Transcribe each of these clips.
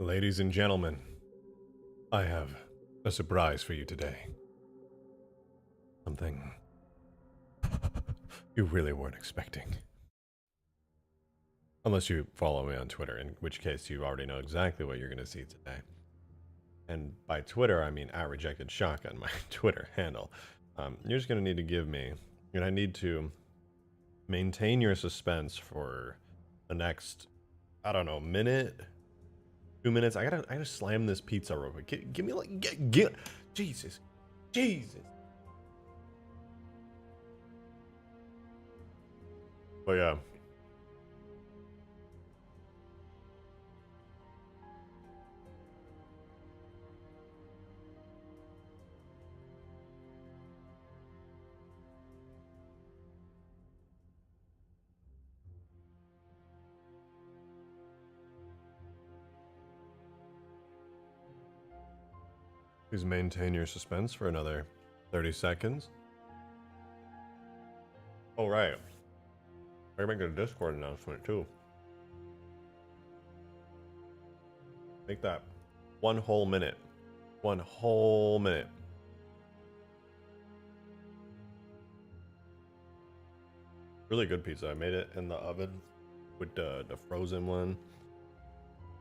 Ladies and gentlemen, I have a surprise for you today. Something you really weren't expecting. Unless you follow me on Twitter, in which case you already know exactly what you're going to see today. And by Twitter, I mean @RejectedShotgun, my Twitter handle. You're just going to need to give me, and I need to maintain your suspense for the next, I don't know, minute, 2 minutes. I gotta slam this pizza real quick. Give me like, get, Jesus. But yeah. Please maintain your suspense for another 30 seconds. Oh, right. I make a Discord announcement too. Make that 1 whole minute. 1 whole minute. Really good pizza. I made it in the oven with the frozen one.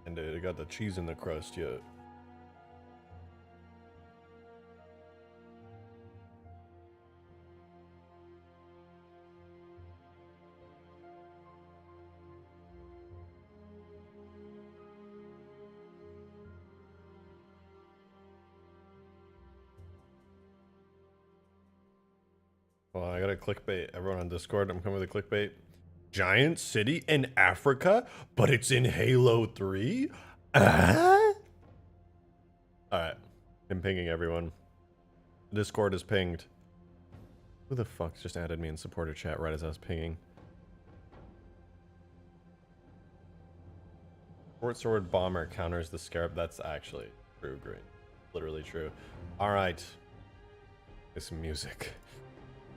And it got the cheese in the crust yet. Well, I gotta clickbait everyone on Discord. I'm coming with a clickbait. Giant city in Africa, but it's in Halo 3? Alright. I'm pinging everyone. Discord is pinged. Who the fuck just added me in supporter chat right as I was pinging? Short sword bomber counters the scarab. That's actually true, great. Literally true. Alright. This music.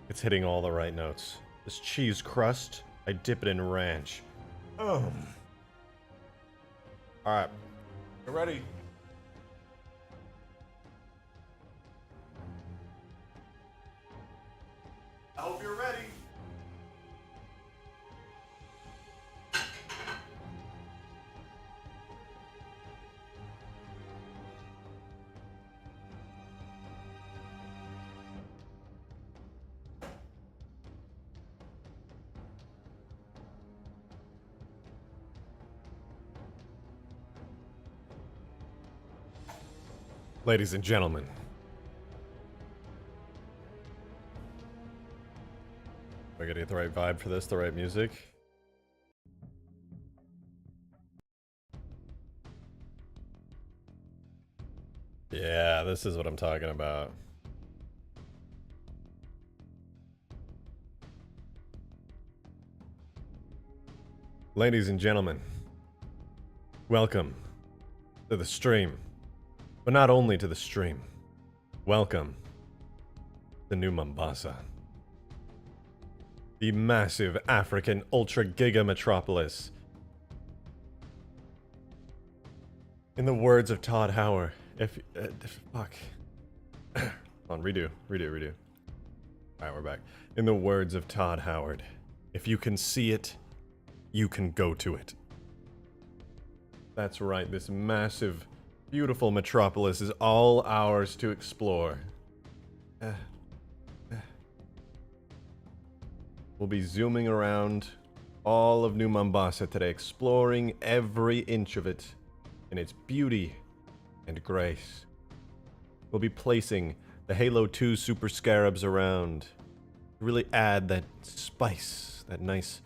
It's hitting all the right notes. This cheese crust, I dip it in ranch. Alright. You ready? I hope you're ready. Ladies and gentlemen, I gotta get the right vibe for this, the right music. Yeah, this is what I'm talking about. Ladies and gentlemen, welcome to the stream. But not only to the stream. Welcome to New Mombasa. The massive African ultra giga metropolis. In the words of Todd Howard, fuck. On, redo. Alright, we're back. In the words of Todd Howard, if you can see it, you can go to it. That's right, this massive, beautiful metropolis is all ours to explore. We'll be zooming around all of New Mombasa today, exploring every inch of it in its beauty and grace. We'll be placing the Halo 2 Super Scarabs around to really add that spice, that nice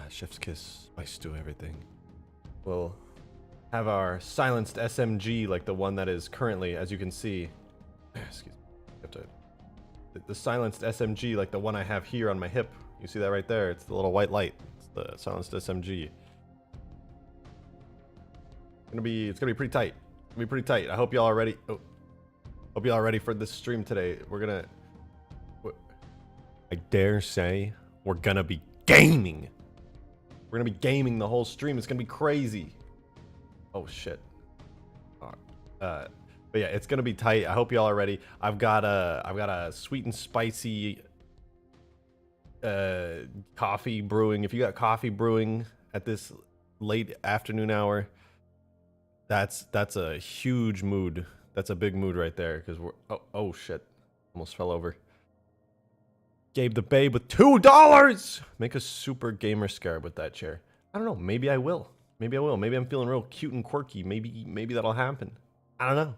chef's kiss spice to everything. We'll have our silenced SMG like the one that is currently, as you can see, excuse me, the silenced SMG like the one I have here on my hip. You see that right there? It's the little white light. It's the silenced SMG. It's gonna be pretty tight. It's gonna be pretty tight. I hope y'all are ready. Oh, hope y'all are ready for this stream today. I dare say we're gonna be gaming. We're gonna be gaming the whole stream. It's gonna be crazy. Oh shit. But yeah, it's gonna be tight. I hope y'all are ready. I've got a sweet and spicy coffee brewing. If you got coffee brewing at this late afternoon hour, that's a huge mood. That's a big mood right there. Because we're oh shit, almost fell over. Gabe the Babe with $2. Make a super gamer scarab with that chair. I don't know. Maybe I will. Maybe I will. Maybe I'm feeling real cute and quirky. Maybe that'll happen. I don't know.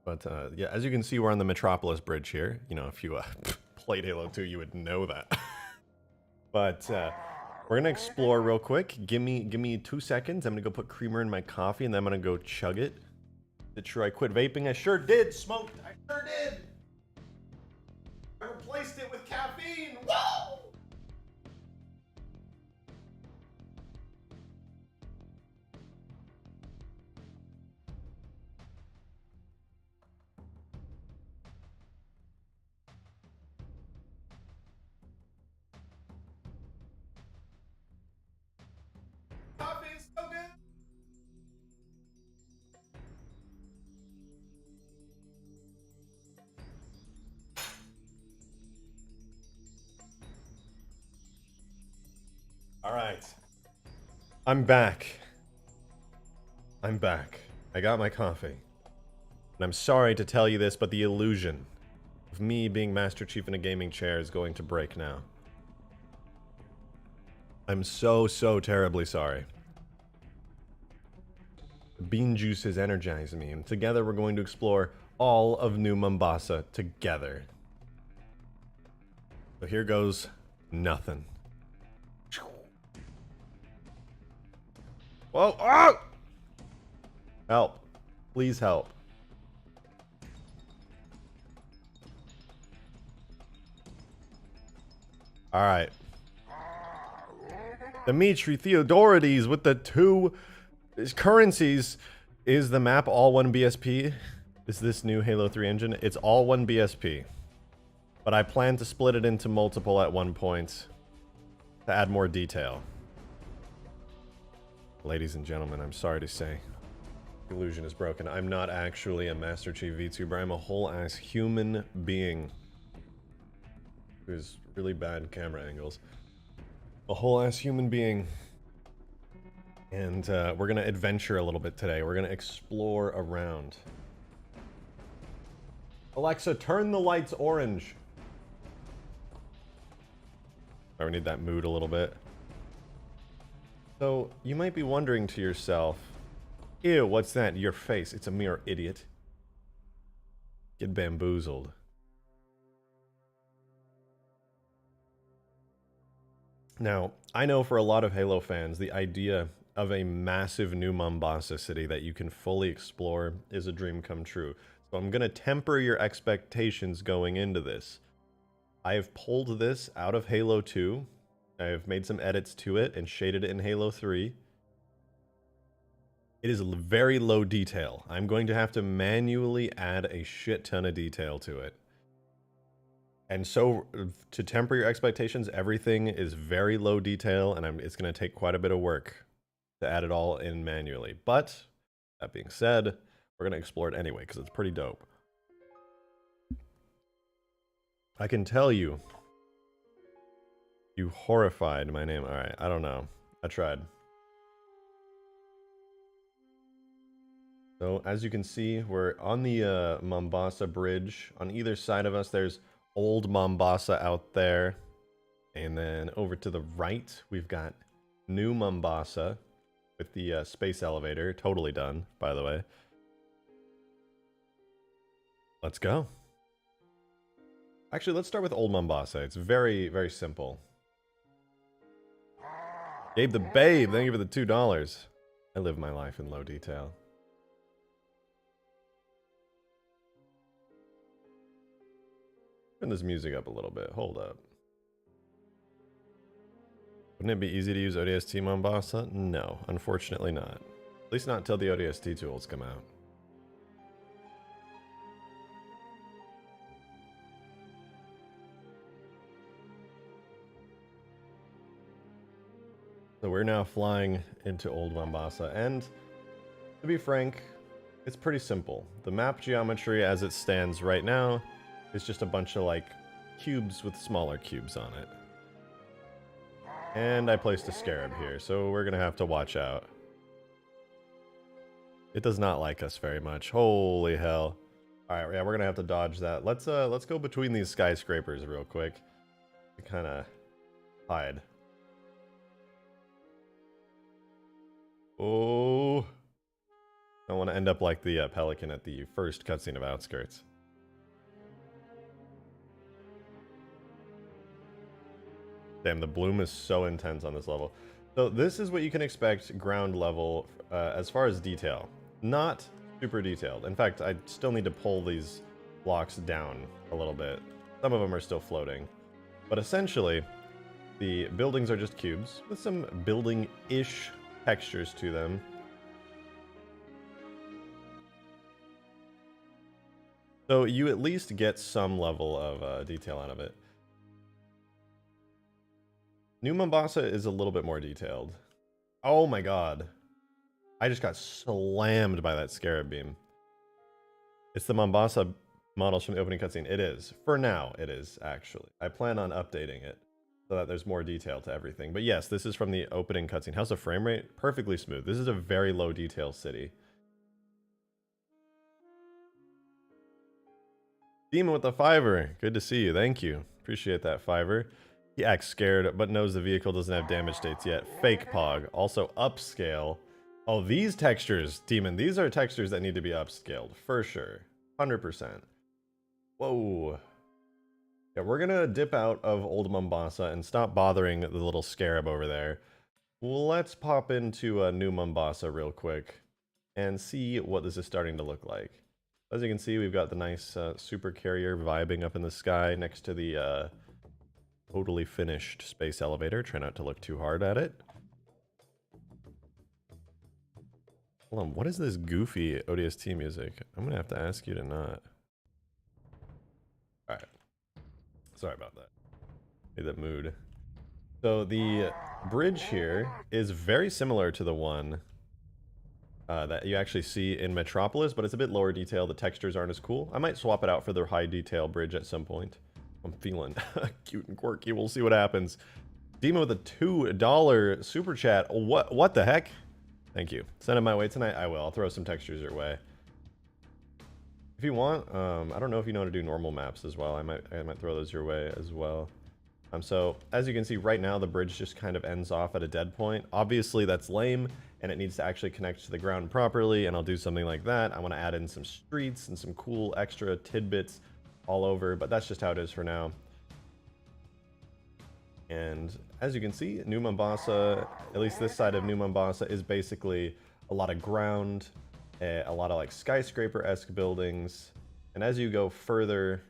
But yeah, as you can see, we're on the Metropolis Bridge here. You know, if you played Halo 2, you would know that. But we're gonna explore real quick. Give me 2 seconds. I'm gonna go put creamer in my coffee, and then I'm gonna go chug it. Is it true I quit vaping? I sure did. Smoked. I sure did. I replaced it with caffeine. Whoa! Coffee is so good. All right. I'm back. I'm back. I got my coffee. And I'm sorry to tell you this, but the illusion of me being Master Chief in a gaming chair is going to break now. I'm so terribly sorry. The bean juice is energizing me, and together we're going to explore all of New Mombasa together. So here goes nothing. Whoa! Oh! Help. Please help. Alright. Dimitri Theodorides with the 2 currencies. Is the map all 1 BSP? Is this new Halo 3 engine? It's all 1 BSP. But I plan to split it into multiple at one point to add more detail. Ladies and gentlemen, I'm sorry to say, the illusion is broken. I'm not actually a Master Chief VTuber. I'm a whole-ass human being who's really bad camera angles. A whole-ass human being. And we're gonna adventure a little bit today. We're gonna explore around. Alexa, turn the lights orange. I need that mood a little bit. So, you might be wondering to yourself, ew, what's that? Your face. It's a mirror, idiot. Get bamboozled. Now, I know for a lot of Halo fans, the idea of a massive new Mombasa city that you can fully explore is a dream come true. So I'm going to temper your expectations going into this. I have pulled this out of Halo 2. I have made some edits to it and shaded it in Halo 3. It is very low detail. I'm going to have to manually add a shit ton of detail to it. And so, to temper your expectations, everything is very low detail, and it's going to take quite a bit of work to add it all in manually. But, that being said, we're going to explore it anyway, because it's pretty dope. I can tell you, you horrified my name. Alright, I don't know. I tried. So, as you can see, we're on the Mombasa Bridge. On either side of us, there's Old Mombasa out there. And then over to the right, we've got New Mombasa with the space elevator. Totally done, by the way. Let's go. Actually, let's start with Old Mombasa. It's very simple. Gabe the Babe, thank you for the $2. I live my life in low detail. Turn this music up a little bit. Hold up. Wouldn't it be easy to use ODST Mombasa? No, unfortunately not. At least not until the ODST tools come out. So we're now flying into Old Mombasa, and To be frank, it's pretty simple. The map geometry as it stands right now is just a bunch of like cubes with smaller cubes on it. And I placed a scarab here, so we're gonna have to watch out. It does not like us very much. Holy hell. Alright, yeah, we're gonna have to dodge that. Let's go between these skyscrapers real quick to kinda hide. Oh, I don't want to end up like the pelican at the first cutscene of Outskirts. Damn, the bloom is so intense on this level. So this is what you can expect ground level as far as detail. Not super detailed. In fact, I still need to pull these blocks down a little bit. Some of them are still floating. But essentially, the buildings are just cubes with some building-ish textures to them. So you at least get some level of detail out of it. New Mombasa is a little bit more detailed. Oh my god. I just got slammed by that scarab beam. It's the Mombasa models from the opening cutscene. It is. For now, it is, actually. I plan on updating it so that there's more detail to everything. But yes, this is from the opening cutscene. How's the frame rate? Perfectly smooth. This is a very low detail city. Demon with the $5. Good to see you. Thank you. Appreciate that $5. He acts scared, but knows the vehicle doesn't have damage states yet. Fake Pog. Also upscale. Oh, these textures, Demon. These are textures that need to be upscaled. For sure. 100%. Whoa. Yeah, we're gonna dip out of Old Mombasa and stop bothering the little scarab over there. Let's pop into New Mombasa real quick and see what this is starting to look like. As you can see, we've got the nice super carrier vibing up in the sky next to the totally finished space elevator. Try not to look too hard at it. Hold on, what is this goofy ODST music? I'm gonna have to ask you to not. Alright. Sorry about that. Made that mood. So the bridge here is very similar to the one that you actually see in Metropolis, but it's a bit lower detail. The textures aren't as cool. I might swap it out for the high detail bridge at some point. I'm feeling cute and quirky. We'll see what happens. Demo with a $2 super chat. What the heck? Thank you. Send it my way tonight. I will. I'll throw some textures your way. If you want, I don't know if you know how to do normal maps as well. I might throw those your way as well. So as you can see right now, the bridge just kind of ends off at a dead point. Obviously that's lame and it needs to actually connect to the ground properly, and I'll do something like that. I want to add in some streets and some cool extra tidbits all over, but that's just how it is for now. And as you can see, New Mombasa, at least this side of New Mombasa, is basically a lot of ground, a lot of like skyscraper-esque buildings. And as you go further,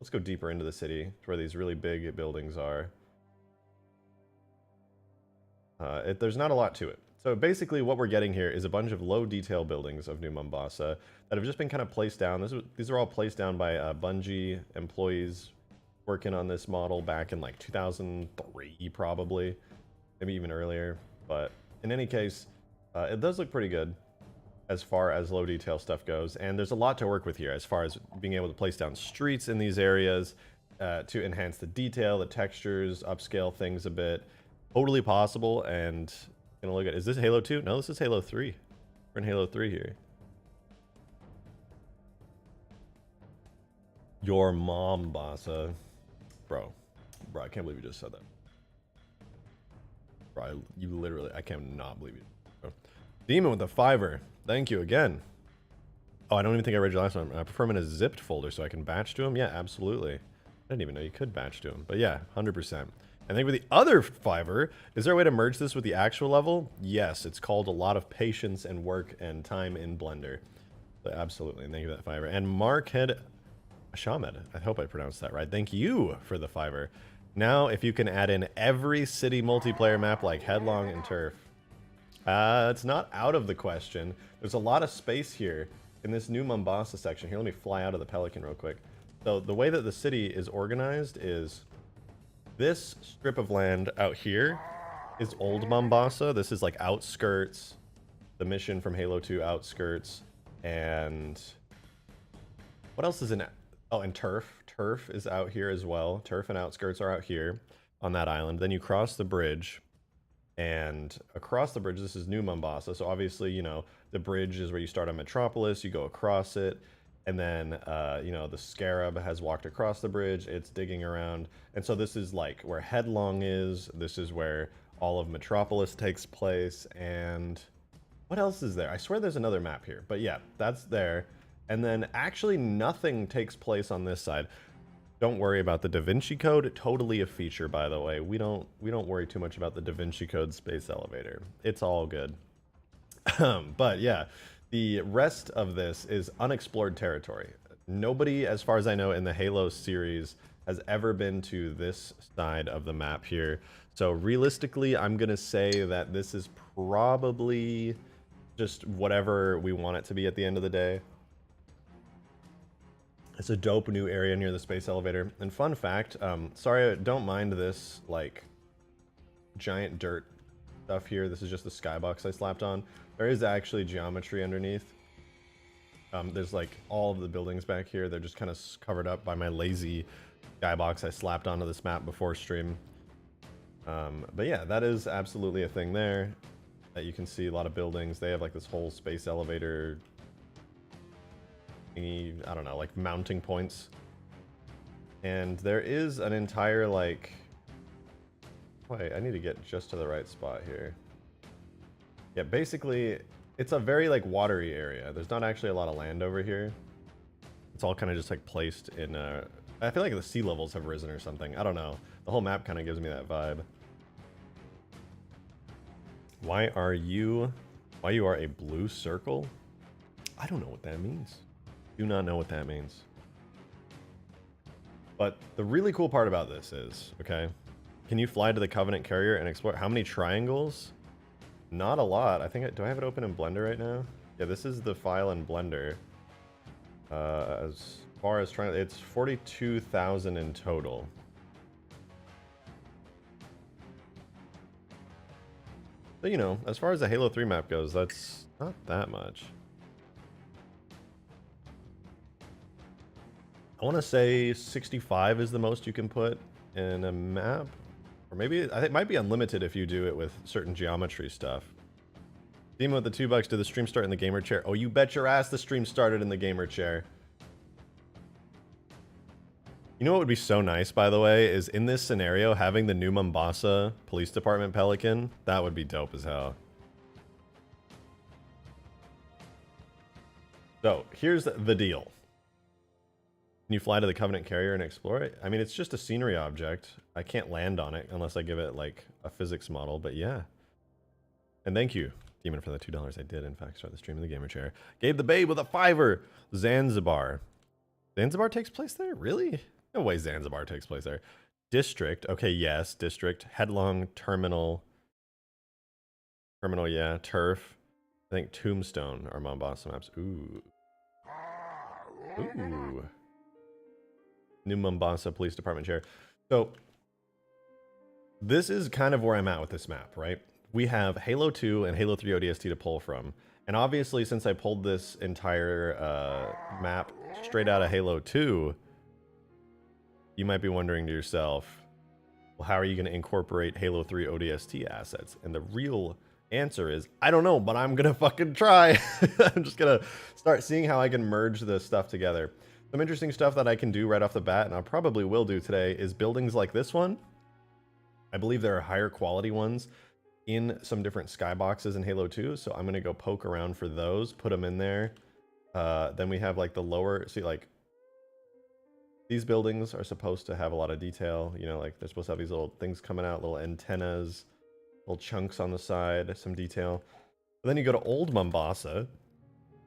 let's go deeper into the city to where these really big buildings are. There's not a lot to it. So basically what we're getting here is a bunch of low detail buildings of New Mombasa that have just been kind of placed down. These are all placed down by Bungie employees working on this model back in like 2003 probably, maybe even earlier. But in any case, it does look pretty good as far as low detail stuff goes, and there's a lot to work with here as far as being able to place down streets in these areas to enhance the detail, the textures, upscale things a bit. Totally possible. And gonna look at, is this Halo 2? No, this is Halo 3. We're in Halo 3 here. Your mom, Bassa. Bro, I can't believe you just said that. Bro, you literally, I cannot believe you. Bro. Demon with a $5. Thank you again. Oh, I don't even think I read your last one. I prefer them in a zipped folder so I can batch to them. Yeah, absolutely. I didn't even know you could batch to them. But yeah, 100%. I think with the other $5, is there a way to merge this with the actual level? Yes, it's called a lot of patience and work and time in Blender. But absolutely, thank you for that $5. And Markhead Shamed, I hope I pronounced that right. Thank you for the $5. Now, if you can add in every city multiplayer map like Headlong and Turf. It's not out of the question. There's a lot of space here in this New Mombasa section. Here, let me fly out of the Pelican real quick. So the way that the city is organized is this strip of land out here is Old Mombasa. This is like outskirts, the mission from Halo 2 Outskirts, and what else is in it? Oh, and Turf. Turf is out here as well. Turf and Outskirts are out here on that island. Then you cross the bridge, and across the bridge, this is New Mombasa. So obviously, you know, the bridge is where you start on Metropolis, you go across it, and then, you know, the Scarab has walked across the bridge, it's digging around. And so this is like where Headlong is, this is where all of Metropolis takes place, and what else is there? I swear there's another map here, but yeah, that's there. And then actually nothing takes place on this side. Don't worry about the Da Vinci Code. Totally a feature, by the way. We don't worry too much about the Da Vinci Code space elevator. It's all good. But yeah, the rest of this is unexplored territory. Nobody, as far as I know, in the Halo series has ever been to this side of the map here. So realistically, I'm gonna say that this is probably just whatever we want it to be at the end of the day. It's a dope new area near the space elevator. And fun fact, sorry, don't mind this like giant dirt stuff here. This is just the skybox I slapped on. There is actually geometry underneath. There's like all of the buildings back here. They're just kind of covered up by my lazy skybox I slapped onto this map before stream. But yeah, that is absolutely a thing there. That you can see a lot of buildings. They have like this whole space elevator thingy, I don't know, like mounting points. And there is an entire like, wait, I need to get just to the right spot here. Yeah, basically it's a very like watery area. There's not actually a lot of land over here. It's all kind of just like placed in I feel like the sea levels have risen or something. I don't know. The whole map kind of gives me that vibe. Why you are a blue circle? I don't know what that means. Do not know what that means. But the really cool part about this is, okay, can you fly to the Covenant carrier and explore? How many triangles? Not a lot. I think, do I have it open in Blender right now? Yeah, this is the file in Blender. As far as triangle, it's 42,000 in total. So, you know, as far as the Halo 3 map goes, that's not that much. I want to say 65 is the most you can put in a map. Or maybe, I think it might be unlimited if you do it with certain geometry stuff. Demo with the $2, did the stream start in the gamer chair? Oh, you bet your ass the stream started in the gamer chair. You know what would be so nice, by the way, is in this scenario, having the New Mombasa Police Department Pelican. That would be dope as hell. So, here's the deal. Can you fly to the Covenant carrier and explore it? I mean, it's just a scenery object. I can't land on it unless I give it, like, a physics model, but yeah. And thank you, Demon, for the $2. I did, in fact, start the stream in the gamer chair. Gave the babe with a $5. Zanzibar. Zanzibar takes place there? Really? No way Zanzibar takes place there. District. Okay, yes, District. Headlong, Terminal. Terminal, yeah. Turf. I think Tombstone are Mombasa maps. Ooh. Ooh. New Mombasa Police Department chair. So, this is kind of where I'm at with this map, right? We have Halo 2 and Halo 3 ODST to pull from. And obviously, since I pulled this entire map straight out of Halo 2, you might be wondering to yourself, well, how are you going to incorporate Halo 3 ODST assets? And the real answer is, I don't know, but I'm going to fucking try. I'm just going to start seeing how I can merge this stuff together. Some interesting stuff that I can do right off the bat, and I probably will do today, is buildings like this one. I believe there are higher quality ones in some different skyboxes in Halo 2, so I'm going to go poke around for those, put them in there. Then we have like the lower, see, like these buildings are supposed to have a lot of detail, you know, like they're supposed to have these little things coming out, little antennas, little chunks on the side, some detail. But then you go to Old Mombasa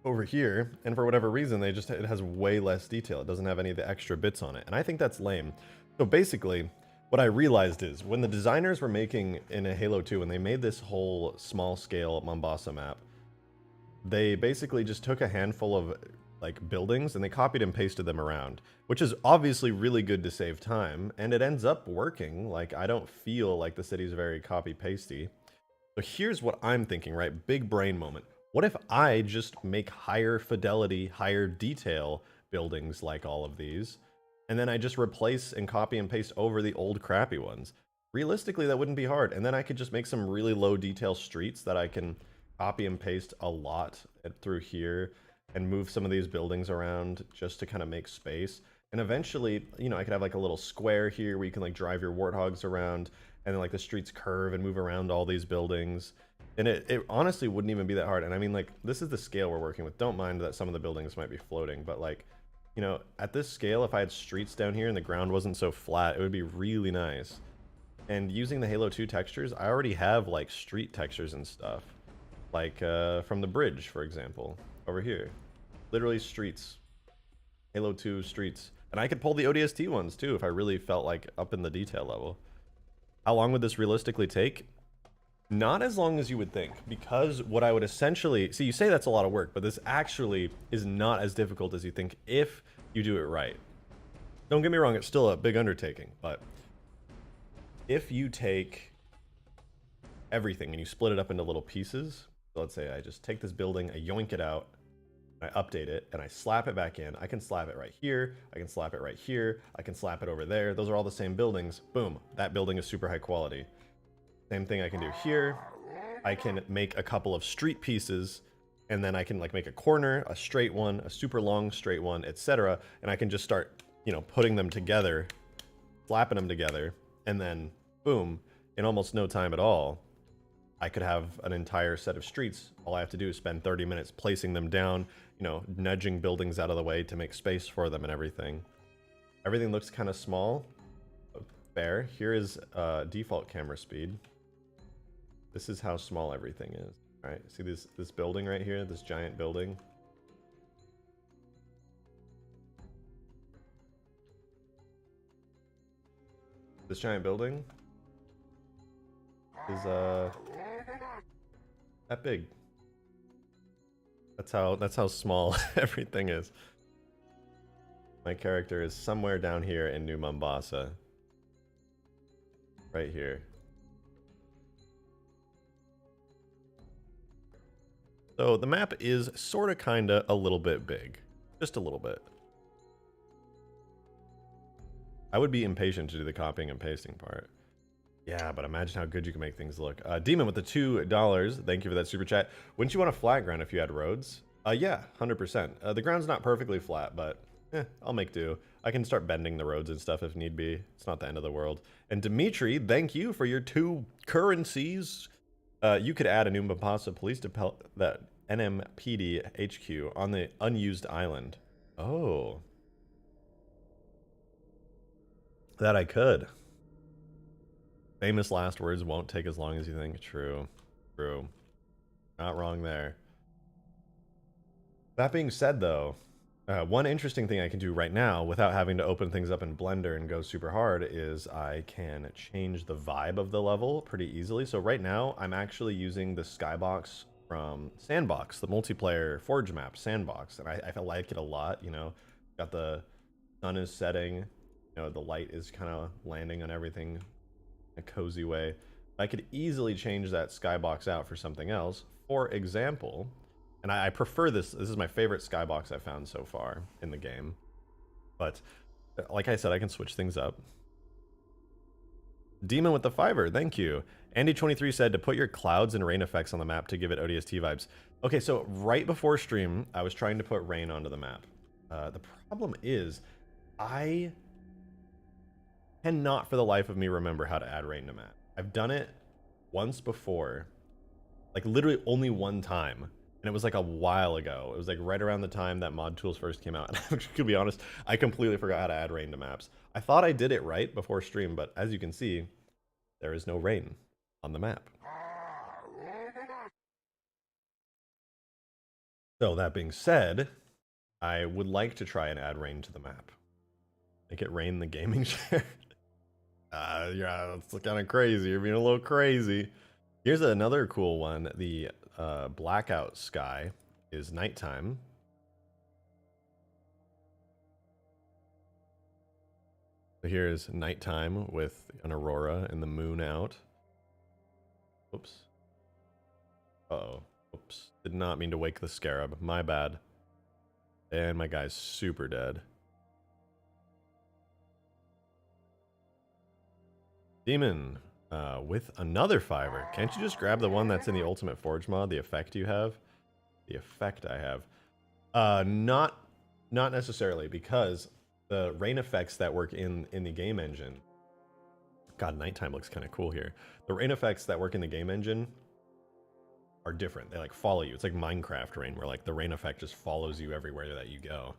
over here, and for whatever reason, it has way less detail. It doesn't have any of the extra bits on it, and I think that's lame. So basically, what I realized is, when the designers were making in a Halo 2, when they made this whole small-scale Mombasa map, they basically just took a handful of like buildings and they copied and pasted them around, which is obviously really good to save time, and it ends up working. Like, I don't feel like the city's very copy-pasty. So here's what I'm thinking, right? Big brain moment. What if I just make higher fidelity, higher detail buildings like all of these, and then I just replace and copy and paste over the old crappy ones? Realistically, that wouldn't be hard. And then I could just make some really low detail streets that I can copy and paste a lot through here and move some of these buildings around just to kind of make space. And eventually, you know, I could have like a little square here where you can like drive your warthogs around, and then like the streets curve and move around all these buildings. And it honestly wouldn't even be that hard. And I mean, like, this is the scale we're working with. Don't mind that some of the buildings might be floating, but like, you know, at this scale, if I had streets down here and the ground wasn't so flat, it would be really nice. And using the Halo 2 textures, I already have like street textures and stuff. Like from the bridge, for example, over here. Literally streets. Halo 2 streets. And I could pull the ODST ones too if I really felt like up in the detail level. How long would this realistically take? Not as long as you would think, because what I would essentially... See, you say that's a lot of work, but this actually is not as difficult as you think if you do it right. Don't get me wrong, it's still a big undertaking, but if you take everything and you split it up into little pieces, so let's say I just take this building, I yoink it out, I update it, and I slap it back in. I can slap it right here, I can slap it right here, I can slap it over there. Those are all the same buildings. Boom, that building is super high quality. Same thing I can do here. I can make a couple of street pieces, and then I can like make a corner, a straight one, a super long straight one, etc. And I can just start, you know, putting them together, slapping them together, and then boom, in almost no time at all, I could have an entire set of streets. All I have to do is spend 30 minutes placing them down, you know, nudging buildings out of the way to make space for them and everything. Everything looks kind of small. Fair. Here is default camera speed. This is how small everything is. All right, see this building right here, this giant building? This giant building is that big. That's how small everything is. My character is somewhere down here in New Mombasa. Right here. So the map is sorta kinda a little bit big. Just a little bit. I would be impatient to do the copying and pasting part. Yeah, but imagine how good you can make things look. Demon with the $2. Thank you for that super chat. Wouldn't you want a flat ground if you had roads? Yeah, 100%. The ground's not perfectly flat, but I'll make do. I can start bending the roads and stuff if need be. It's not the end of the world. And Dimitri, thank you for your 2 currencies. You could add a New Mombasa police that NMPD HQ on the unused island. Oh. That I could. Famous last words won't take as long as you think. True. True. Not wrong there. That being said, though, one interesting thing I can do right now without having to open things up in Blender and go super hard is I can change the vibe of the level pretty easily. So right now, I'm actually using the Skybox from Sandbox, the multiplayer Forge map Sandbox, and I like it a lot. You know, got the sun is setting, you know, the light is kind of landing on everything in a cozy way. I could easily change that Skybox out for something else. For example, and I prefer this. This is my favorite Skybox I've found so far in the game. But like I said, I can switch things up. Demon with the $5, thank you. Andy23 said to put your clouds and rain effects on the map to give it ODST vibes. Okay, so right before stream, I was trying to put rain onto the map. The problem is, I cannot for the life of me remember how to add rain to map. I've done it once before, like literally only one time. And it was like a while ago. It was like right around the time that mod tools first came out. And to be honest, I completely forgot how to add rain to maps. I thought I did it right before stream, but as you can see, there is no rain on the map. So that being said, I would like to try and add rain to the map. Make it rain the gaming chair. Yeah, that's kind of crazy. You're being a little crazy. Here's another cool one. The blackout sky is nighttime. So here's nighttime with an aurora and the moon out. Oops. Uh-oh. Oops. Did not mean to wake the scarab. My bad. And my guy's super dead. Demon. With another fiver. Can't you just grab the one that's in the Ultimate Forge mod? The effect you have? The effect I have. Not necessarily, because the rain effects that work in the game engine. God, nighttime looks kind of cool here. The rain effects that work in the game engine are different. They like follow you. It's like Minecraft rain, where like the rain effect just follows you everywhere that you go.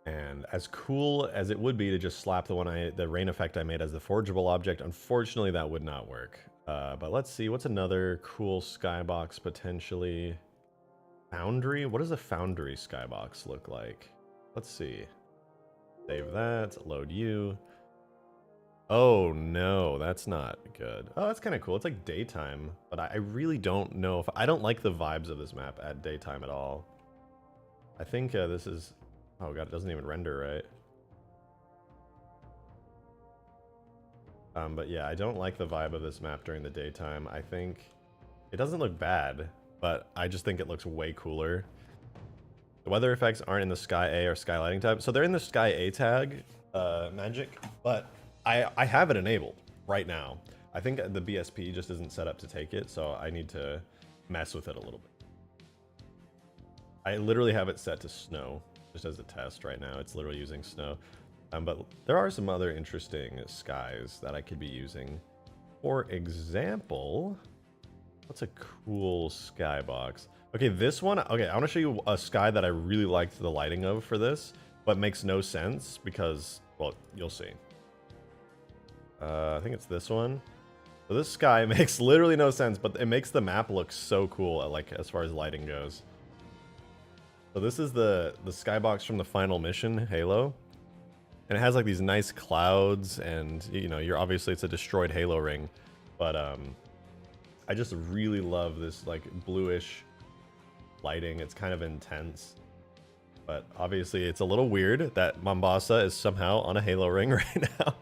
And as cool as it would be to just slap the rain effect I made as the forgeable object, unfortunately that would not work. But let's see, what's another cool skybox potentially? Foundry? What does a foundry skybox look like? Let's see. Save that, load you. Oh no, that's not good. Oh, that's kind of cool. It's like daytime, but I really don't know if... I don't like the vibes of this map at daytime at all. I think this is... Oh god, it doesn't even render right. But yeah, I don't like the vibe of this map during the daytime. I think it doesn't look bad, but I just think it looks way cooler. The weather effects aren't in the Sky A or Sky Lighting tab. So they're in the Sky A tag, magic, but I have it enabled right now. I think the BSP just isn't set up to take it, so I need to mess with it a little bit. I literally have it set to snow, just as a test right now. It's literally using snow. But there are some other interesting skies that I could be using. For example, what's a cool skybox? Okay, this one, okay, I want to show you a sky that I really liked the lighting of for this, but makes no sense because, well, you'll see. I think it's this one. So this sky makes literally no sense, but it makes the map look so cool, like as far as lighting goes. So this is the skybox from the final mission, Halo. And it has like these nice clouds, and you know, obviously it's a destroyed Halo ring, but I just really love this like bluish lighting. It's kind of intense, but obviously it's a little weird that Mombasa is somehow on a Halo ring right now.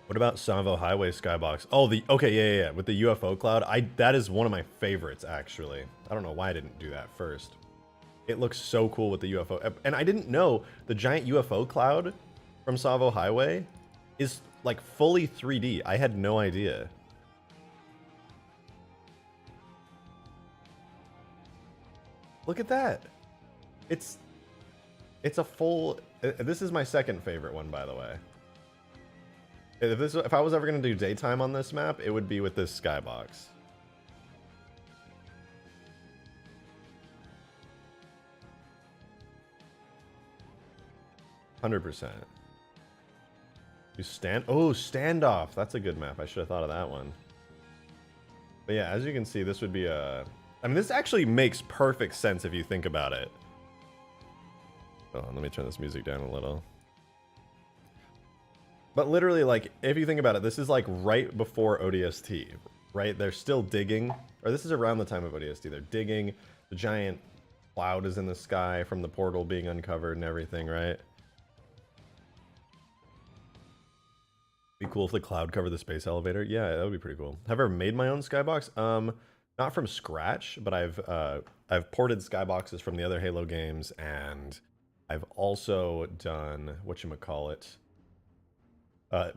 What about Savo Highway skybox? Oh, okay, yeah, with the UFO cloud. That is one of my favorites, actually. I don't know why I didn't do that first. It looks so cool with the UFO. And I didn't know the giant UFO cloud from Savo Highway is like fully 3D. I had no idea. Look at that. It's a full... This is my second favorite one, by the way. If I was ever going to do daytime on this map, it would be with this skybox. %. You standoff. That's a good map. I should have thought of that one. But yeah, as you can see, this would be a... I mean, this actually makes perfect sense if you think about it. Oh, let me turn this music down a little. But literally, like, if you think about it, this is like right before ODST, right? They're still digging, or this is around the time of ODST. They're digging. The giant cloud is in the sky from the portal being uncovered and everything, right? Be cool if the cloud covered the space elevator. Yeah, that would be pretty cool. Have I ever made my own skybox? Not from scratch, but I've ported skyboxes from the other Halo games, and I've also done whatchamacallit,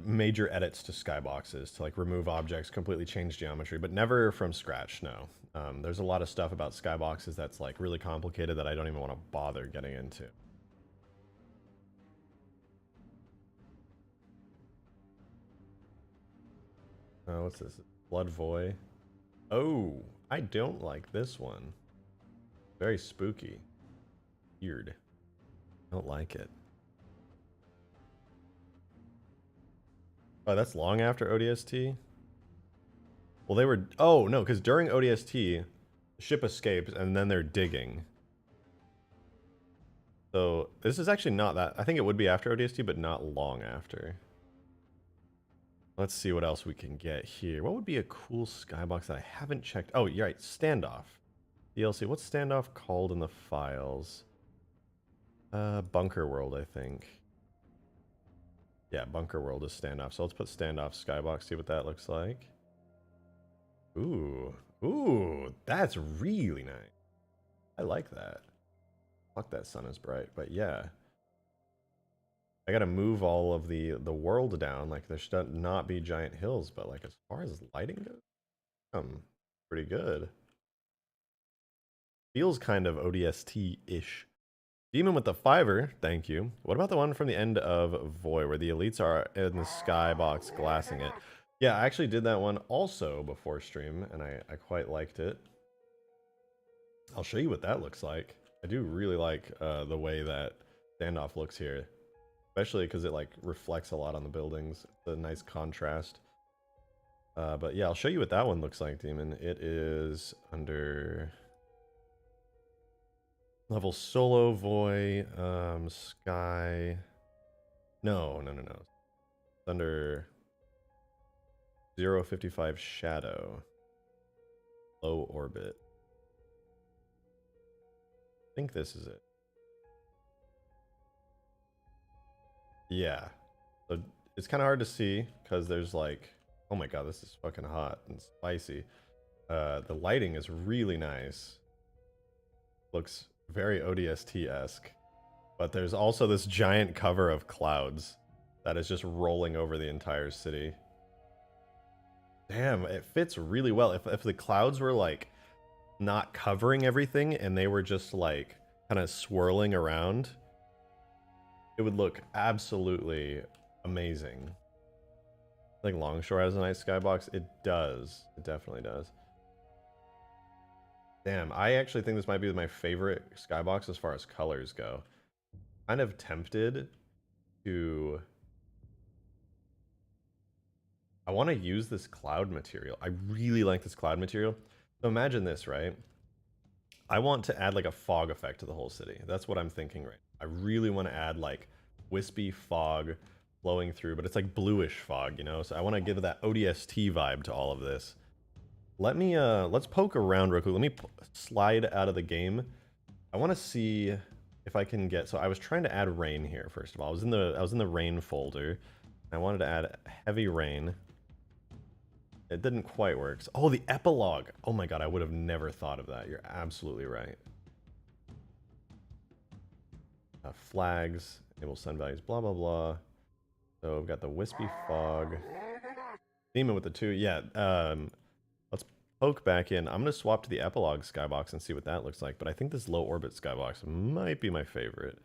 major edits to skyboxes to like remove objects, completely change geometry, but never from scratch. No. There's a lot of stuff about skyboxes that's like really complicated that I don't even want to bother getting into. Oh, what's this? Blood Void. Oh, I don't like this one. Very spooky. Weird. I don't like it. Oh, that's long after ODST? Well, they were... Oh, no, because during ODST, the ship escapes, and then they're digging. So, this is actually not that... I think it would be after ODST, but not long after. Let's see what else we can get here. What would be a cool skybox that I haven't checked? Oh, you're right. Standoff. DLC. What's Standoff called in the files? Bunker World, I think. Yeah, Bunker World is standoff. So let's put standoff Skybox, see what that looks like. Ooh. Ooh, that's really nice. I like that. Fuck, that sun is bright, but yeah. I gotta move all of the world down. Like, there should not be giant hills, but like as far as lighting goes, pretty good. Feels kind of ODST-ish. Demon with the fiver, thank you. What about the one from the end of Void, where the elites are in the skybox glassing it? Yeah, I actually did that one also before stream, and I quite liked it. I'll show you what that looks like. I do really like the way that standoff looks here, especially because it like reflects a lot on the buildings. It's a nice contrast. But yeah, I'll show you what that one looks like, Demon. It is under level solo Voy, Sky. No. It's under 055 Shadow. Low orbit. I think this is it. Yeah. So it's kind of hard to see because there's like, oh my god, this is fucking hot and spicy. The lighting is really nice. Looks very ODST-esque. But there's also this giant cover of clouds that is just rolling over the entire city. Damn, it fits really well. If the clouds were like not covering everything and they were just like kind of swirling around, it would look absolutely amazing. I think Longshore has a nice skybox. It does. It definitely does. Damn, I actually think this might be my favorite skybox as far as colors go. Kind of tempted to... I want to use this cloud material. I really like this cloud material. So imagine this, right? I want to add like a fog effect to the whole city. That's what I'm thinking right now. I really want to add like wispy fog flowing through, but it's like bluish fog, you know? So I want to give that ODST vibe to all of this. Let me, let's poke around real quick. Let me slide out of the game. I want to see if I can get, so I was trying to add rain here, first of all. I was in the rain folder. I wanted to add heavy rain. It didn't quite work. Oh, the epilogue. Oh my god, I would have never thought of that. You're absolutely right. Flags, enable sun values, blah, blah, blah. So we've got the wispy fog. Demon with the 2. Yeah, let's poke back in. I'm going to swap to the epilogue skybox and see what that looks like. But I think this low orbit skybox might be my favorite.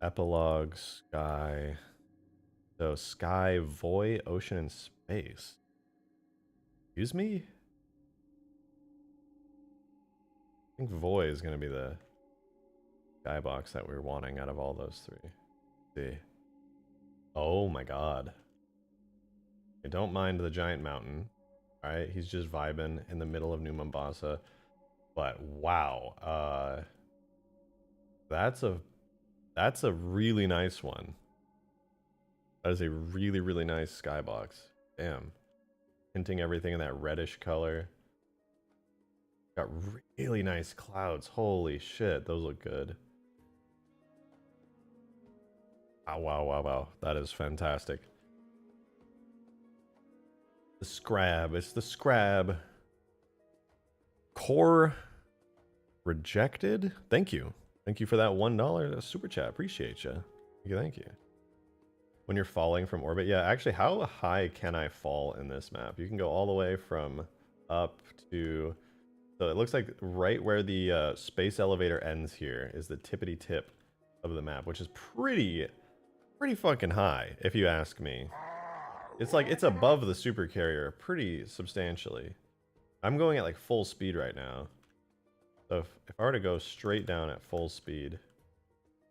Epilogue, sky. So sky, void, ocean, and space. Excuse me? I think void is going to be the skybox that we're wanting out of all those three. Let's see. Oh my god. I don't mind the giant mountain. Alright, he's just vibing in the middle of New Mombasa. But wow. That's a really nice one. That is a really, really nice skybox. Damn. Hinting everything in that reddish color. Got really nice clouds. Holy shit, those look good. Oh, wow. That is fantastic. The Scrab. It's the Scrab. Core Rejected. Thank you. Thank you for that $1 super chat. Appreciate you. Thank you. When you're falling from orbit. Yeah, actually, how high can I fall in this map? You can go all the way from up to... So it looks like right where the space elevator ends here is the tippity tip of the map, which is pretty fucking high, if you ask me. It's like, it's above the supercarrier pretty substantially. I'm going at like full speed right now. So if I were to go straight down at full speed,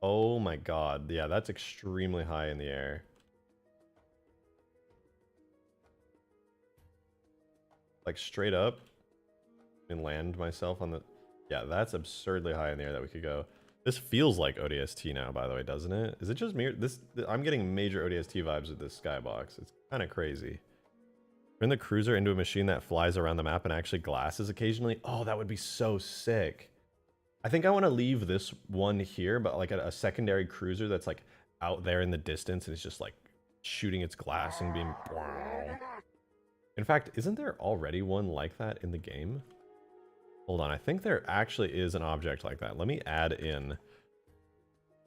oh my god, yeah, that's extremely high in the air. Like straight up and land myself on the... Yeah, that's absurdly high in the air that we could go. This feels like ODST now, by the way, doesn't it? Is it just me? I'm getting major ODST vibes with this skybox. It's kind of crazy. Turn the cruiser into a machine that flies around the map and actually glasses occasionally. Oh, that would be so sick. I think I want to leave this one here, but like a secondary cruiser that's like out there in the distance and it's just like shooting its glassing beam. Wow. In fact, isn't there already one like that in the game? Hold on, I think there actually is an object like that. Let me add in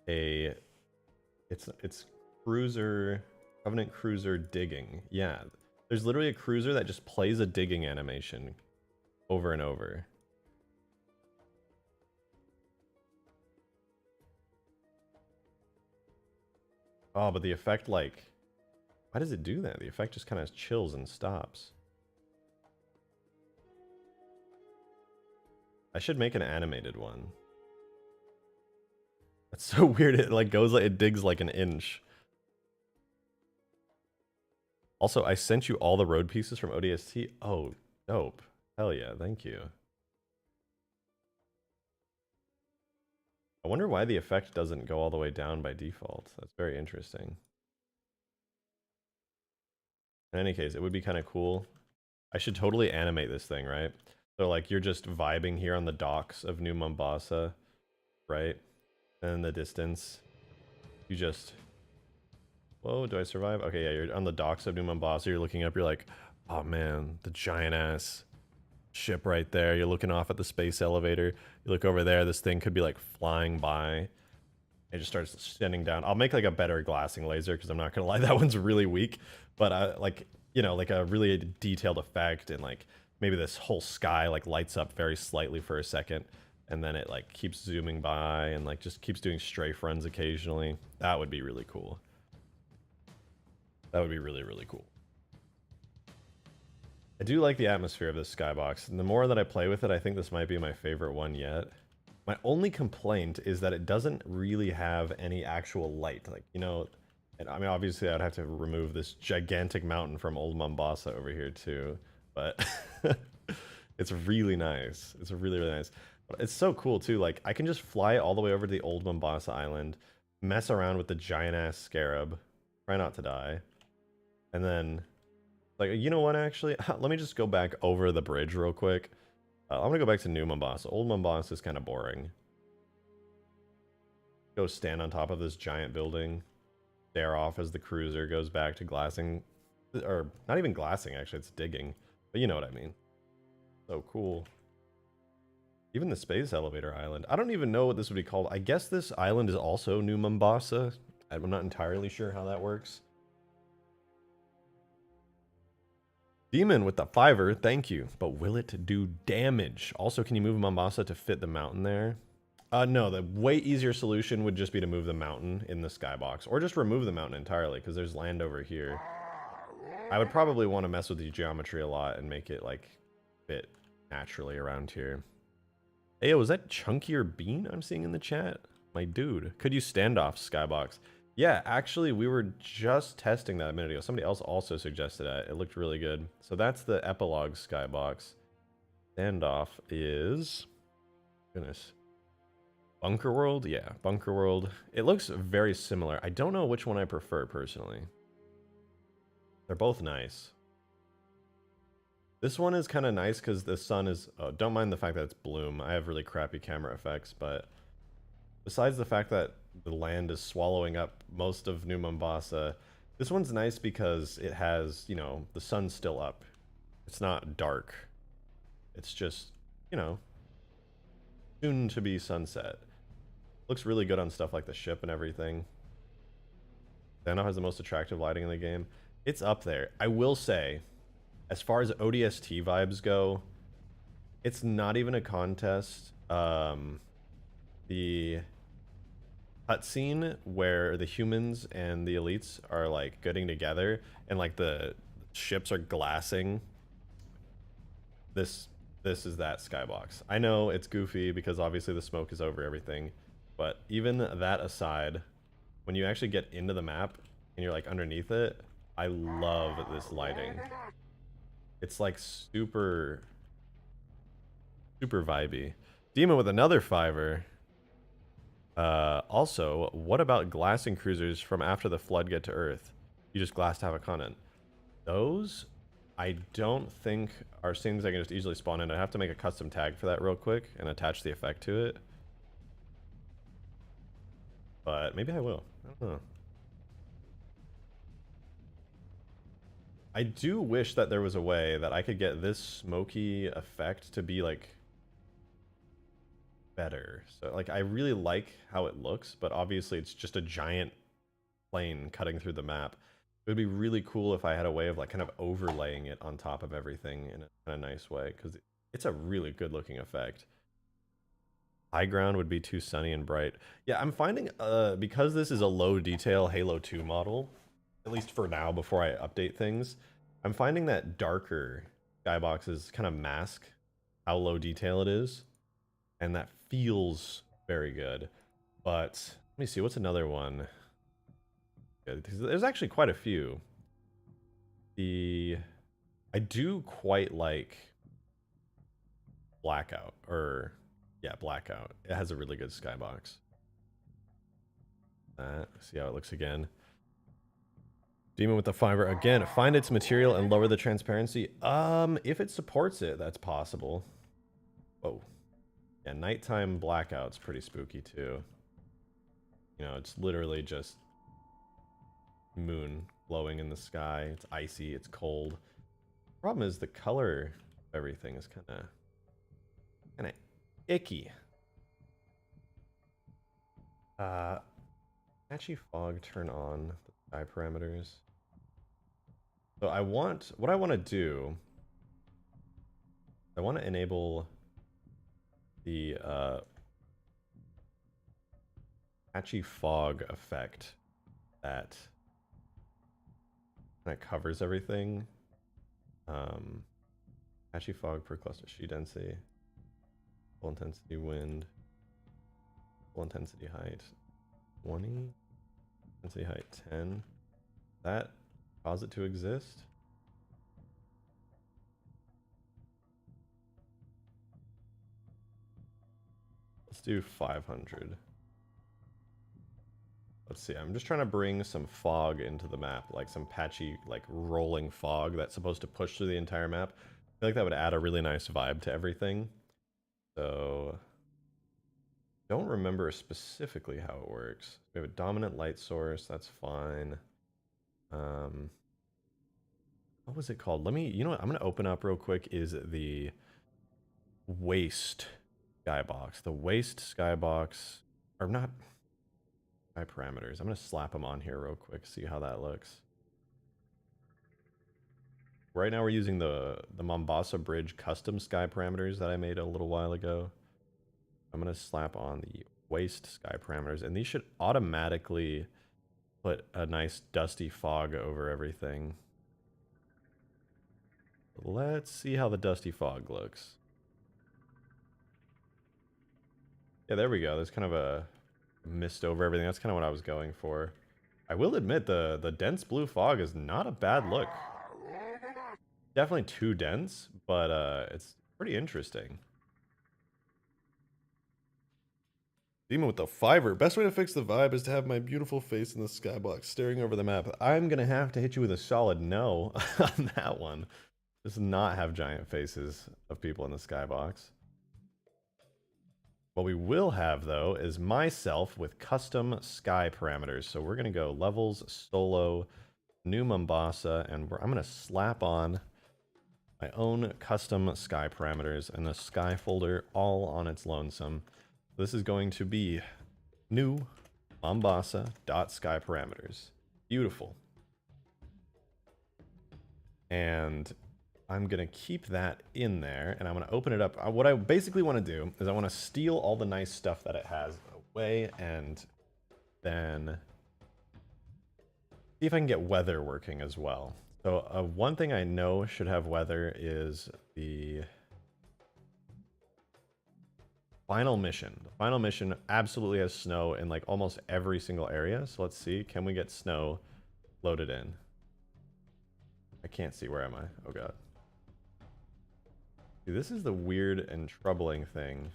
a... It's cruiser... Covenant cruiser digging. Yeah, there's literally a cruiser that just plays a digging animation over and over. Oh, but the effect, like... Why does it do that? The effect just kind of chills and stops. I should make an animated one. That's so weird. It like goes like it digs like an inch. Also, I sent you all the road pieces from ODST. Oh, dope. Hell yeah, thank you. I wonder why the effect doesn't go all the way down by default. That's very interesting. In any case, it would be kind of cool. I should totally animate this thing, right? So like you're just vibing here on the docks of New Mombasa, right? And in the distance, you just... Whoa, do I survive? Okay, yeah, you're on the docks of New Mombasa, you're looking up, you're like, oh man, the giant ass ship right there. You're looking off at the space elevator. You look over there, this thing could be like flying by. It just starts sending down. I'll make like a better glassing laser because I'm not gonna lie, that one's really weak. But like, you know, like a really detailed effect, and like maybe this whole sky like lights up very slightly for a second, and then it like keeps zooming by and like just keeps doing strafe runs occasionally. That would be really cool. That would be really, really cool. I do like the atmosphere of this skybox, and the more that I play with it, I think this might be my favorite one yet. My only complaint is that it doesn't really have any actual light. Like, you know, and I mean, obviously I'd have to remove this gigantic mountain from Old Mombasa over here too, but it's really nice. It's really, really nice. It's so cool too. Like, I can just fly all the way over to the Old Mombasa island, mess around with the giant ass scarab, try not to die, and then, like, you know what, actually? Let me just go back over the bridge real quick. I'm gonna go back to New Mombasa. Old Mombasa is kind of boring. Go stand on top of this giant building, stare off as the cruiser goes back to glassing. Or, not even glassing, actually, it's digging. But you know what I mean. So cool. Even the space elevator island. I don't even know what this would be called. I guess this island is also New Mombasa. I'm not entirely sure how that works. Demon with the 5-er, thank you. But will it do damage? Also, can you move Mombasa to fit the mountain there? No, the way easier solution would just be to move the mountain in the skybox. Or just remove the mountain entirely, because there's land over here. I would probably want to mess with the geometry a lot and make it, like, fit naturally around here. Hey, was that Chunkier Bean I'm seeing in the chat? My dude. Could you stand off Skybox? Yeah, actually, we were just testing that a minute ago. Somebody else also suggested that. It looked really good. So that's the epilogue skybox. Standoff is... Goodness. Bunker World? Yeah, Bunker World. It looks very similar. I don't know which one I prefer, personally. They're both nice. This one is kind of nice because the sun is... Oh, don't mind the fact that it's bloom. I have really crappy camera effects, but... Besides the fact that the land is swallowing up most of New Mombasa, this one's nice because it has, you know, the sun's still up. It's not dark. It's just, you know, soon to be sunset. Looks really good on stuff like the ship and everything. Dano has the most attractive lighting in the game. It's up there. I will say, as far as ODST vibes go, it's not even a contest. The cutscene where the humans and the elites are like getting together and like the ships are glassing, this is that skybox. I know it's goofy because obviously the smoke is over everything, but even that aside, when you actually get into the map and you're like underneath it, I love this lighting. It's like super vibey. Demon with another 5-er. Also, what about glassing cruisers from after the flood get to Earth? You just glass to have a continent. Those, I don't think are things I can just easily spawn in. I have to make a custom tag for that real quick and attach the effect to it. But maybe I will. I don't know. I do wish that there was a way that I could get this smoky effect to be like better. So like I really like how it looks, but obviously it's just a giant plane cutting through the map. It would be really cool if I had a way of like kind of overlaying it on top of everything in a nice way, because it's a really good looking effect. High ground would be too sunny and bright. Yeah, I'm finding because this is a low detail Halo 2 model, at least for now before I update things, I'm finding that darker skyboxes kind of mask how low detail it is, and that feels very good. But let me see, what's another one? There's actually quite a few. I do quite like Blackout, or yeah, Blackout. It has a really good skybox. See how it looks again. Demon with the fiber again. Find its material and lower the transparency. If it supports it, that's possible. Whoa. Yeah, nighttime Blackout's pretty spooky too. You know, it's literally just moon glowing in the sky. It's icy, it's cold. Problem is the color of everything is kind of icky. Patchy fog, turn on the sky parameters. So what I want to do, I want to enable the patchy fog effect that covers everything. Patchy fog per cluster sheet density, full intensity wind, full intensity height 20, intensity height 10. That cause it to exist? Let's do 500. Let's see, I'm just trying to bring some fog into the map, like some patchy, like rolling fog that's supposed to push through the entire map. I feel like that would add a really nice vibe to everything. So, don't remember specifically how it works. We have a dominant light source, that's fine. What was it called? You know what, I'm gonna open up real quick is the waste skybox. The waste skybox, or not, sky parameters. I'm gonna slap them on here real quick, see how that looks. Right now we're using the Mombasa Bridge custom sky parameters that I made a little while ago. I'm gonna slap on the waste sky parameters, and these should automatically put a nice dusty fog over everything. Let's see how the dusty fog looks. Yeah, there we go. There's kind of a mist over everything. That's kind of what I was going for. I will admit the dense blue fog is not a bad look. Definitely too dense, but it's pretty interesting. Demon with the fiber. Best way to fix the vibe is to have my beautiful face in the skybox staring over the map. I'm gonna have to hit you with a solid no on that one. Just not have giant faces of people in the skybox. What we will have, though, is myself with custom sky parameters. So we're going to go levels, solo, new Mombasa, and I'm going to slap on my own custom sky parameters in the sky folder all on its lonesome. This is going to be new Mombasa.sky parameters. Beautiful. And I'm going to keep that in there, and I'm going to open it up. What I basically want to do is I want to steal all the nice stuff that it has away, and then see if I can get weather working as well. So one thing I know should have weather is the final mission. The final mission absolutely has snow in like almost every single area. So let's see, can we get snow loaded in? I can't see, where am I? Oh god. See, this is the weird and troubling thing.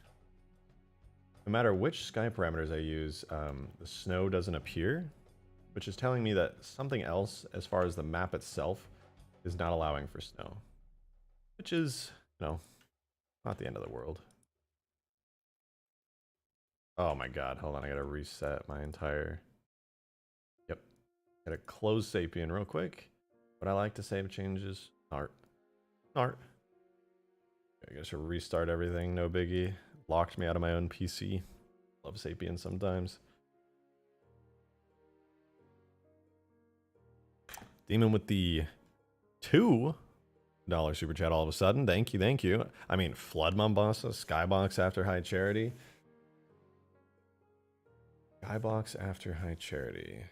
No matter which sky parameters I use, the snow doesn't appear, which is telling me that something else, as far as the map itself, is not allowing for snow. Which is, you know, not the end of the world. Oh my god, hold on, I gotta reset my entire... Yep. Gotta close Sapien real quick. Would I like to save changes? Art. Art. I guess I'll restart everything, no biggie. Locked me out of my own PC. Love Sapien sometimes. Demon with the $2 super chat all of a sudden. Thank you, thank you. I mean, Flood Mombasa, Skybox after High Charity. Skybox after High Charity.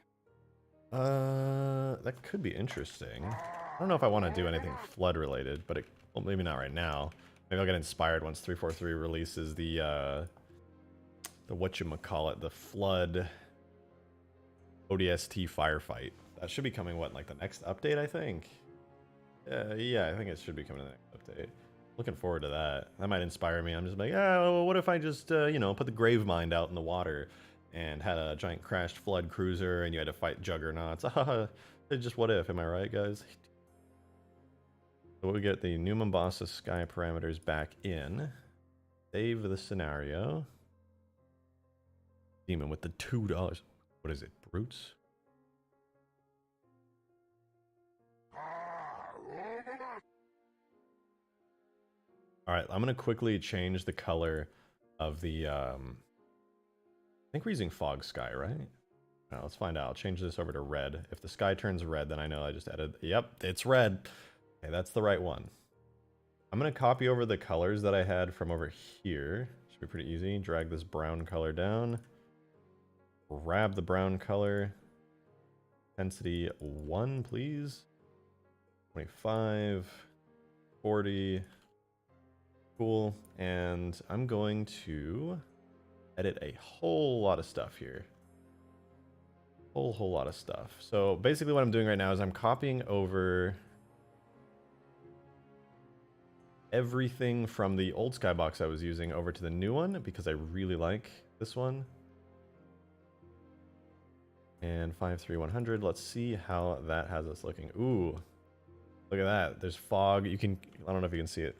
That could be interesting. I don't know if I want to do anything flood related, but well, maybe not right now. Maybe I'll get inspired once 343 releases the whatchamacallit, the flood ODST firefight. That should be coming, what, like the next update, I think? Yeah, I think it should be coming to the next update. Looking forward to that. That might inspire me. I'm just like, yeah, well, what if I just, you know, put the grave mind out in the water and had a giant crashed flood cruiser and you had to fight juggernauts? Just what if, am I right, guys? So we get the new Mombasa sky parameters back in. Save the scenario. Demon with the $2. What is it, brutes? All right, I'm gonna quickly change the color of the. I think we're using fog sky, right? Now, let's find out. I'll change this over to red. If the sky turns red, then I know I just added. Yep, it's red. Okay, that's the right one. I'm gonna copy over the colors that I had from over here. Should be pretty easy. Drag this brown color down. Grab the brown color. Intensity 1, please. 25, 40. Cool. And I'm going to edit a whole lot of stuff here. Whole lot of stuff. So basically what I'm doing right now is I'm copying over everything from the old Skybox I was using over to the new one because I really like this one. And 53100. Let's see how that has us looking. Ooh, look at that. There's fog. You can, I don't know if you can see it,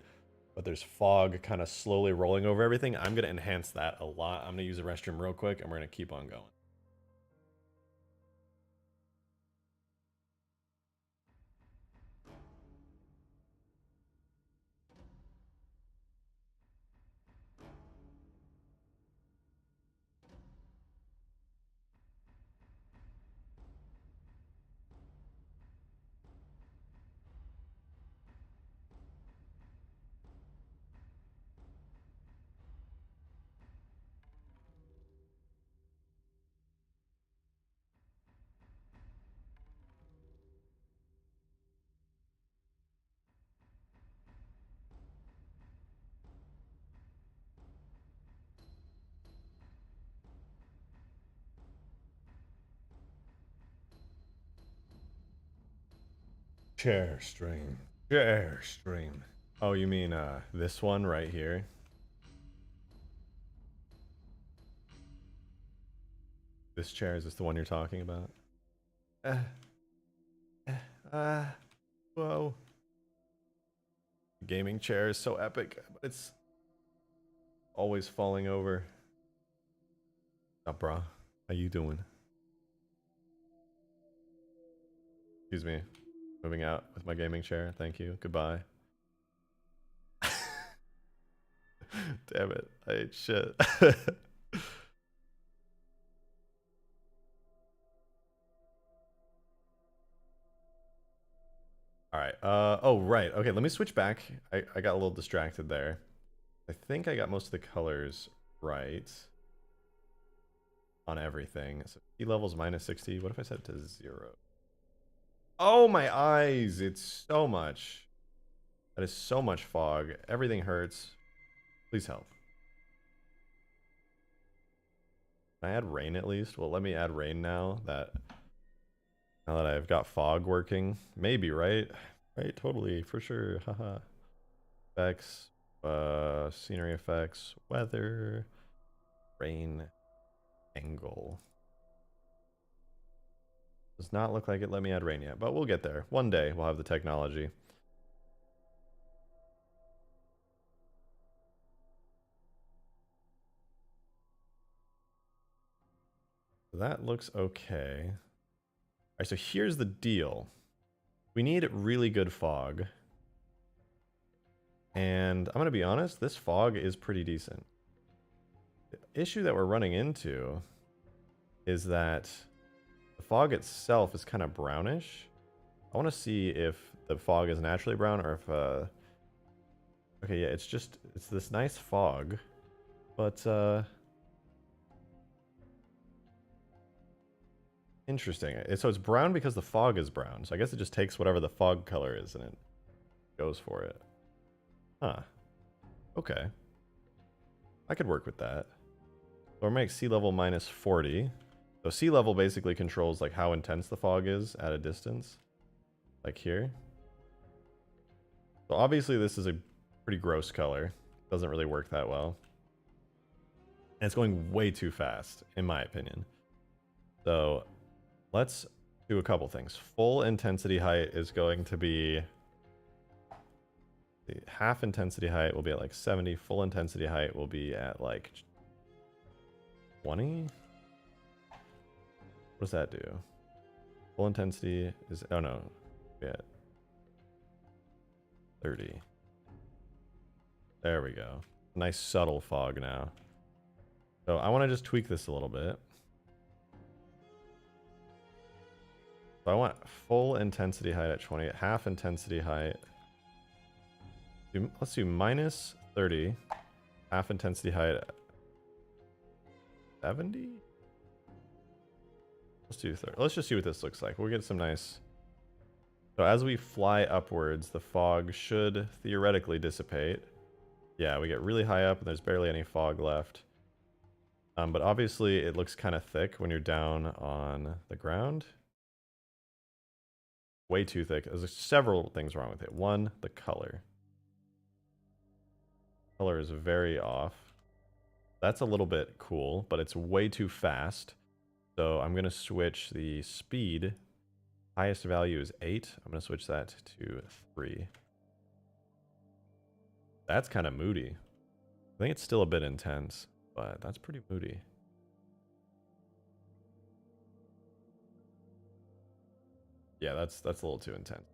but there's fog kind of slowly rolling over everything. I'm going to enhance that a lot. I'm going to use the restroom real quick and we're going to keep on going. Share stream. Share stream. Oh, you mean this one right here? This chair, is this the one you're talking about? Whoa. The gaming chair is so epic, but it's always falling over. What's up, brah? How you doing? Excuse me. Moving out with my gaming chair. Thank you. Goodbye. Damn it. I ate shit. Alright. Oh, right. Okay, let me switch back. I got a little distracted there. I think I got most of the colors right on everything. So key levels minus 60. What if I set it to 0? Oh, my eyes. It's so much. That is so much fog. Everything hurts. Please help. Can I add rain at least? Well, let me add rain now that I've got fog working. Maybe, right? Right, totally, for sure. Haha. Effects, scenery effects, weather, rain, angle. Does not look like it let me add rain yet, but we'll get there. One day we'll have the technology. That looks okay. All right, so here's the deal. We need really good fog. And I'm going to be honest, this fog is pretty decent. The issue that we're running into is that the fog itself is kind of brownish. I want to see if the fog is naturally brown or if... Okay, yeah, it's this nice fog. But, interesting. So it's brown because the fog is brown. So I guess it just takes whatever the fog color is and it goes for it. Huh. Okay. I could work with that. So we'll make sea level minus 40. So sea level basically controls like how intense the fog is at a distance. Like here. So obviously this is a pretty gross color. Doesn't really work that well. And it's going way too fast, in my opinion. So let's do a couple things. Full intensity height is going to be... The half intensity height will be at like 70. Full intensity height will be at like 20? What does that do? Full intensity is... Oh no. Yeah. 30. There we go. Nice subtle fog now. So I want to just tweak this a little bit. So I want full intensity height at 20, half intensity height. Let's do minus 30, half intensity height at 70? Let's do 30. Let's just see what this looks like. We'll get some nice... So as we fly upwards, the fog should theoretically dissipate. Yeah, we get really high up and there's barely any fog left. But obviously it looks kind of thick when you're down on the ground. Way too thick. There's several things wrong with it. One, the color. Color is very off. That's a little bit cool, but it's way too fast. So I'm going to switch the speed. Highest value is 8. I'm going to switch that to 3. That's kind of moody. I think it's still a bit intense, but that's pretty moody. Yeah, that's a little too intense.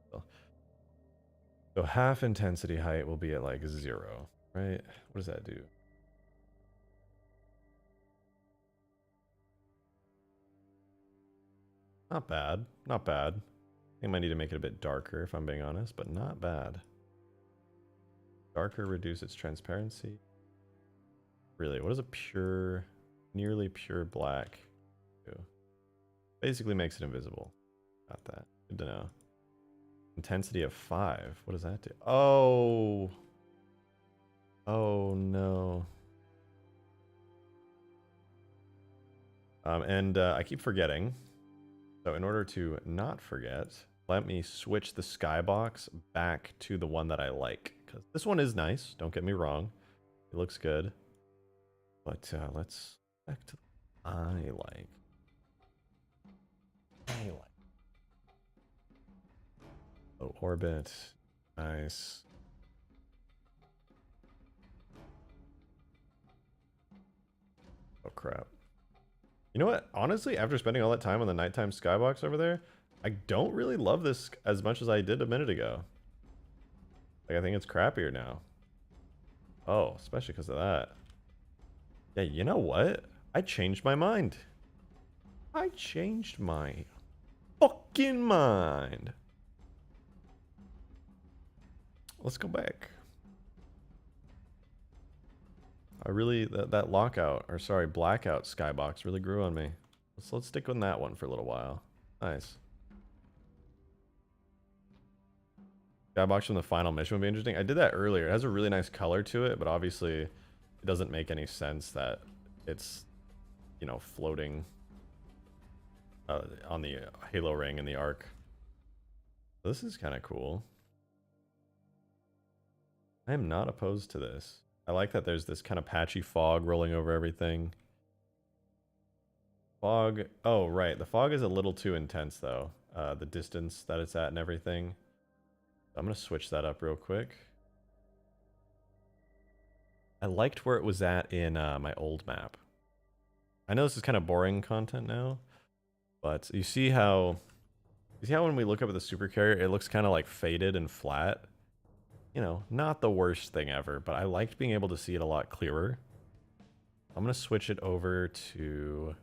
So half intensity height will be at like 0, right? What does that do? Not bad. Not bad. I think I might need to make it a bit darker if I'm being honest, but not bad. Darker, reduce its transparency. Really, what does a pure, nearly pure black do? Basically makes it invisible. Got that. Good to know. Intensity of 5. What does that do? Oh. Oh no. I keep forgetting. So in order to not forget, let me switch the Skybox back to the one that I like. Because this one is nice, don't get me wrong. It looks good. But let's back to the I like. I like. Oh, orbit. Nice. Oh crap. You know what? Honestly, after spending all that time on the nighttime Skybox over there, I don't really love this as much as I did a minute ago. Like, I think it's crappier now. Oh, especially because of that. Yeah, you know what? I changed my mind. I changed my fucking mind. Let's go back. I really, that lockout, or sorry, blackout Skybox really grew on me. Let's stick on that one for a little while. Nice. Skybox from the final mission would be interesting. I did that earlier. It has a really nice color to it, but obviously it doesn't make any sense that it's, you know, floating on the Halo ring in the Ark. This is kind of cool. I am not opposed to this. I like that there's this kind of patchy fog rolling over everything. Fog. Oh, right. The fog is a little too intense, though. The distance that it's at and everything. I'm going to switch that up real quick. I liked where it was at in my old map. I know this is kind of boring content now, but you see how You see how when we look up at the supercarrier, it looks kind of like faded and flat? You know, not the worst thing ever, but I liked being able to see it a lot clearer. I'm going to switch it over to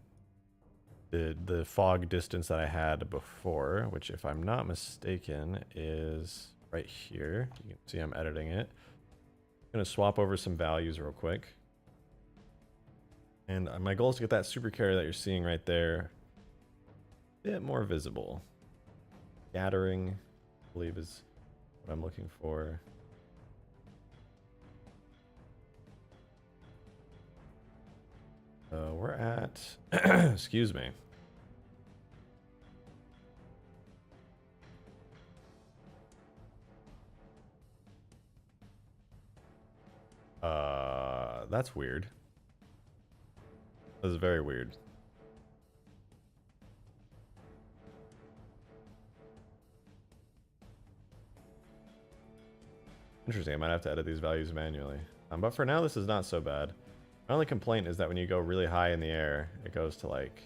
the fog distance that I had before, which if I'm not mistaken is right here. You can see I'm editing it. I'm going to swap over some values real quick. And my goal is to get that supercarrier that you're seeing right there a bit more visible. Scattering, I believe, is what I'm looking for. We're at, excuse me. That's weird. This is very weird. Interesting, I might have to edit these values manually. But for now, this is not so bad. My only complaint is that when you go really high in the air, it goes to like...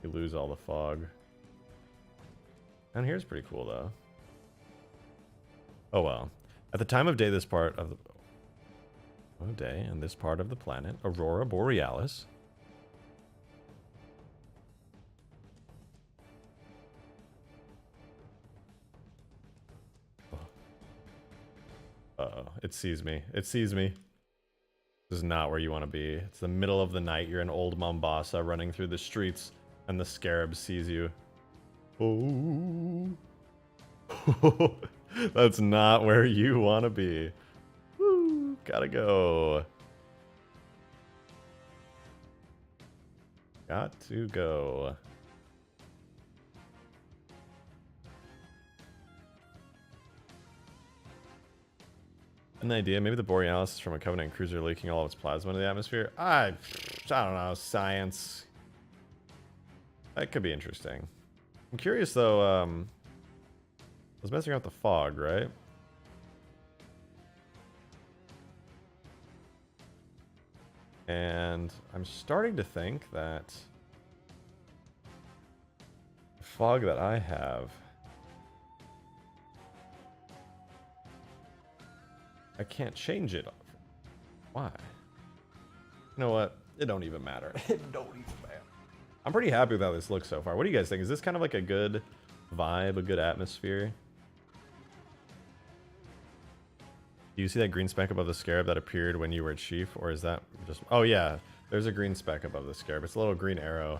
You lose all the fog. Down here's pretty cool though. Oh well. At the time of day, this part of the... Oh, day, and this part of the planet, Aurora Borealis. Uh-oh, it sees me. It sees me. This is not where you want to be. It's the middle of the night. You're in Old Mombasa running through the streets, and the scarab sees you. Oh. That's not where you want to be. Woo, gotta go. Got to go. An idea, maybe the Borealis is from a Covenant cruiser leaking all of its plasma into the atmosphere. I don't know, science. That could be interesting. I'm curious though, I was messing around with the fog, right? And I'm starting to think that the fog that I have, I can't change it. Why? You know what? It don't even matter. It don't even matter. I'm pretty happy with how this looks so far. What do you guys think? Is this kind of like a good vibe, a good atmosphere? Do you see that green speck above the scarab that appeared when you were chief? Or is that just... Oh yeah, there's a green speck above the scarab. It's a little green arrow.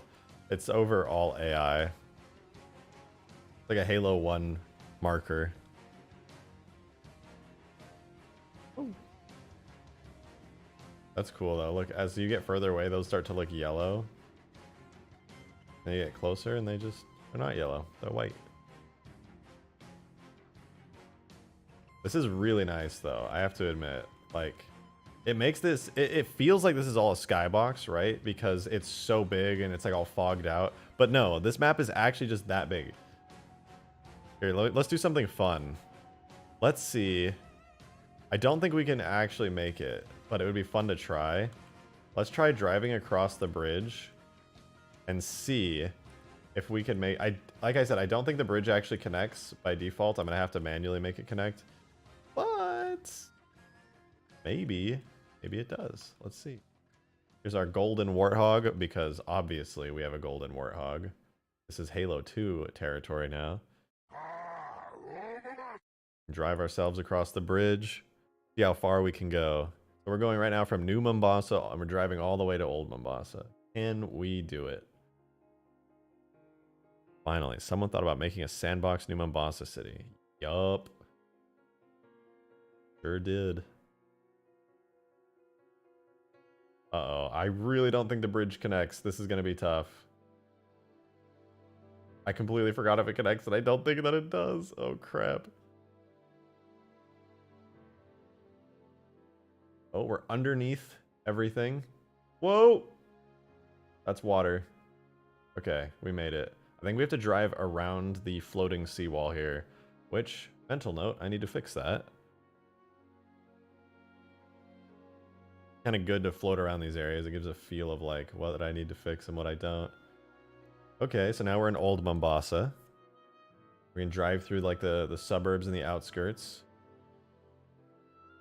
It's over all AI. It's like a Halo 1 marker. Ooh. That's cool though. Look, as you get further away, those start to look yellow. Then you get closer and they're not yellow. They're white. This is really nice though, I have to admit. Like, it makes this, it feels like this is all a skybox, right? Because it's so big and it's like all fogged out. But no, this map is actually just that big. Here, let's do something fun. Let's see. I don't think we can actually make it, but it would be fun to try. Let's try driving across the bridge and see if we can make... like I said, I don't think the bridge actually connects by default. I'm going to have to manually make it connect. But maybe it does. Let's see. Here's our golden warthog, because obviously we have a golden warthog. This is Halo 2 territory now. Drive ourselves across the bridge. See how far we can go. So we're going right now from New Mombasa, and we're driving all the way to Old Mombasa. Can we do it? Finally, someone thought about making a sandbox New Mombasa city. Yup. Sure did. Uh-oh, I really don't think the bridge connects. This is going to be tough. I completely forgot if it connects, and I don't think that it does. Oh, crap. Oh, we're underneath everything. Whoa! That's water. Okay, we made it. I think we have to drive around the floating seawall here, which, mental note, I need to fix that. Kind of good to float around these areas. It gives a feel of like what I need to fix and what I don't. Okay, so now we're in Old Mombasa. We're gonna drive through like the suburbs and the outskirts.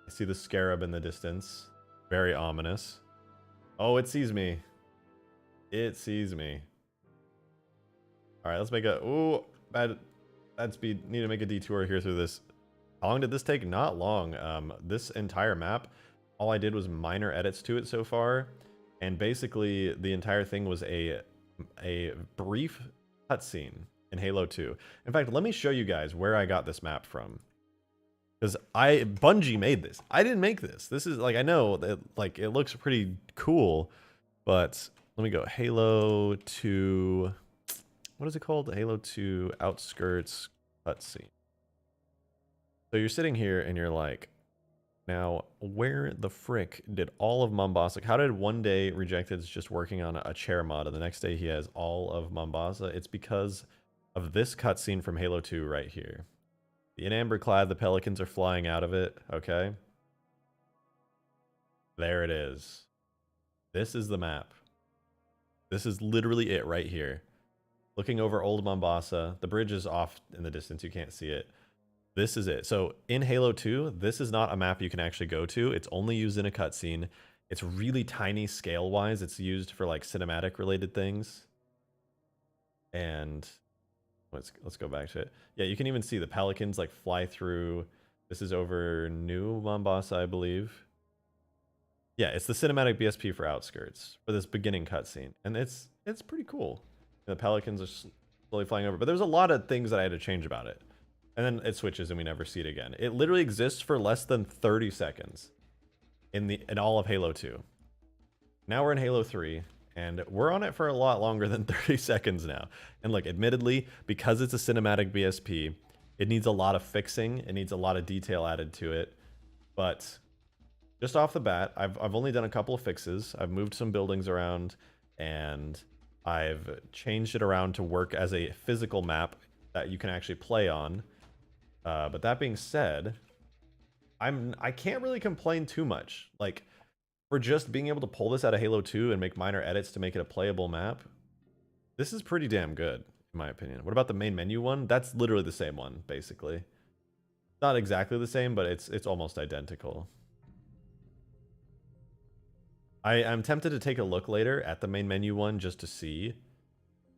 I see the scarab in the distance. Very ominous. Oh, it sees me. It sees me. Alright, let's make a... Ooh, bad speed. Need to make a detour here through this. How long did this take? Not long. This entire map, all I did was minor edits to it so far. And basically, the entire thing was a brief cutscene in Halo 2. In fact, let me show you guys where I got this map from. Because Bungie made this. I didn't make this. This is, like, I know that, like, it looks pretty cool, but let me go. Halo 2... What is it called? Halo 2 Outskirts Cutscene. So you're sitting here and you're like, now, where the frick did all of Mombasa... How did one day Rejected's just working on a chair mod and the next day he has all of Mombasa? It's because of this cutscene from Halo 2 right here. The in amber clad, the pelicans are flying out of it, okay? There it is. This is the map. This is literally it right here. Looking over Old Mombasa. The bridge is off in the distance, you can't see it. This is it. So in Halo 2, this is not a map you can actually go to. It's only used in a cutscene. It's really tiny scale-wise. It's used for like cinematic-related things. And let's go back to it. Yeah, you can even see the pelicans like fly through. This is over New Mombasa, I believe. Yeah, it's the cinematic BSP for Outskirts for this beginning cutscene, and it's pretty cool. The pelicans are slowly flying over, but there's a lot of things that I had to change about it. And then it switches and we never see it again. It literally exists for less than 30 seconds in all of Halo 2. Now we're in Halo 3 and we're on it for a lot longer than 30 seconds now. And look, admittedly, because it's a cinematic BSP, it needs a lot of fixing. It needs a lot of detail added to it. But just off the bat, I've only done a couple of fixes. I've moved some buildings around and I've changed it around to work as a physical map that you can actually play on. But that being said, I can't really complain too much. Like, for just being able to pull this out of Halo 2 and make minor edits to make it a playable map, this is pretty damn good, in my opinion. What about the main menu one? That's literally the same one, basically. Not exactly the same, but it's almost identical. I'm tempted to take a look later at the main menu one just to see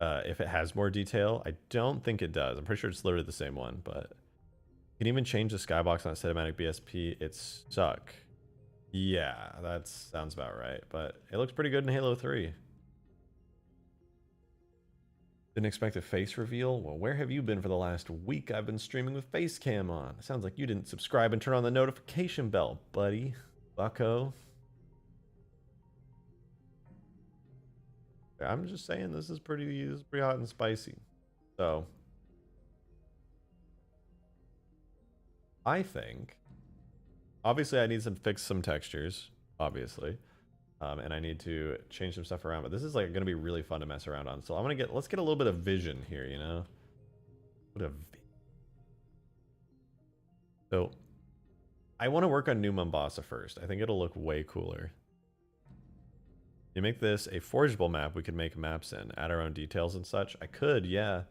if it has more detail. I don't think it does. I'm pretty sure it's literally the same one, but you can even change the skybox on cinematic BSP. It's stuck. Yeah, that sounds about right, but it looks pretty good in Halo 3. Didn't expect a face reveal? Well, where have you been for the last week? I've been streaming with face cam on. Sounds like you didn't subscribe and turn on the notification bell, buddy. Bucko. I'm just saying this is pretty hot and spicy. So I think obviously I need to fix some textures, obviously. And I need to change some stuff around, but this is like going to be really fun to mess around on. So I'm going to let's get a little bit of vision here, you know? So I want to work on New Mombasa first. I think it'll look way cooler. You make this a forgeable map we could make maps in, add our own details and such. I could, yeah.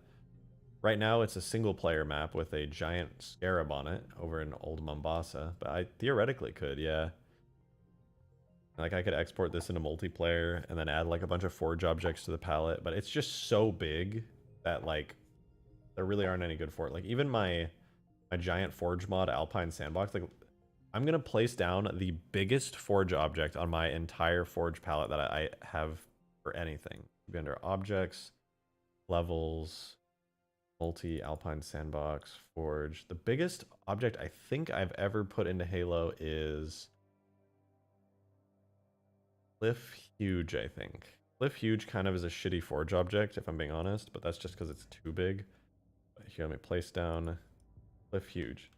Right now it's a single player map with a giant scarab on it over in Old Mombasa, but I theoretically could, yeah. Like I could export this into multiplayer and then add like a bunch of forge objects to the palette, but it's just so big that like there really aren't any good for it. Like even my giant forge mod Alpine Sandbox, like I'm going to place down the biggest forge object on my entire forge palette that I have for anything. Be under objects, levels, multi, Alpine Sandbox, forge. The biggest object I think I've ever put into Halo is Cliff Huge, I think. Cliff Huge kind of is a shitty forge object, if I'm being honest, but that's just because it's too big. But here, let me place down Cliff Huge.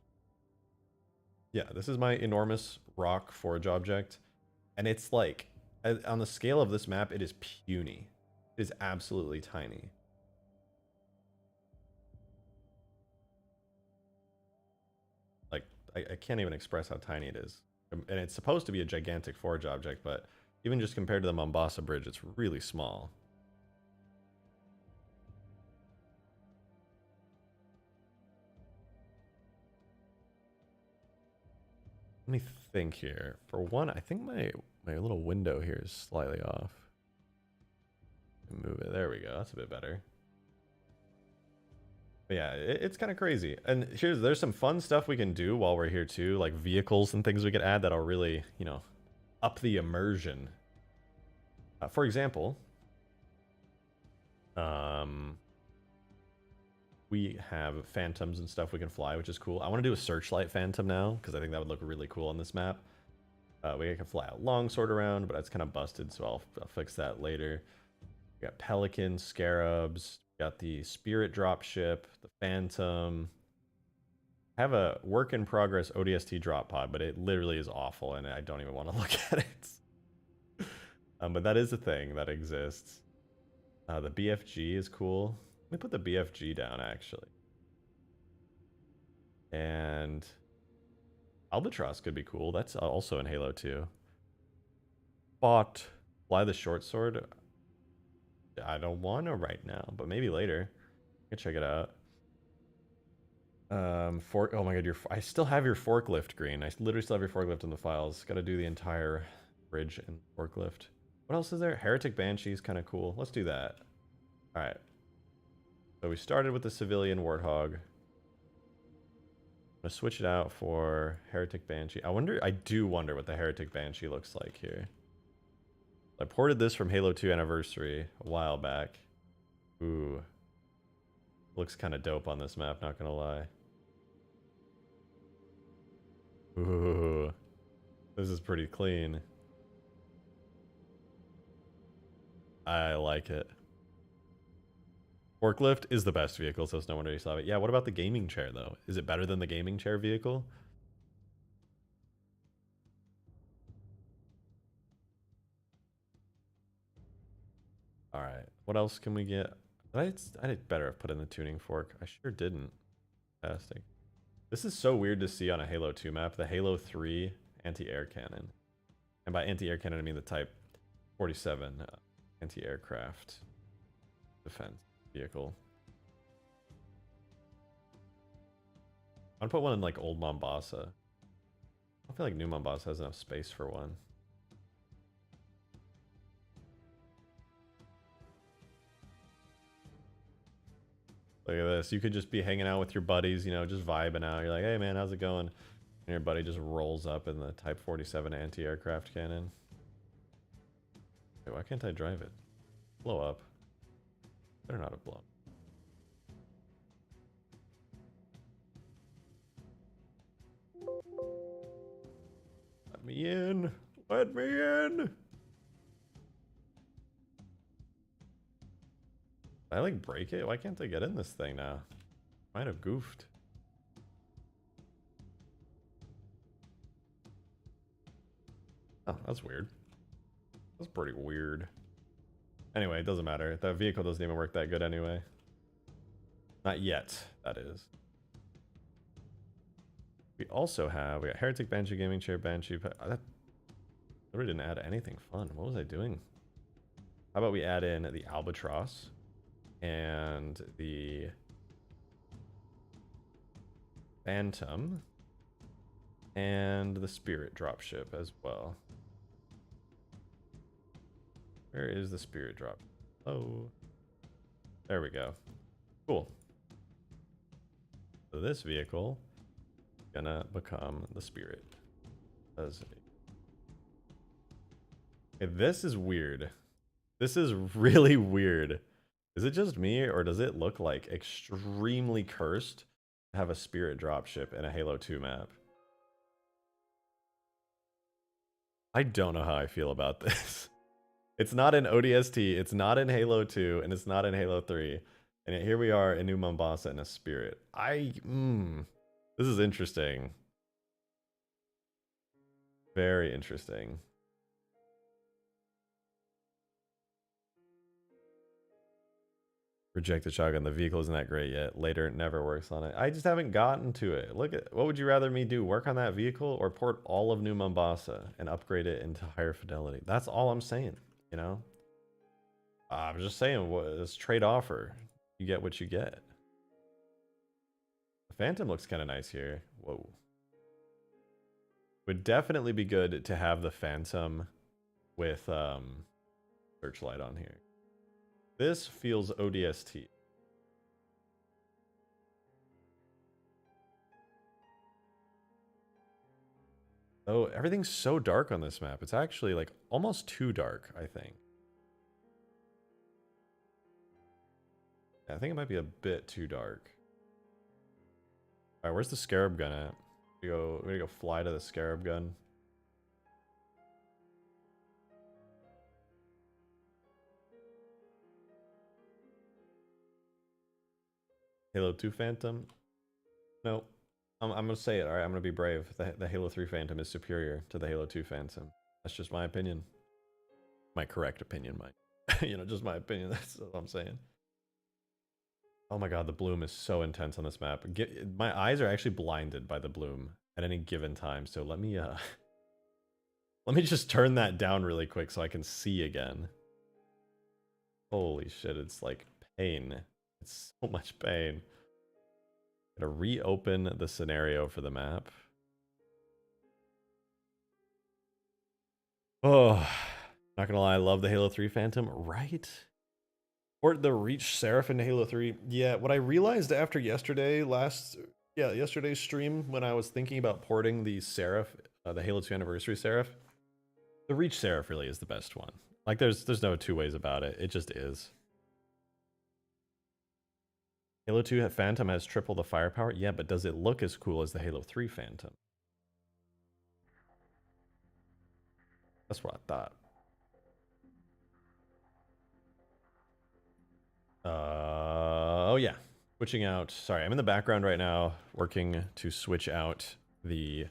Yeah, this is my enormous rock forge object, and it's like, on the scale of this map, it is puny. It is absolutely tiny. Like, I can't even express how tiny it is. And it's supposed to be a gigantic forge object, but even just compared to the Mombasa bridge, it's really small. Let me think here. For one, I think my little window here is slightly off. Move it. There we go. That's a bit better. But yeah, it's kind of crazy. And there's some fun stuff we can do while we're here too, like vehicles and things we could add that'll really, you know, up the immersion. For example, we have phantoms and stuff we can fly, which is cool. I want to do a searchlight phantom now because I think that would look really cool on this map. We can fly a longsword around, but that's kind of busted, so I'll fix that later. We got pelicans, scarabs. We got the spirit drop ship, the phantom. I have a work in progress ODST drop pod, but it literally is awful, and I don't even want to look at it. But that is a thing that exists. The BFG is cool. Let me put the BFG down, actually. And Albatross could be cool. That's also in Halo 2. But fly the short sword. I don't want to right now, but maybe later. I can check it out. Oh my god, I still have your forklift, Green. I literally still have your forklift in the files. Got to do the entire bridge and forklift. What else is there? Heretic Banshee is kind of cool. Let's do that. All right. So we started with the civilian Warthog. I'm gonna switch it out for Heretic Banshee. I do wonder what the Heretic Banshee looks like here. I ported this from Halo 2 Anniversary a while back. Ooh. Looks kind of dope on this map, not gonna lie. Ooh. This is pretty clean. I like it. Forklift is the best vehicle, so it's no wonder you saw it. Yeah, what about the gaming chair, though? Is it better than the gaming chair vehicle? Alright, what else can we get? I did better have put in the tuning fork. I sure didn't. Fantastic. This is so weird to see on a Halo 2 map. The Halo 3 anti-air cannon. And by anti-air cannon, I mean the Type 47 anti-aircraft defense vehicle. I'm gonna put one in like Old Mombasa. I feel like New Mombasa has enough space for one. Look at this. You could just be hanging out with your buddies, you know, just vibing out. You're like, hey man, how's it going? And your buddy just rolls up in the Type 47 anti-aircraft cannon. Wait, why can't I drive it? Blow up. Better not have blown. Let me in. Let me in. Did I like break it? Why can't I get in this thing now? Might have goofed. Oh, that's weird. That's pretty weird. Anyway, it doesn't matter. That vehicle doesn't even work that good anyway. Not yet, that is. We also have, we got Heretic Banshee, Gaming Chair, Banshee. That really didn't add anything fun. What was I doing? How about we add in the Albatross and the Phantom and the Spirit Dropship as well. Where is the Spirit Drop? Oh, there we go. Cool. So this vehicle is gonna become the Spirit. Okay, this is weird. This is really weird. Is it just me, or does it look like extremely cursed to have a Spirit Dropship in a Halo 2 map? I don't know how I feel about this. It's not in ODST, it's not in Halo 2, and it's not in Halo 3. And here we are in New Mombasa in a Spirit. This is interesting. Very interesting. RejectedShotgun, the vehicle isn't that great yet. Later, it never works on it. I just haven't gotten to it. Look at, what would you rather me do? Work on that vehicle or port all of New Mombasa and upgrade it into higher fidelity? That's all I'm saying, you know? I'm just saying, it's trade offer. You get what you get. The Phantom looks kind of nice here. Whoa. Would definitely be good to have the Phantom with searchlight on here. This feels ODST. Oh, everything's so dark on this map. It's actually like almost too dark, I think. Yeah, I think it might be a bit too dark. All right, where's the Scarab gun at? We're gonna go fly to the Scarab gun. Halo 2 Phantom? Nope. I'm gonna say it, alright? I'm gonna be brave. The Halo 3 Phantom is superior to the Halo 2 Phantom. That's just my opinion. My correct opinion, Mike. You know, just my opinion. That's what I'm saying. Oh my god, the bloom is so intense on this map. My eyes are actually blinded by the bloom at any given time. So let me let me just turn that down really quick so I can see again. Holy shit, it's like pain. It's so much pain. Gonna reopen the scenario for the map. Oh, not gonna lie, I love the Halo 3 Phantom, right? Or the Reach Seraph in Halo 3. Yeah, what I realized after yesterday's stream when I was thinking about porting the Seraph, the Halo 2 Anniversary Seraph, the Reach Seraph really is the best one. Like there's no two ways about it. It just is. Halo 2 Phantom has triple the firepower. Yeah, but does it look as cool as the Halo 3 Phantom? That's what I thought. Oh yeah. Switching out. Sorry, I'm in the background right now working to switch out the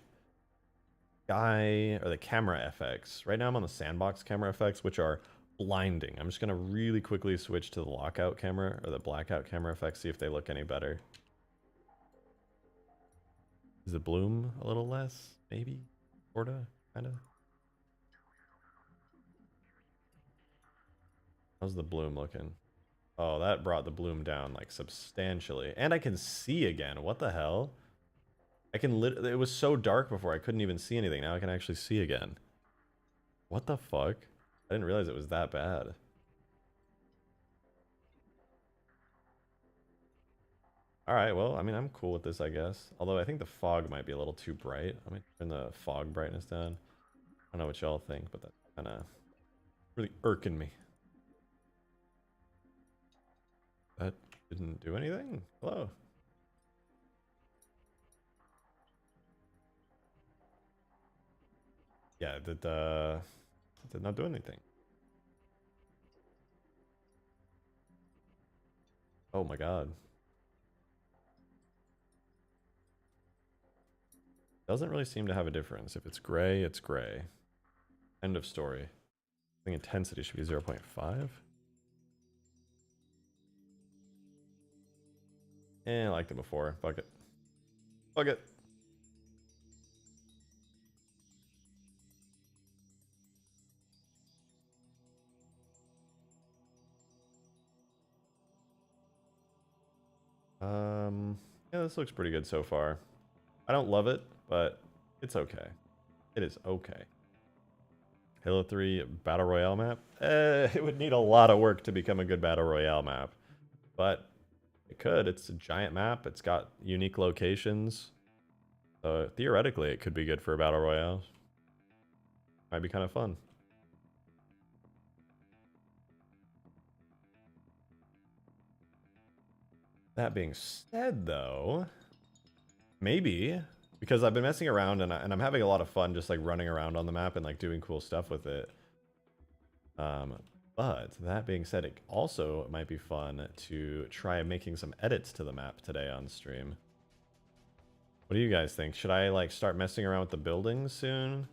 guy or the camera FX. Right now I'm on the sandbox camera FX, which are blinding. I'm just gonna really quickly switch to the lockout camera or the blackout camera effects, see if they look any better. Is the bloom a little less? Maybe? Sorta? Kinda? How's the bloom looking? Oh, that brought the bloom down like substantially. And I can see again. What the hell? I can it was so dark before I couldn't even see anything. Now I can actually see again. What the fuck? I didn't realize it was that bad. Alright, well, I mean, I'm cool with this, I guess. Although I think the fog might be a little too bright. Let me turn the fog brightness down. I don't know what y'all think, but that's kind of really irking me. That didn't do anything? Hello? Yeah, it did not do anything. Oh my god. Doesn't really seem to have a difference. If it's gray, it's gray. End of story. I think intensity should be 0.5. I liked it before. Fuck it. Fuck it. Yeah, this looks pretty good so far. I don't love it, but it's okay. It is okay. Halo 3 Battle Royale map? It would need a lot of work to become a good Battle Royale map. But it could. It's a giant map. It's got unique locations. So theoretically, it could be good for a Battle Royale. Might be kind of fun. That being said, though, maybe, because I've been messing around and I'm having a lot of fun just like running around on the map and like doing cool stuff with it. But that being said, it also might be fun to try making some edits to the map today on stream. What do you guys think? Should I like start messing around with the buildings soon?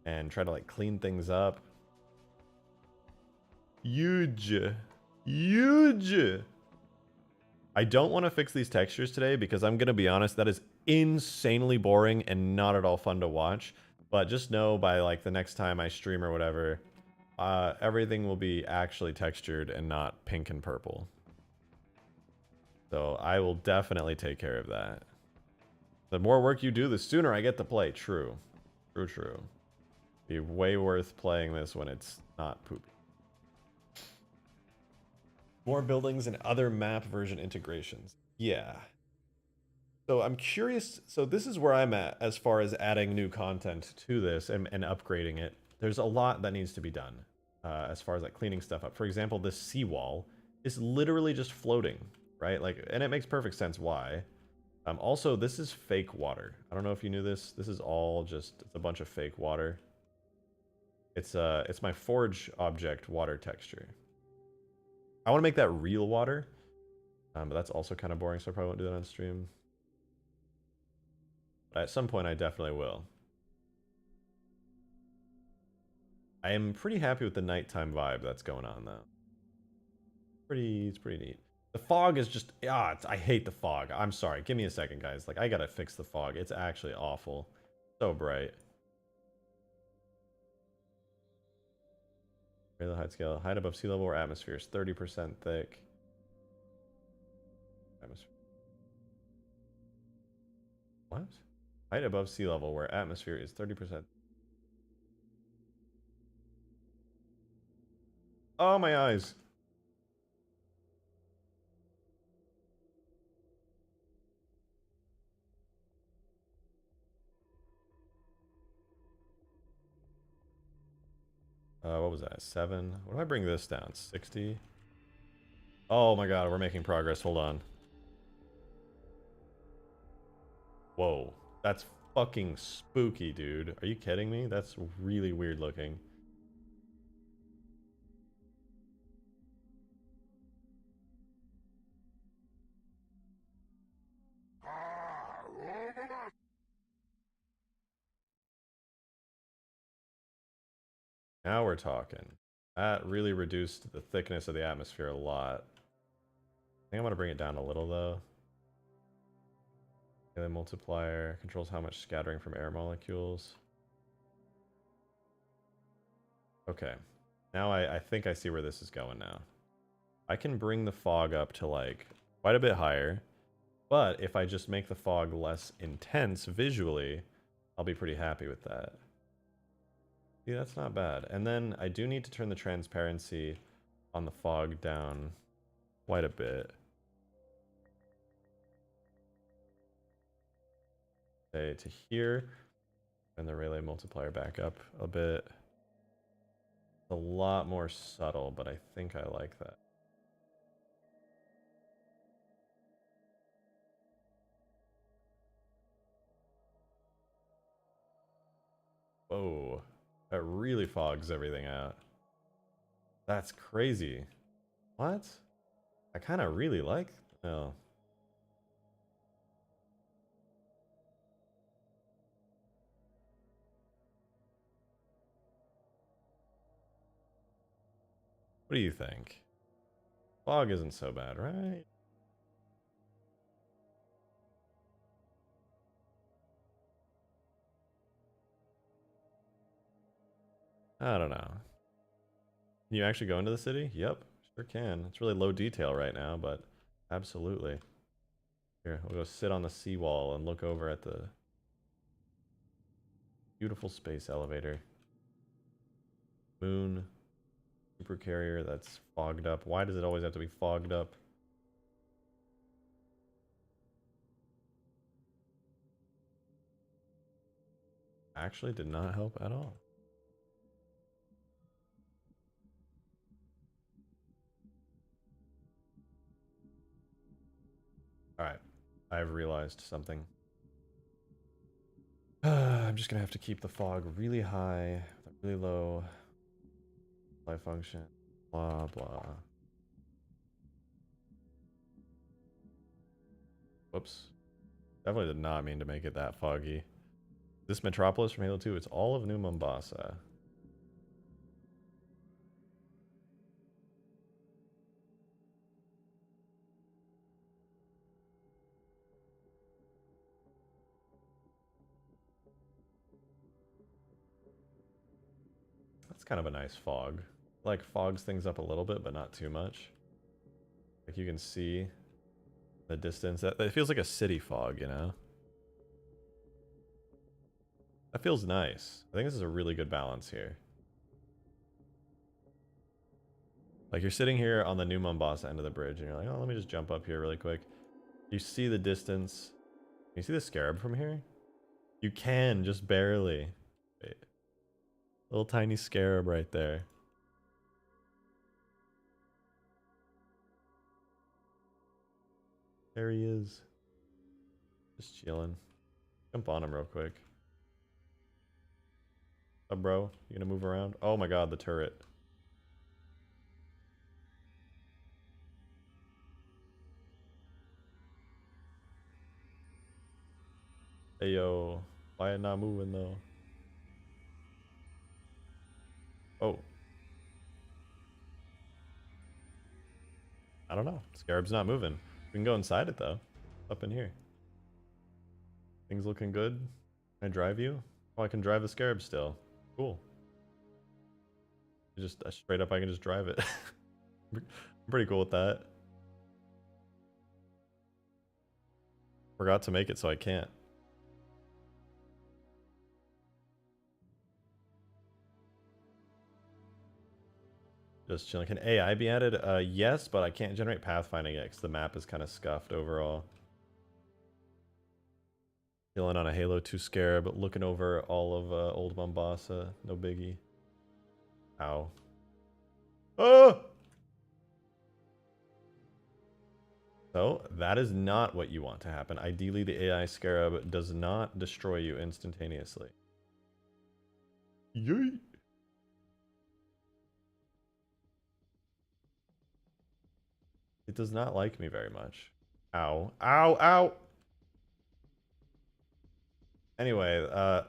And try to like clean things up? Huge. Huge. I don't want to fix these textures today because I'm going to be honest, that is insanely boring and not at all fun to watch. But just know by like the next time I stream or whatever, everything will be actually textured and not pink and purple. So I will definitely take care of that. The more work you do, the sooner I get to play. True. True, true. Be way worth playing this when it's not poopy. More buildings and other map version integrations. Yeah. So I'm curious. So this is where I'm at as far as adding new content to this and upgrading it. There's a lot that needs to be done as far as like cleaning stuff up. For example, this seawall is literally just floating, right? Like, and it makes perfect sense why. Also, this is fake water. I don't know if you knew this. This is all just, it's a bunch of fake water. It's my forge object water texture. I want to make that real water, but that's also kind of boring, so I probably won't do that on stream. But at some point, I definitely will. I am pretty happy with the nighttime vibe that's going on, though. It's pretty neat. The fog is just, I hate the fog. I'm sorry. Give me a second, guys. Like, I gotta fix the fog. It's actually awful. So bright. The height scale. Height above sea level or atmosphere is 30% thick. Atmosphere. What? Height above sea level where atmosphere is 30%. Oh, my eyes. What was that? 7? What do I bring this down? 60? Oh my god, we're making progress. Hold on. Whoa. That's fucking spooky, dude. Are you kidding me? That's really weird looking. Now we're talking. That really reduced the thickness of the atmosphere a lot. I think I'm gonna bring it down a little though. The multiplier controls how much scattering from air molecules. Okay. Now I think I see where this is going now. I can bring the fog up to like quite a bit higher, but if I just make the fog less intense visually, I'll be pretty happy with that. See, that's not bad. And then I do need to turn the transparency on the fog down quite a bit. Say to here, and the relay multiplier back up a bit. It's a lot more subtle, but I think I like that. Whoa, that really fogs everything out. That's crazy. What? I kind of really like. Oh. What do you think? Fog isn't so bad, right? I don't know. Can you actually go into the city? Yep, sure can. It's really low detail right now, but absolutely. Here, we'll go sit on the seawall and look over at the beautiful space elevator. Moon. Supercarrier that's fogged up. Why does it always have to be fogged up? Actually did not help at all. Alright, I've realized something. I'm just gonna have to keep the fog really high, really low supply function, blah blah. Whoops. Definitely did not mean to make it that foggy. This Metropolis from Halo 2, it's all of New Mombasa. That's kind of a nice fog. Like fogs things up a little bit, but not too much. Like you can see the distance. That it feels like a city fog, you know? That feels nice. I think this is a really good balance here. Like you're sitting here on the New Mombasa end of the bridge and you're like, oh, let me just jump up here really quick. You see the distance. Can you see the scarab from here? You can, just barely. Wait. Little tiny scarab right there. There he is. Just chilling. Jump on him real quick. What's up, bro? You gonna move around? Oh my god, the turret. Hey yo, why it not moving though? Oh. I don't know. Scarab's not moving. We can go inside it though. Up in here. Things looking good. Can I drive you? Oh, I can drive the scarab still. Cool. Just straight up, I can just drive it. I'm pretty cool with that. Forgot to make it so I can't. Just chilling. Can AI be added? Yes, but I can't generate pathfinding yet because the map is kind of scuffed overall. Chilling on a Halo 2 Scarab, looking over all of Old Mombasa. No biggie. Ow. Oh! So, that is not what you want to happen. Ideally, the AI Scarab does not destroy you instantaneously. Yeet! It does not like me very much. Ow. Ow, ow! Anyway,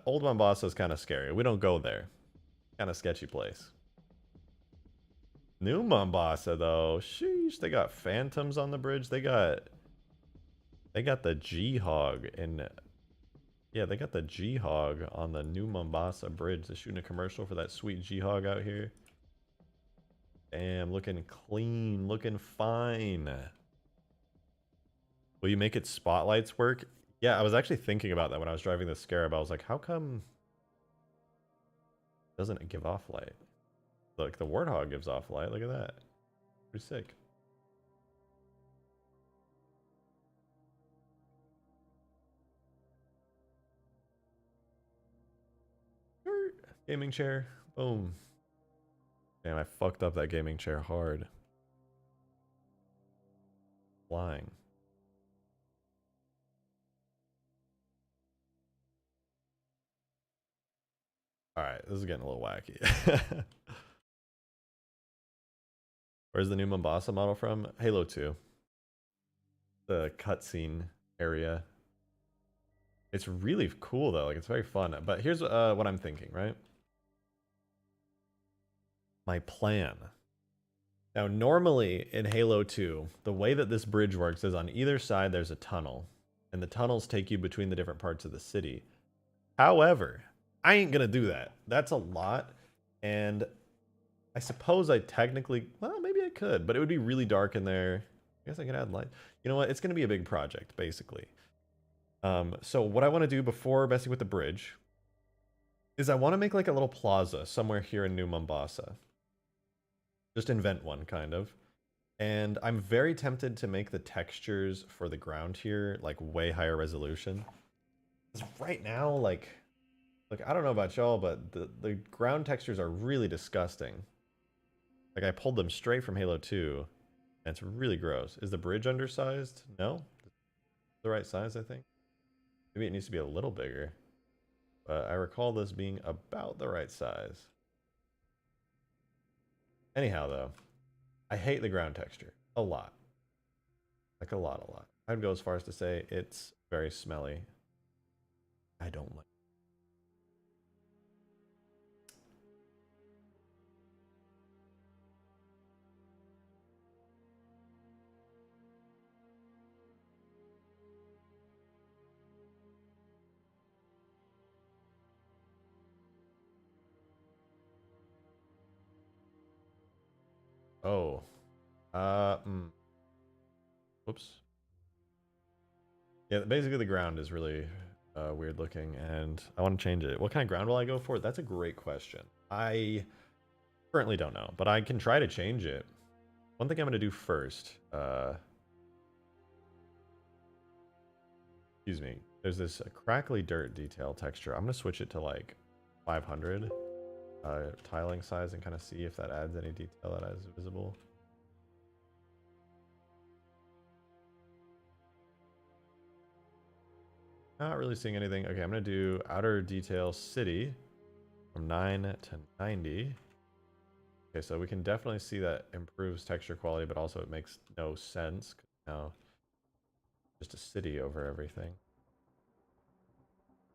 Old Mombasa is kind of scary. We don't go there. Kind of sketchy place. New Mombasa though, sheesh, they got phantoms on the bridge. They got the G-Hog in, yeah, they got the G-Hog on the New Mombasa bridge. They're shooting a commercial for that sweet G-Hog out here. Damn, looking clean, looking fine. Will you make its spotlights work? Yeah, I was actually thinking about that when I was driving the Scarab. I was like, how come it doesn't give off light? Look, the Warthog gives off light. Look at that. Pretty sick. Gaming chair. Boom. Damn, I fucked up that gaming chair hard. Flying. Alright, this is getting a little wacky. Where's the new Mombasa model from? Halo 2. The cutscene area. It's really cool though, like it's very fun. But here's what I'm thinking, right? My plan. Now normally in Halo 2, the way that this bridge works is on either side there's a tunnel. And the tunnels take you between the different parts of the city. However, I ain't gonna do that. That's a lot. And I suppose I technically, well, maybe I could, but it would be really dark in there. I guess I could add light. You know what? It's going to be a big project, basically. So what I want to do before messing with the bridge is I want to make like a little plaza somewhere here in New Mombasa. Just invent one, kind of. And I'm very tempted to make the textures for the ground here like way higher resolution. Because right now, like, I don't know about y'all, but the ground textures are really disgusting. Like, I pulled them straight from Halo 2, and it's really gross. Is the bridge undersized? No? The right size, I think. Maybe it needs to be a little bigger. But I recall this being about the right size. Anyhow, though, I hate the ground texture. A lot. Like, a lot. I'd go as far as to say it's very smelly. I don't like it. Oh. Whoops. Yeah, basically the ground is really weird looking, and I want to change it. What kind of ground will I go for? That's a great question. I currently don't know, but I can try to change it. One thing I'm going to do first, excuse me, there's this crackly dirt detail texture. I'm going to switch it to like 500 tiling size and kind of see if that adds any detail that is visible. Not really seeing anything. Okay, I'm going to do outer detail city from 9 to 90. Okay, so we can definitely see that improves texture quality, but also it makes no sense. Now, just a city over everything.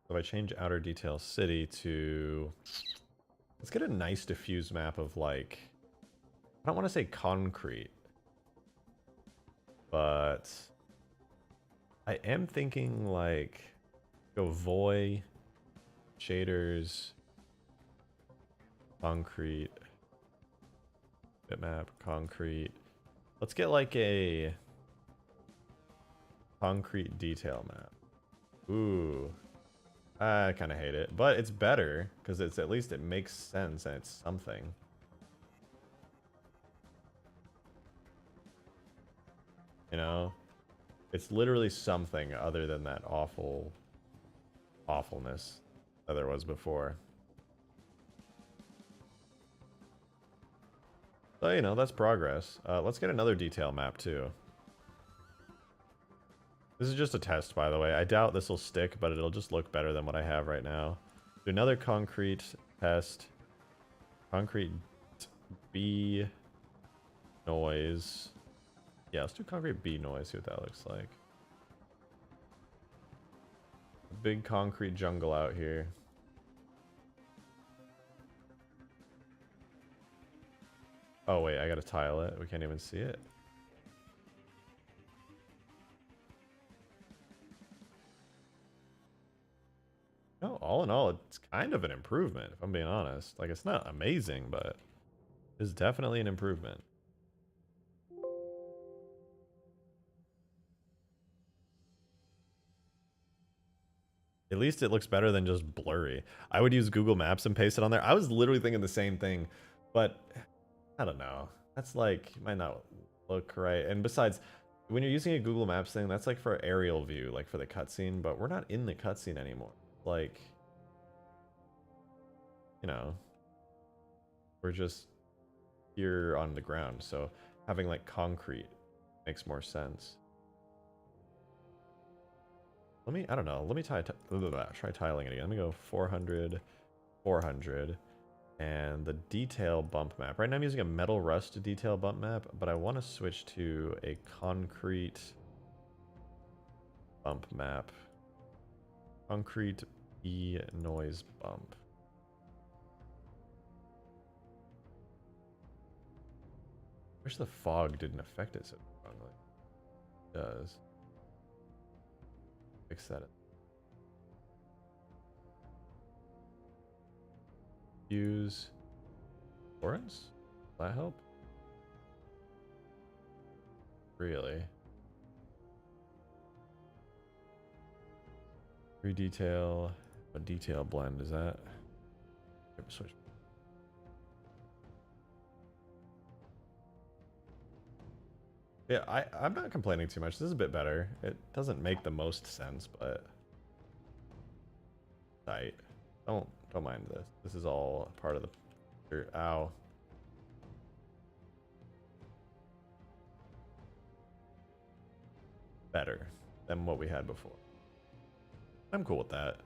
So if I change outer detail city to... Let's get a nice diffuse map of like... I don't want to say concrete. But... I am thinking like... Go void, shaders, concrete, bitmap, concrete. Let's get like a concrete detail map. Ooh, I kind of hate it, but it's better because it's at least it makes sense and it's something. You know, it's literally something other than that awfulness that there was before. So, you know, that's progress. Let's get another detail map too. This is just a test, by the way. I doubt this will stick, but it'll just look better than what I have right now. Do another concrete test. Concrete B noise. Yeah, let's do concrete B noise, see what that looks like. Big concrete jungle out here. Oh wait, I gotta tile it. We can't even see it. No, all in all, it's kind of an improvement, if I'm being honest. Like, it's not amazing, but it's definitely an improvement. At least it looks better than just blurry. I would use Google Maps and paste it on there. I was literally thinking the same thing, but I don't know. That's like, might not look right. And besides, when you're using a Google Maps thing, that's like for aerial view, like for the cutscene, but we're not in the cutscene anymore. Like, you know, we're just here on the ground. So having like concrete makes more sense. I don't know. Let me try tiling it again. Let me go 400, 400, and the detail bump map. Right now I'm using a metal rust detail bump map, but I want to switch to a concrete bump map. Concrete E noise bump. Wish the fog didn't affect it so strongly. It does. Fix that. Use Lawrence? Will that help? Really? Redetail. A detail blend, is that? Switch. Yeah, I'm not complaining too much. This is a bit better. It doesn't make the most sense, but tight. Don't mind this. This is all part of the ow. Better than what we had before. I'm cool with that.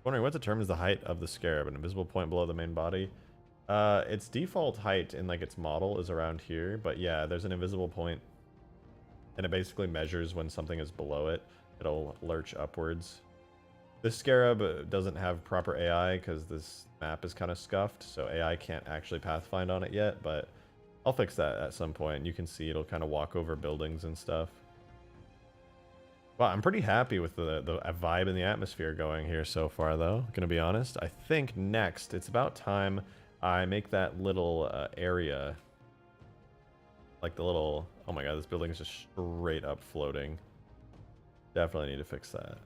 Wondering what determines the height of the scarab, an invisible point below the main body. Its default height in like its model is around here, but yeah, there's an invisible point. And it basically measures when something is below it. It'll lurch upwards. This scarab doesn't have proper AI because this map is kind of scuffed, so AI can't actually pathfind on it yet, but I'll fix that at some point. You can see it'll kind of walk over buildings and stuff. Wow, I'm pretty happy with the vibe and the atmosphere going here so far, though. Gonna be honest. I think next, it's about time I make that little area. Like the little... Oh my god, this building is just straight up floating. Definitely need to fix that.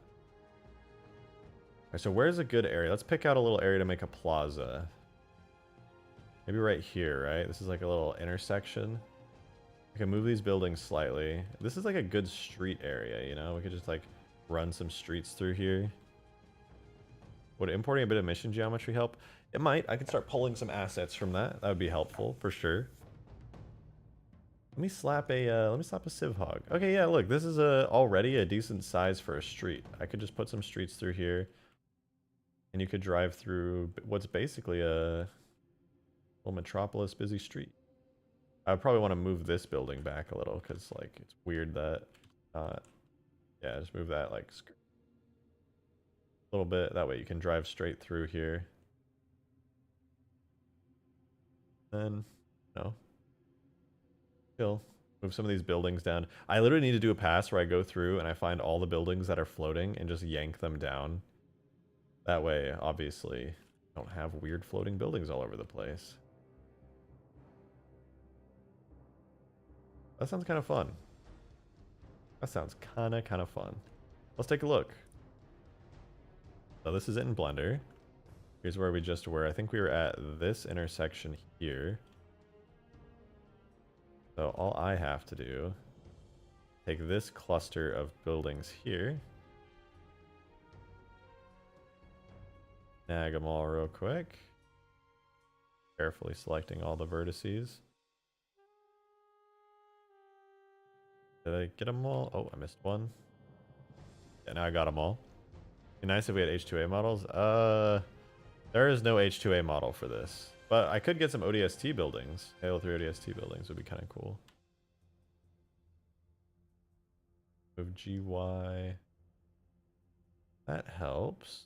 Alright, so where's a good area? Let's pick out a little area to make a plaza. Maybe right here, right? This is like a little intersection. I can move these buildings slightly. This is like a good street area, you know? We could just like run some streets through here. Would importing a bit of mission geometry help? It might. I could start pulling some assets from that. That would be helpful for sure. Let me slap a civ hog. Okay, yeah, look, this is already a decent size for a street. I could just put some streets through here. And you could drive through what's basically a little metropolis busy street. I would probably want to move this building back a little because like it's weird that yeah, just move that like a little bit. That way you can drive straight through here. Then, no. Chill. Move some of these buildings down. I literally need to do a pass where I go through and I find all the buildings that are floating and just yank them down. That way, obviously, I don't have weird floating buildings all over the place. That sounds kind of fun. That sounds kind of fun. Let's take a look. So this is in Blender. Here's where we just were. I think we were at this intersection here. So all I have to do, take this cluster of buildings here. Snag them all real quick. Carefully selecting all the vertices. Did I get them all? Oh, I missed one. Yeah, now I got them all. It'd be nice if we had H2A models. There is no H2A model for this. But I could get some ODST buildings. Halo 3 ODST buildings would be kind of cool. Move GY. That helps.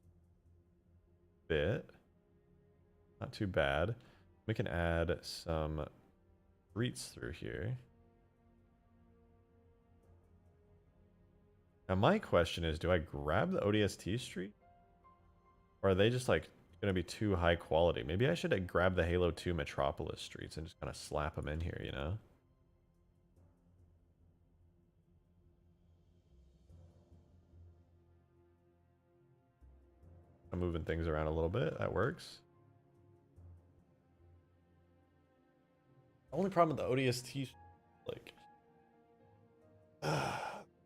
Bit. Not too bad. We can add some streets through here. Now my question is, do I grab the ODST street? Or are they just like going to be too high quality? Maybe I should grab the Halo 2 Metropolis streets and just kind of slap them in here, you know? I'm moving things around a little bit. That works. The only problem with the ODST, like,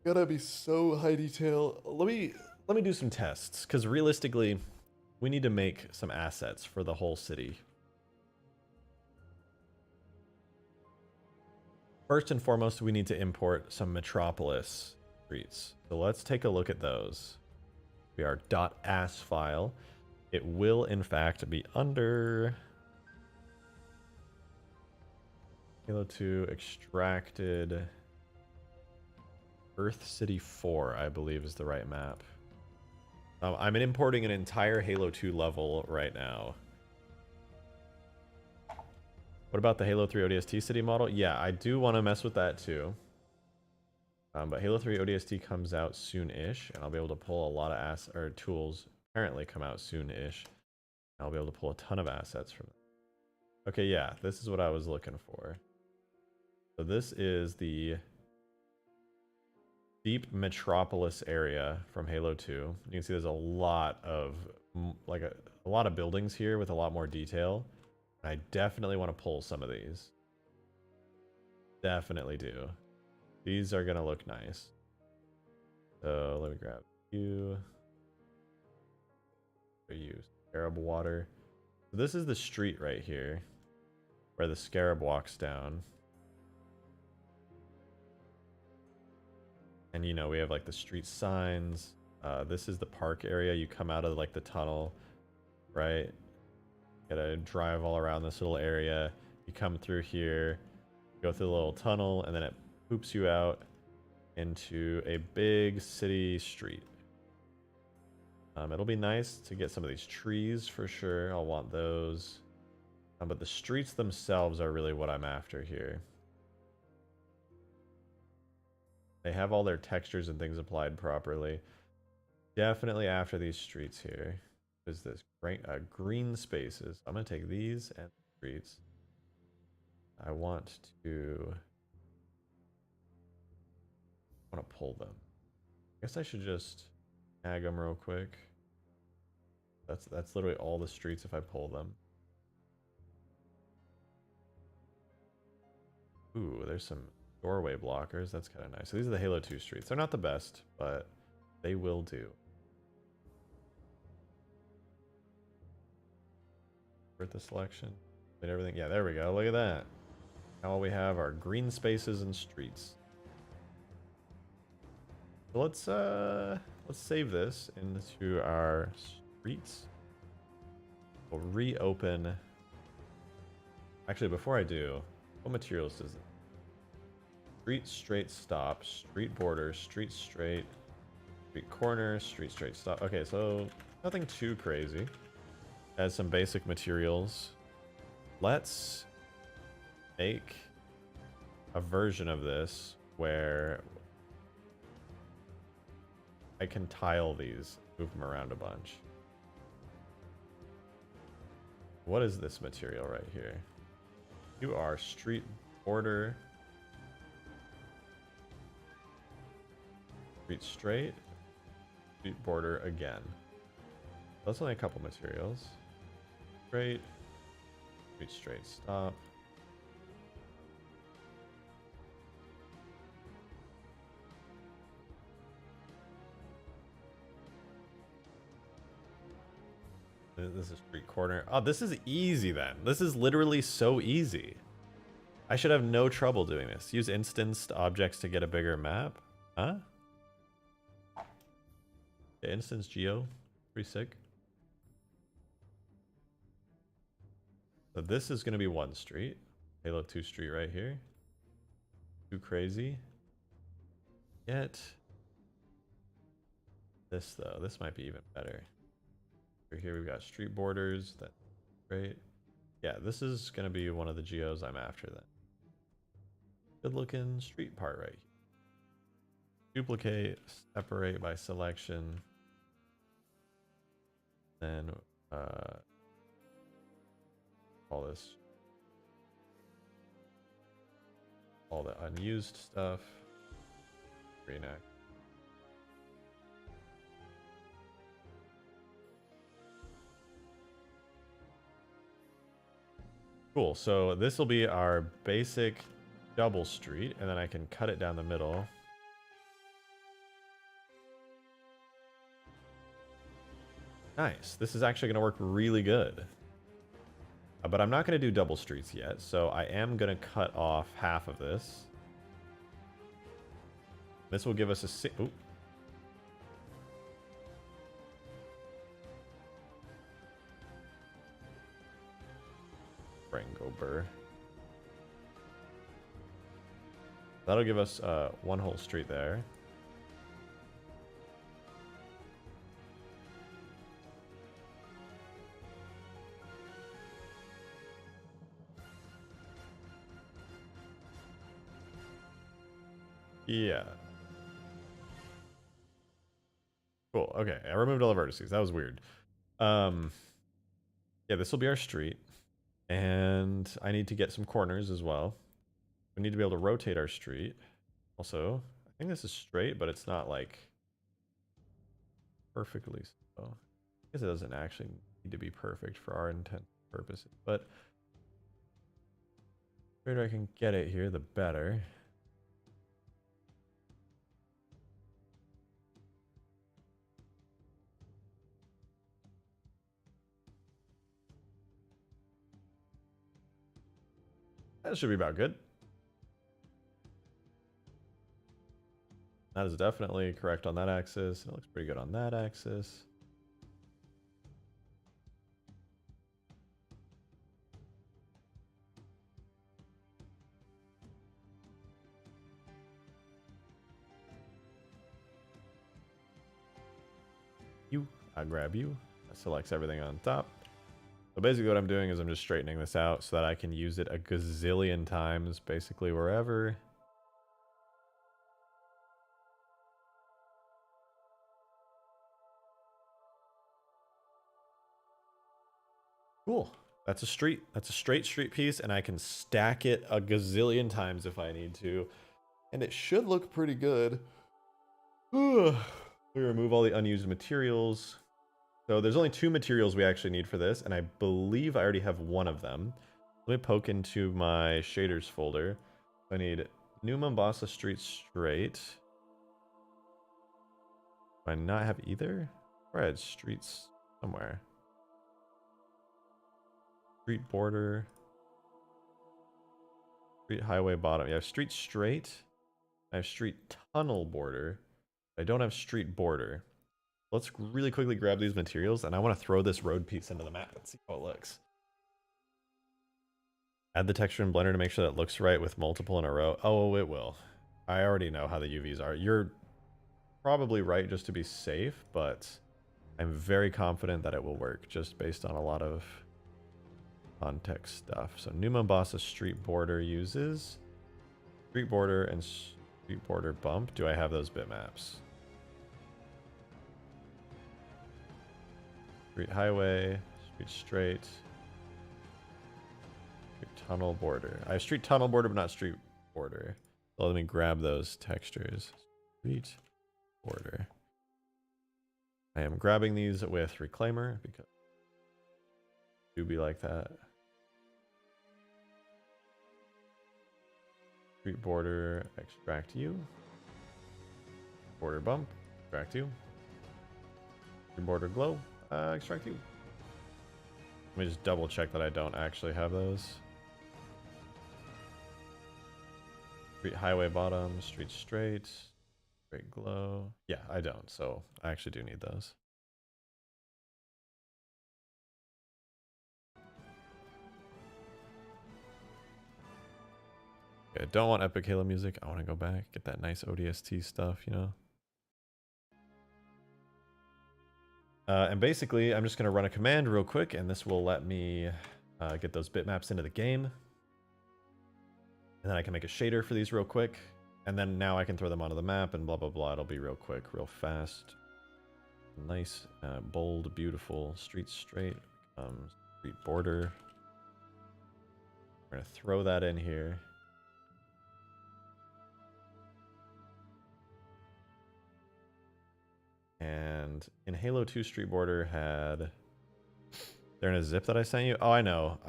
gotta be so high detail. Let me do some tests, because realistically, we need to make some assets for the whole city. First and foremost, we need to import some Metropolis streets. So let's take a look at those. We are .as file. It will in fact be under Halo 2 extracted Earth City 4, I believe is the right map. I'm importing an entire Halo 2 level right now. What about the Halo 3 ODST city model? Yeah, I do want to mess with that too. But Halo 3 ODST comes out soon-ish, and I'll be able to pull a lot of tools apparently come out soon-ish. I'll be able to pull a ton of assets from it. Okay, yeah, this is what I was looking for. So this is the Deep Metropolis area from Halo 2. You can see there's a lot of a lot of buildings here with a lot more detail. I definitely want to pull some of these. Definitely do. These are gonna look nice. So let me grab you. Scarab water. So this is the street right here where the scarab walks down. And you know, we have like the street signs. This is the park area. You come out of like the tunnel, right? You gotta drive all around this little area. You come through here, go through the little tunnel, and then it poops you out into a big city street. It'll be nice to get some of these trees for sure. I'll want those. But the streets themselves are really what I'm after here. They have all their textures and things applied properly. Definitely after these streets here. Is this green spaces. I'm going to take these and streets. I want to pull them. I guess I should just tag them real quick. That's literally all the streets if I pull them. Ooh, there's some doorway blockers. That's kind of nice. So these are the Halo 2 streets. They're not the best, but they will do. With the selection and everything. Yeah, there we go. Look at that. Now all we have are green spaces and streets. So let's save this into our streets. We'll reopen. Actually, before I do, what materials does it? Street straight stop, street border, street straight, street corner, street straight stop. Okay, so nothing too crazy. Has some basic materials. Let's make a version of this where I can tile these, move them around a bunch. What is this material right here? You are street border, street straight, street border again. That's only a couple materials. Straight, street straight stop. This is street corner. Oh, this is easy then. This is literally so easy. I should have no trouble doing this. Use instanced objects to get a bigger map. Huh? Yeah, instance geo. Pretty sick. So this is going to be one street. Halo 2 street right here. Too crazy. Yet. This though. This might be even better. Over here we've got street borders. That's great. Yeah, this is going to be one of the geos I'm after then. Good looking street part right here. Duplicate, separate by selection. Then all this, all the unused stuff. Reenact. Cool. So this will be our basic double street, and then I can cut it down the middle. Nice. This is actually going to work really good. But I'm not going to do double streets yet, so I am going to cut off half of this. This will give us a... Ooh. Rango Burr. That'll give us one whole street there. Yeah. Cool. Okay, I removed all the vertices. That was weird. Yeah, this will be our street. And I need to get some corners as well. We need to be able to rotate our street. Also, I think this is straight, but it's not like perfectly so. I guess it doesn't actually need to be perfect for our intent purposes, but the better I can get it here, the better. That should be about good. That is definitely correct on that axis. It looks pretty good on that axis. I grab you. That selects everything on top. So basically what I'm doing is I'm just straightening this out so that I can use it a gazillion times, basically wherever. Cool. That's a street. That's a straight street piece, and I can stack it a gazillion times if I need to. And it should look pretty good. We remove all the unused materials. So there's only 2 materials we actually need for this, and I believe I already have one of them. Let me poke into my shaders folder. I need New Mombasa Street Straight. Do I not have either? Or I had streets somewhere. Street border. Street highway bottom. Yeah, I have street straight. I have street tunnel border. I don't have street border. Let's really quickly grab these materials, and I want to throw this road piece into the map and see how it looks. Add the texture in Blender to make sure that it looks right with multiple in a row. Oh, it will. I already know how the UVs are. You're probably right just to be safe, but I'm very confident that it will work just based on a lot of context stuff. So New Mombasa Street Border uses Street Border and Street Border Bump. Do I have those bitmaps? Street Highway, Street Straight, Street Tunnel Border. I have Street Tunnel Border, but not Street Border. So let me grab those textures. Street Border. I am grabbing these with Reclaimer because it do be like that. Street Border, extract you. Border Bump, extract you. Street Border Glow. Extract you. Let me just double check that I don't actually have those. Street highway bottom, street straight, straight glow. Yeah, I don't, so I actually do need those. Okay, I don't want Epic Halo music. I want to go back, get that nice ODST stuff, you know. And basically, I'm just going to run a command real quick, and this will let me get those bitmaps into the game. And then I can make a shader for these real quick. And then now I can throw them onto the map and blah, blah, blah. It'll be real quick, real fast. Nice, bold, beautiful. Street straight, street border. We're going to throw that in here. And in Halo 2 Street Border had... They're in a zip that I sent you? Oh, I know.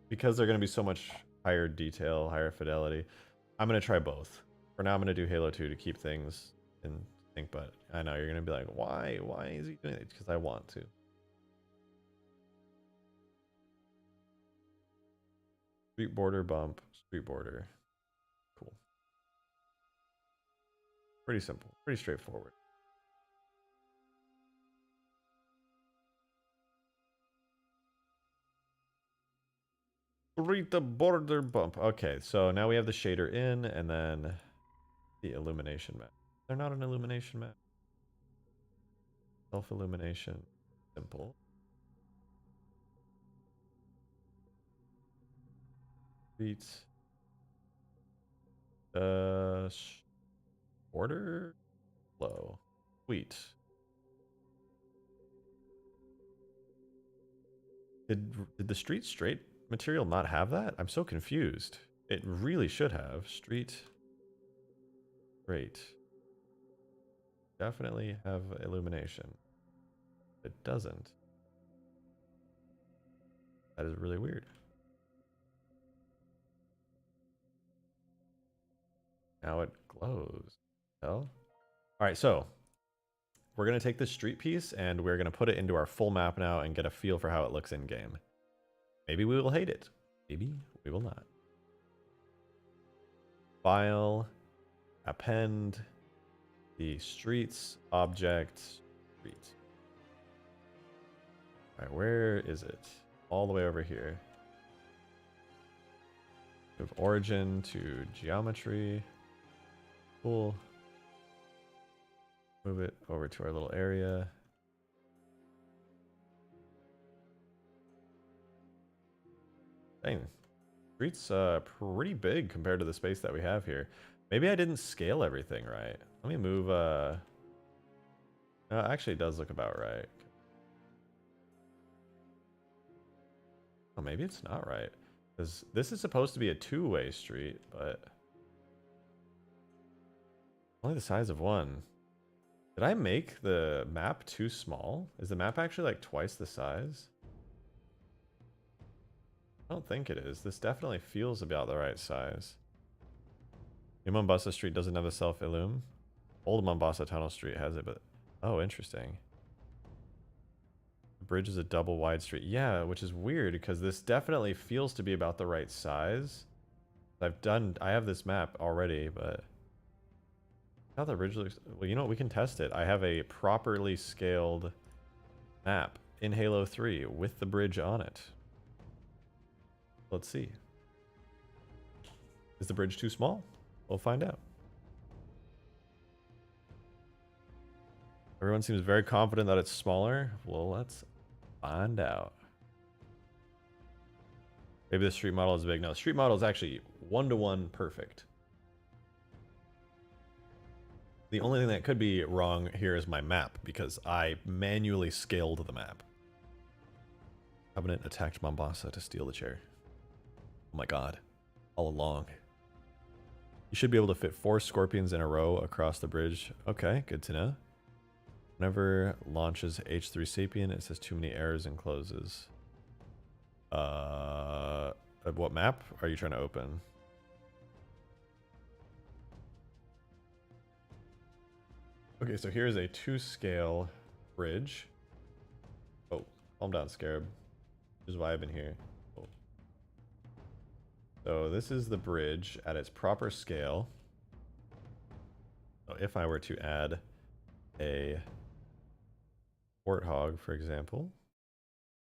Because they're going to be so much higher detail, higher fidelity, I'm going to try both. For now, I'm going to do Halo 2 to keep things in sync, but I know you're going to be like, why? Why is he doing it? Because I want to. Street Border Bump, Street Border. Cool. Pretty simple. Pretty straightforward. Street Border Bump. Okay, so now we have the shader in, and then the illumination map. They're not an illumination map. Self-illumination. Simple. Street. Border. Low. Sweet. Did the street straight material not have that? I'm so confused. It really should have. Street straight. Definitely have illumination. It doesn't. That is really weird. Now it glows. Hell. All right, so we're going to take this street piece and we're going to put it into our full map now and get a feel for how it looks in game. Maybe we will hate it. Maybe we will not. File, append, the streets, object, street. All right, where is it? All the way over here. Move origin to geometry. Cool. Move it over to our little area. Dang. Street's pretty big compared to the space that we have here. Maybe I didn't scale everything right. Let me move... No, actually it does look about right. Oh, maybe it's not right. Because this is supposed to be a two-way street, but... only the size of one. Did I make the map too small? Is the map actually like twice the size? I don't think it is. This definitely feels about the right size. New Mombasa Street doesn't have a self-illum. Old Mombasa Tunnel Street has it, but... Oh, interesting. The bridge is a double wide street. Yeah, which is weird because this definitely feels to be about the right size. I have this map already, but... How the bridge looks... Well, you know what? We can test it. I have a properly scaled map in Halo 3 with the bridge on it. Let's see. Is the bridge too small? We'll find out. Everyone seems very confident that it's smaller. Well, let's find out. Maybe the street model is big. No, the street model is actually 1-to-1 perfect. The only thing that could be wrong here is my map, because I manually scaled the map. Covenant attacked Mombasa to steal the chair. Oh my god. All along. You should be able to fit 4 scorpions in a row across the bridge. Okay, good to know. Whenever launches H3 Sapien, it says too many errors and closes. What map are you trying to open? Okay, so here's a 2-scale bridge. Oh, calm down, Scarab. This is why I've been here. Oh. So this is the bridge at its proper scale. So if I were to add a warthog, for example,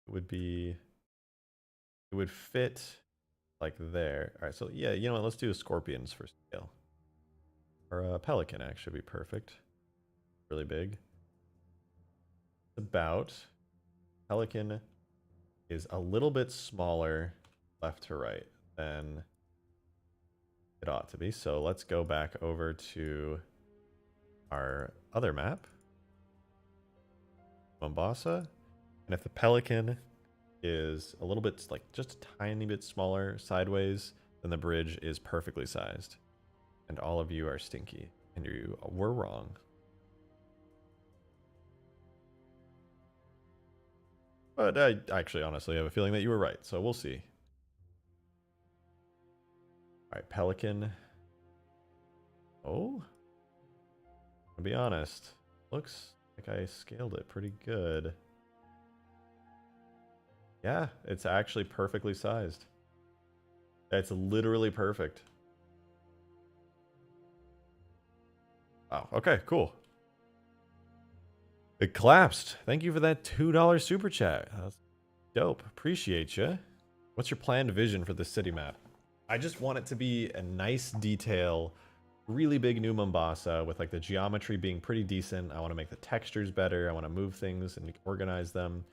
it would fit like there. All right, so yeah, you know what? Let's do scorpions for scale. Or a pelican actually would be perfect. Really big. About pelican is a little bit smaller left to right than it ought to be. So let's go back over to our other map, Mombasa. And if the pelican is a little bit, like just a tiny bit smaller sideways, then the bridge is perfectly sized. And all of you are stinky, and you were wrong. But I actually honestly have a feeling that you were right, so we'll see. Alright, Pelican. Oh? To be honest, looks like I scaled it pretty good. Yeah, it's actually perfectly sized. It's literally perfect. Wow, okay, cool. It collapsed. Thank you for that $2 super chat. That's dope. Appreciate you. What's your planned vision for the city map? I just want it to be a nice detail, really big New Mombasa with like the geometry being pretty decent. I want to make the textures better. I want to move things and organize them.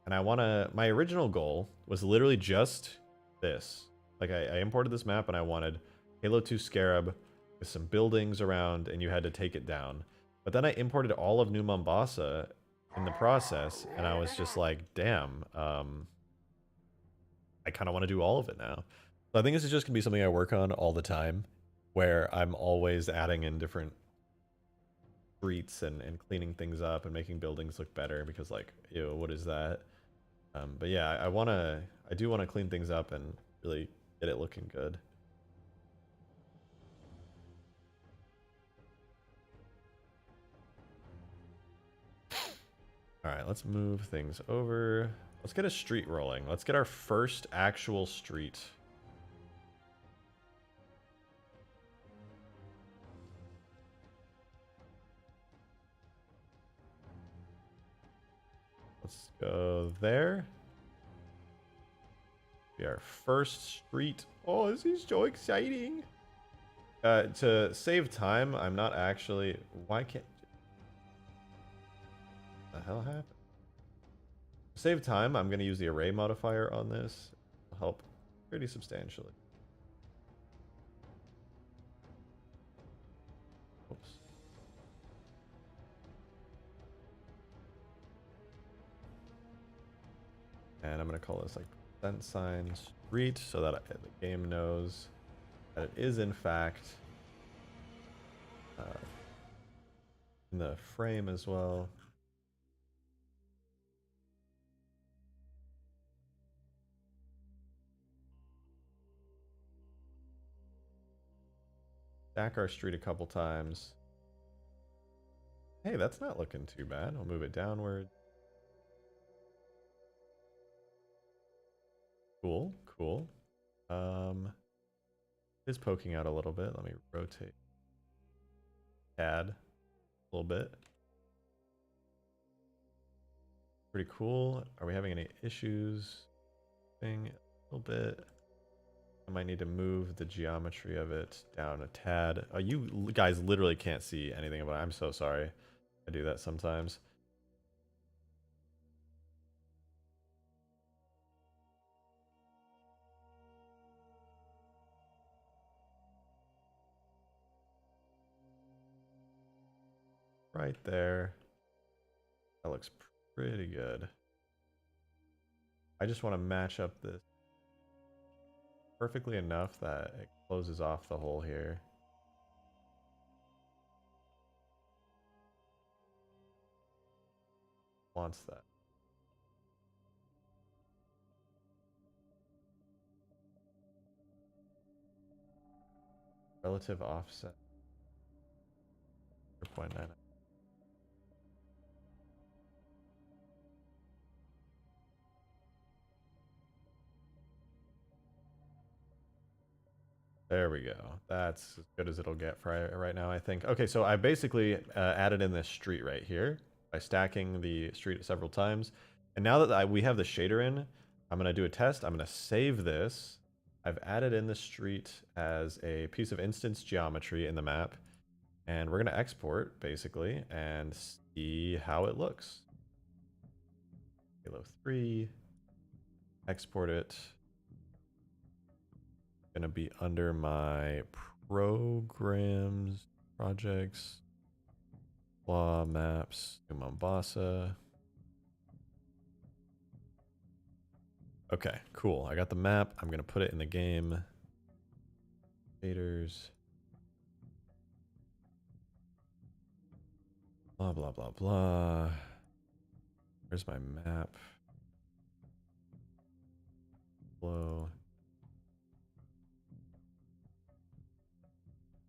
And I want to, my original goal was literally just this. Like I imported this map and I wanted Halo 2 Scarab with some buildings around and you had to take it down. But then I imported all of New Mombasa in the process, and I was just like, damn, I kind of want to do all of it now. So I think this is just going to be something I work on all the time, where I'm always adding in different streets and cleaning things up and making buildings look better, because like, ew, what is that? But yeah, I do want to clean things up and really get it looking good. All right, let's move things over. Let's get a street rolling. Let's get our first actual street. Let's go there. Be our first street. Oh, this is so exciting. To save time, I'm not actually... Why can't... What the hell happened? To save time, I'm going to use the array modifier on this. It'll help pretty substantially. Oops. And I'm going to call this like %sign street so that the game knows that it is in fact in the frame as well. Stack our street a couple times. Hey, that's not looking too bad. I'll move it downward. Cool, cool. It's poking out a little bit. Let me rotate. Add a little bit. Pretty cool. Are we having any issues? Thing a little bit. I might need to move the geometry of it down a tad. Oh, you guys literally can't see anything about it. I'm so sorry. I do that sometimes. Right there. That looks pretty good. I just want to match up this perfectly enough that it closes off the hole here. Wants that. Relative offset 0.9. There we go. That's as good as it'll get for right now, I think. Okay, so I basically added in this street right here by stacking the street several times. And now that we have the shader in, I'm going to do a test. I'm going to save this. I've added in the street as a piece of instance geometry in the map. And we're going to export, basically, and see how it looks. Halo 3. Export it. Gonna be under my programs, projects, law maps, New Mombasa. Okay, cool. I got the map. I'm gonna put it in the game. Shaders. Blah, blah, blah, blah. Where's my map? Flow.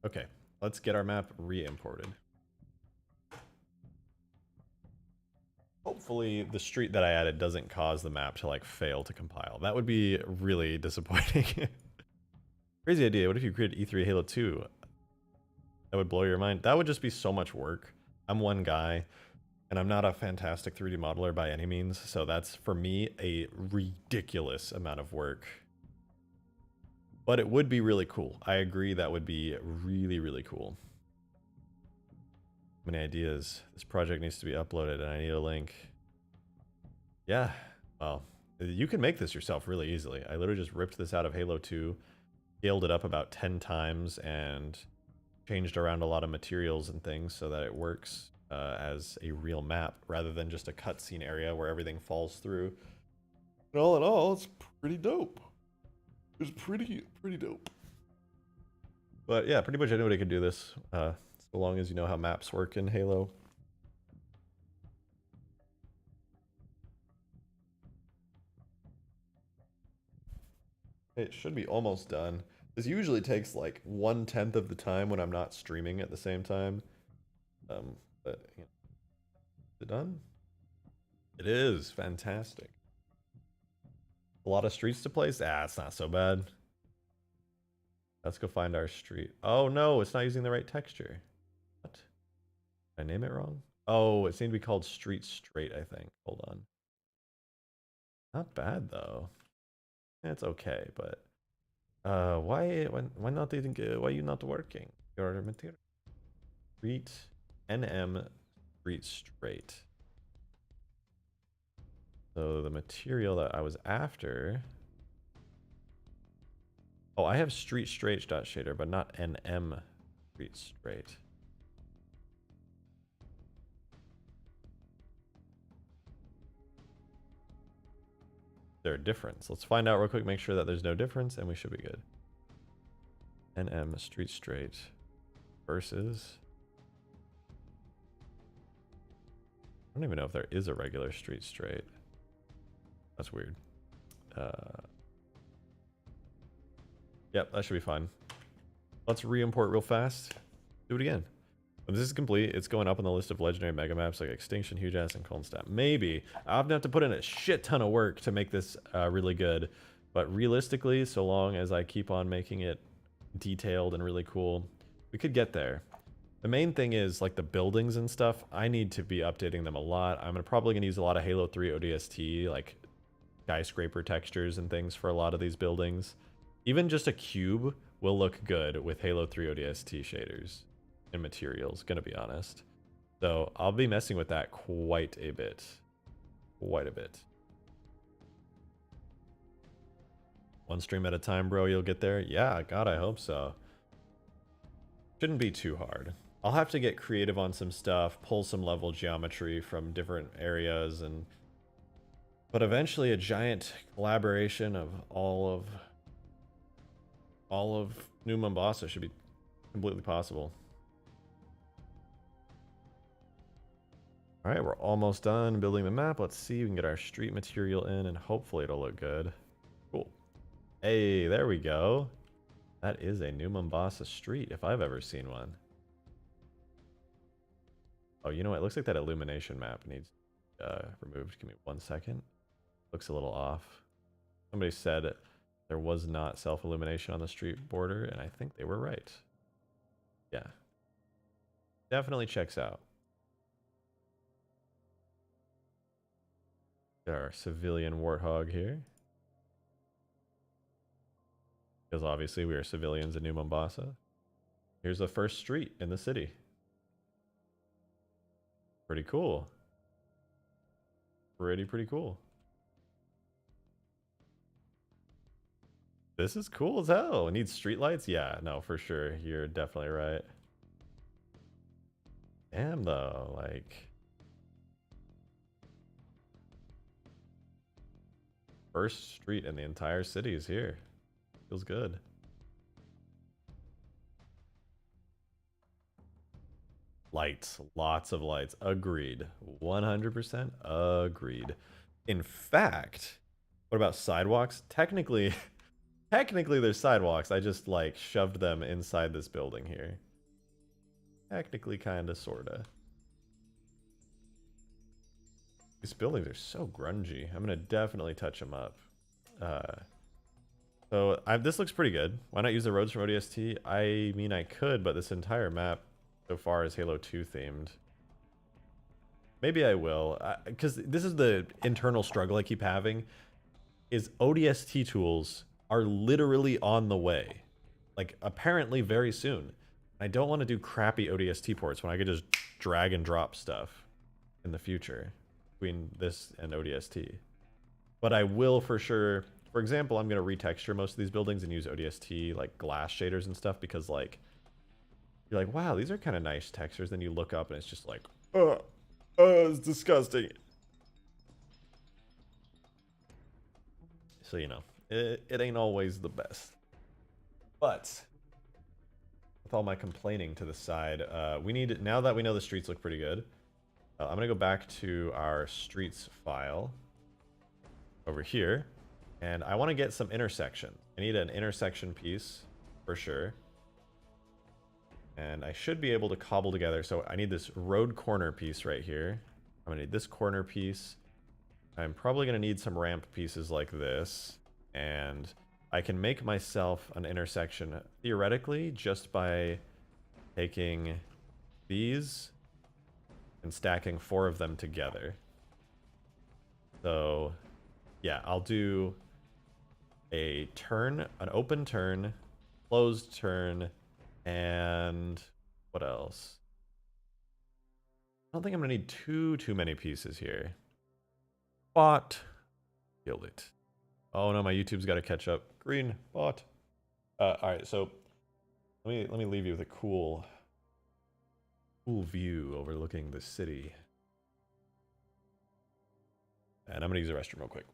Okay, let's get our map re-imported. Hopefully the street that I added doesn't cause the map to like fail to compile. That would be really disappointing. Crazy idea. What if you created E3 Halo 2? That would blow your mind. That would just be so much work. I'm one guy and I'm not a fantastic 3D modeler by any means. So that's for me a ridiculous amount of work. But it would be really cool. I agree that would be really, really cool. Many ideas. This project needs to be uploaded and I need a link. Yeah, well, you can make this yourself really easily. I literally just ripped this out of Halo 2, scaled it up about 10 times, and changed around a lot of materials and things so that it works as a real map rather than just a cutscene area where everything falls through. And all in all, it's pretty dope. It's pretty dope. But yeah, pretty much anybody can do this, so long as you know how maps work in Halo. It should be almost done. This usually takes like 1/10 of the time when I'm not streaming at the same time. But you know. Is it done? It is fantastic. A lot of streets to place? Ah, it's not so bad. Let's go find our street. Oh no, it's not using the right texture. What? Did I name it wrong? Oh, it seemed to be called Street Straight, I think. Hold on. Not bad though. It's okay, but why not didn't why are you not working? Your material. Street NM Street Straight. So the material that I was after. Oh, I have Street Straight.shader, but not NM Street Straight. Is there a difference? Let's find out real quick, make sure that there's no difference, and we should be good. NM Street Straight versus I don't even know if there is a regular street straight. That's weird. Yep, that should be fine. Let's re-import real fast. Do it again. When this is complete, it's going up on the list of legendary mega maps like Extinction, Huge Ass, and Kronstadt. Maybe. I'll have to put in a shit ton of work to make this really good. But realistically, so long as I keep on making it detailed and really cool, we could get there. The main thing is, like, the buildings and stuff, I need to be updating them a lot. I'm probably going to use a lot of Halo 3 ODST, like skyscraper textures and things for a lot of these buildings. Even just a cube will look good with Halo 3 ODST shaders and materials, gonna be honest. So I'll be messing with that quite a bit. Quite a bit. One stream at a time, bro, you'll get there? Yeah, God, I hope so. Shouldn't be too hard. I'll have to get creative on some stuff, pull some level geometry from different areas, but eventually a giant collaboration of all of New Mombasa should be completely possible. All right, we're almost done building the map. Let's see, we can get our street material in and hopefully it'll look good. Cool. Hey, there we go. That is a New Mombasa street if I've ever seen one. Oh, you know what? It looks like that illumination map needs removed. Give me 1 second. Looks a little off. Somebody said there was not self-illumination on the street border, and I think they were right. Yeah. Definitely checks out. Got our civilian warthog here. Because obviously we are civilians in New Mombasa. Here's the first street in the city. Pretty cool. Pretty cool. This is cool as hell. It needs streetlights? Yeah, no, for sure. You're definitely right. Damn, though, like... First street in the entire city is here. Feels good. Lights. Lots of lights. Agreed. 100% agreed. In fact, what about sidewalks? Technically there's sidewalks. I just, like, shoved them inside this building here. Technically, kinda, sorta. These buildings are so grungy. I'm gonna definitely touch them up. So this looks pretty good. Why not use the roads from ODST? I mean, I could, but this entire map so far is Halo 2 themed. Maybe I will, because this is the internal struggle I keep having, is ODST tools are literally on the way. Like, apparently very soon. I don't want to do crappy ODST ports when I could just drag and drop stuff in the future between this and ODST. But I will for sure. For example, I'm going to retexture most of these buildings and use ODST, like glass shaders and stuff, because, like, you're like, wow, these are kind of nice textures. Then you look up and it's just like, it's disgusting. So, you know, it ain't always the best. But with all my complaining to the side, we need, now that we know the streets look pretty good, I'm going to go back to our streets file over here. And I want to get some intersection. I need an intersection piece for sure. And I should be able to cobble together. So I need this road corner piece right here. I'm going to need this corner piece. I'm probably going to need some ramp pieces like this. And I can make myself an intersection theoretically just by taking these and stacking 4 of them together. So yeah, I'll do a turn, an open turn, closed turn, and what else? I don't think I'm gonna need too many pieces here. Bot. Killed it. Oh no, my YouTube's got to catch up. Green bot. All right, so let me leave you with a cool view overlooking the city. And I'm gonna use the restroom real quick.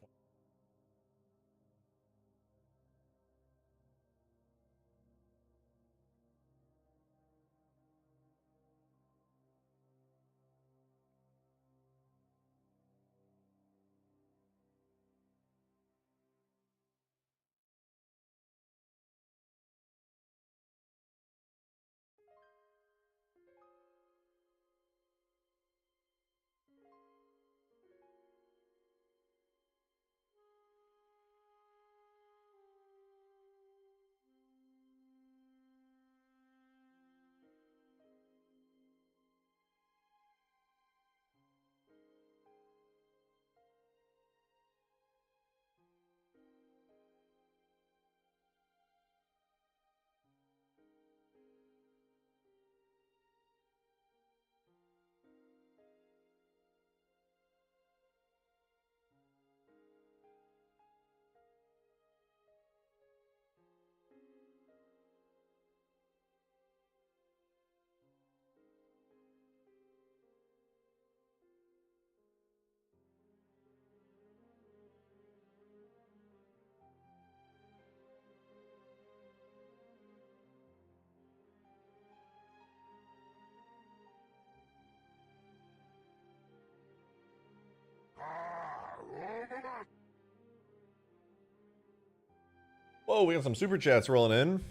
Whoa, we got some super chats rolling in.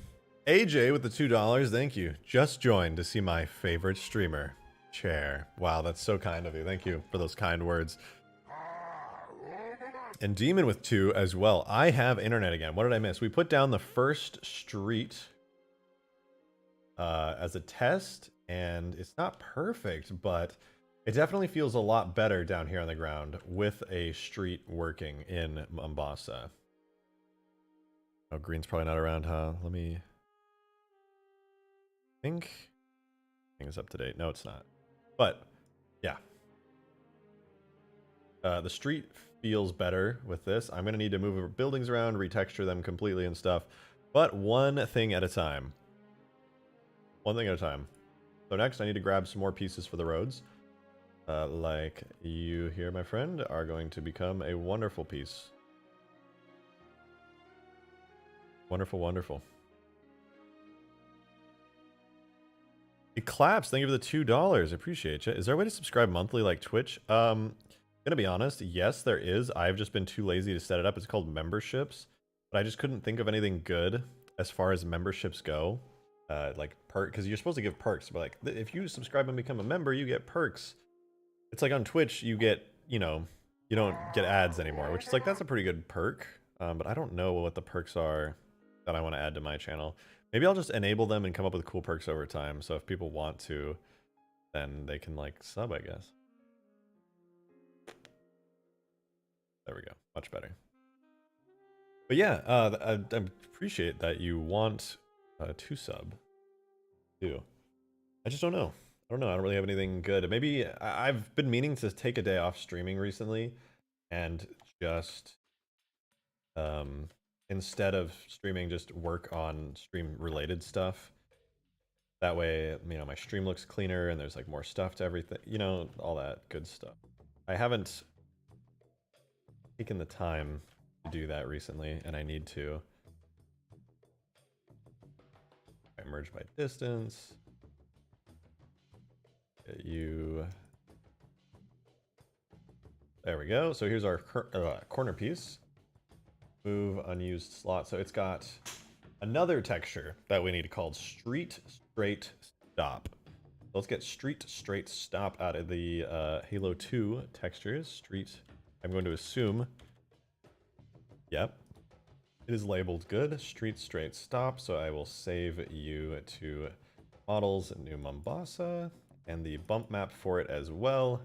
AJ with the $2, thank you. Just joined to see my favorite streamer. Chair. Wow, that's so kind of you. Thank you for those kind words. And Demon with 2 as well. I have internet again. What did I miss? We put down the first street as a test, and it's not perfect, but it definitely feels a lot better down here on the ground with a street working in Mombasa. Oh, green's probably not around, huh? Let me think. Thing is up to date. No, it's not. But yeah, the street feels better with this. I'm gonna need to move buildings around, retexture them completely and stuff, but one thing at a time. One thing at a time. So next I need to grab some more pieces for the roads. Like you here, my friend, are going to become a wonderful piece. Wonderful, wonderful. It claps. Thank you for the $2. Appreciate you. Is there a way to subscribe monthly like Twitch? Gonna be honest, yes, there is. I've just been too lazy to set it up. It's called memberships, but I just couldn't think of anything good as far as memberships go. Like perk, because you're supposed to give perks, but like if you subscribe and become a member, you get perks. It's like on Twitch, you get, you know, you don't get ads anymore, which is like, that's a pretty good perk. But I don't know what the perks are that I want to add to my channel. Maybe I'll just enable them and come up with cool perks over time. So if people want to, then they can like sub, I guess. There we go. Much better. But yeah, I appreciate that you want to sub too. I just don't know. I don't know. I don't really have anything good. Maybe I've been meaning to take a day off streaming recently and just instead of streaming, just work on stream related stuff. That way, you know, my stream looks cleaner and there's like more stuff to everything, you know, all that good stuff. I haven't taken the time to do that recently, and I need to. I merge by distance. Get you. There we go. So here's our corner piece. Move unused slot. So it's got another texture that we need called Street Straight Stop. Let's get Street Straight Stop out of the Halo 2 textures. Street, I'm going to assume. Yep. It is labeled good. Street Straight Stop. So I will save you to Models New Mombasa and the bump map for it as well.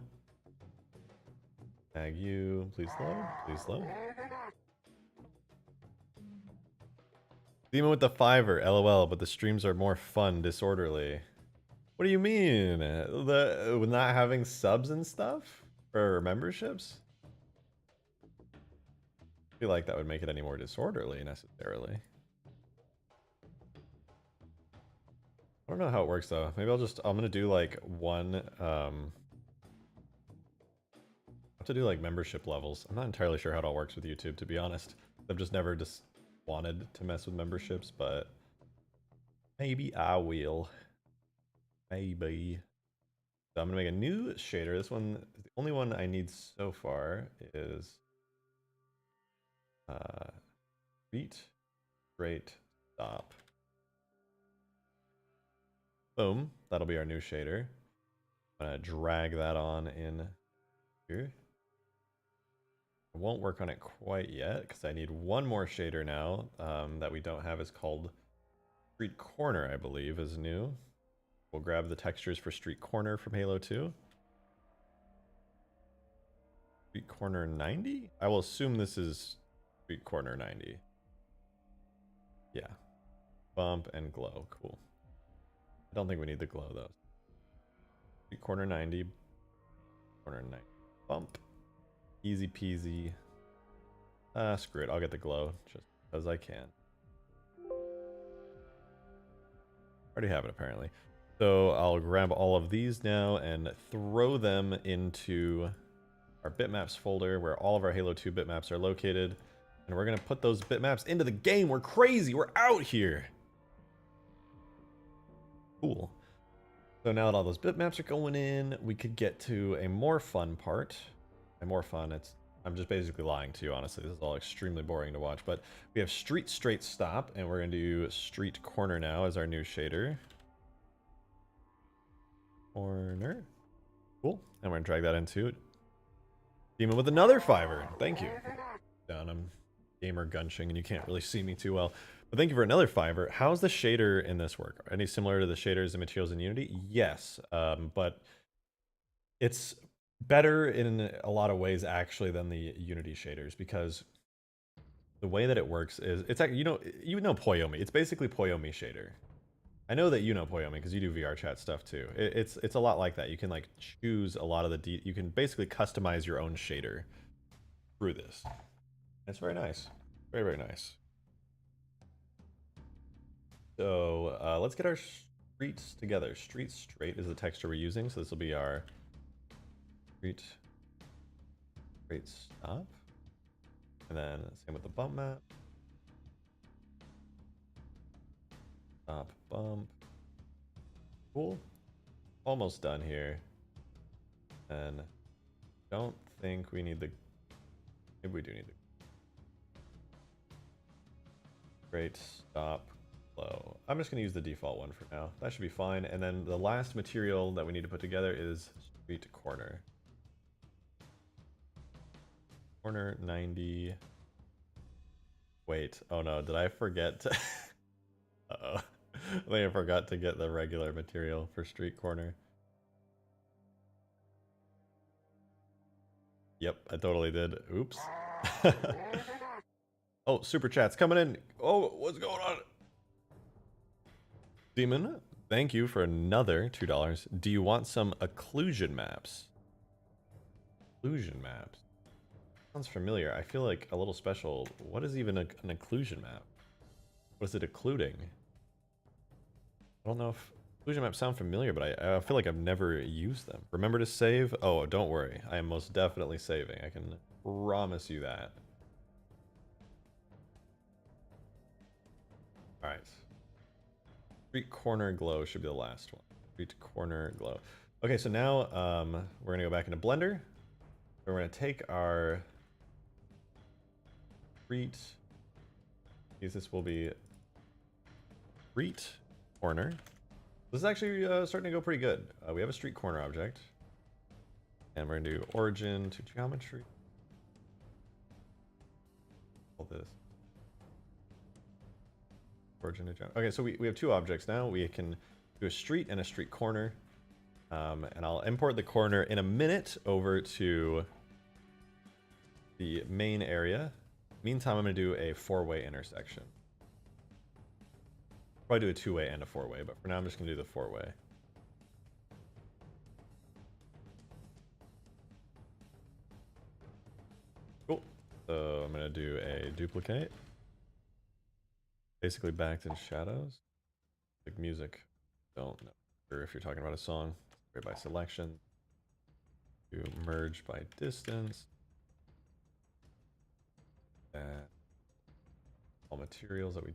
Tag you. Please load. Please load. Demon with the $5, LOL, but the streams are more fun, disorderly. What do you mean? The not having subs and stuff? Or memberships? I feel like that would make it any more disorderly, necessarily. I don't know how it works, though. Maybe I'm gonna do like one, I have to do like membership levels. I'm not entirely sure how it all works with YouTube, to be honest. I've just never wanted to mess with memberships, but maybe I will. Maybe. So I'm gonna make a new shader. This one, the only one I need so far is Street Straight Stop. Boom. That'll be our new shader. I'm gonna drag that on in here. I won't work on it quite yet because I need one more shader now that we don't have. Is called Street Corner, I believe, is new. We'll grab the textures for Street Corner from Halo 2. Street Corner 90? I will assume this is Street Corner 90. Yeah. Bump and glow. Cool. I don't think we need the glow though. Street Corner 90. Corner 90. Bump. Easy peasy. Screw it. I'll get the glow just because I can. Already have it apparently. So I'll grab all of these now and throw them into our bitmaps folder where all of our Halo 2 bitmaps are located. And we're going to put those bitmaps into the game. We're crazy. We're out here. Cool. So now that all those bitmaps are going in, we could get to a more fun part. By more fun, it's I'm just basically lying to you, honestly. This is all extremely boring to watch. But we have street straight stop, and we're going to do street corner now as our new shader. Corner. Cool. And we're going to drag that into it. Demon with another fiver. Thank you. Down. I'm gamer gunching, and you can't really see me too well. But thank you for another fiver. How's the shader in this work? Any similar to the shaders and materials in Unity? Yes. But it's better in a lot of ways actually than the Unity shaders, because the way that it works is it's actually, you know Poyomi. It's basically Poyomi shader. I know that you know Poyomi because you do VR chat stuff too. It's a lot like that. You can like choose a lot of the you can basically customize your own shader through this. It's very nice. Very, very nice. So let's get our streets together. Street straight is the texture we're using, so this will be our street straight stop. And then same with the bump map. Stop, bump. Cool. Almost done here. And don't think we need the... Maybe we do need the... Great, stop, glow. I'm just going to use the default one for now. That should be fine. And then the last material that we need to put together is street corner. Corner 90. Wait, oh no, did I forget to... Uh-oh. I think I forgot to get the regular material for street corner. Yep, I totally did. Oops. Oh, super chat's coming in. Oh, what's going on? Demon, thank you for another $2. Do you want some occlusion maps? Occlusion maps? Sounds familiar. I feel like a little special. What is even an occlusion map? What is it occluding? I don't know if occlusion maps sound familiar, but I feel like I've never used them. Remember to save? Oh, don't worry. I am most definitely saving. I can promise you that. All right. Street corner glow should be the last one. Street corner glow. Okay, so now we're gonna go back into Blender. We're gonna take our street. This will be street corner. This is actually starting to go pretty good. We have a street corner object, and we're gonna do origin to geometry. All this. Origin to geometry. Okay, so we have two objects now. We can do a street and a street corner. And I'll import the corner in a minute over to the main area. Meantime, I'm going to do a four-way intersection. Probably do a two-way and a four-way, but for now I'm just going to do the four-way. Cool. So I'm going to do a duplicate. Basically backed in shadows. Like music. Don't know if you're talking about a song. By selection. Do merge by distance. And all materials that we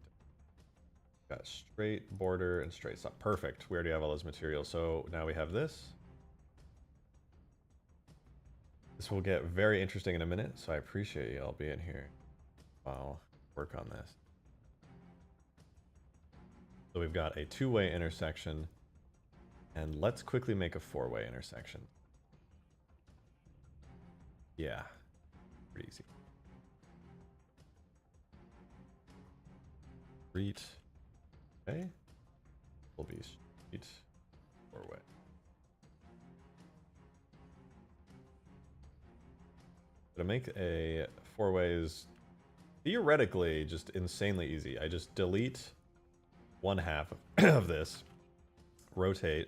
got straight, border, and straight stop. Perfect. We already have all those materials. So now we have this. This will get very interesting in a minute, so I appreciate you all being here. I'll work on this. So we've got a two-way intersection, and let's quickly make a four-way intersection. Yeah, pretty easy. Street, okay, will be street, four-way. To make a four-way is theoretically just insanely easy. I just delete one half of this, rotate,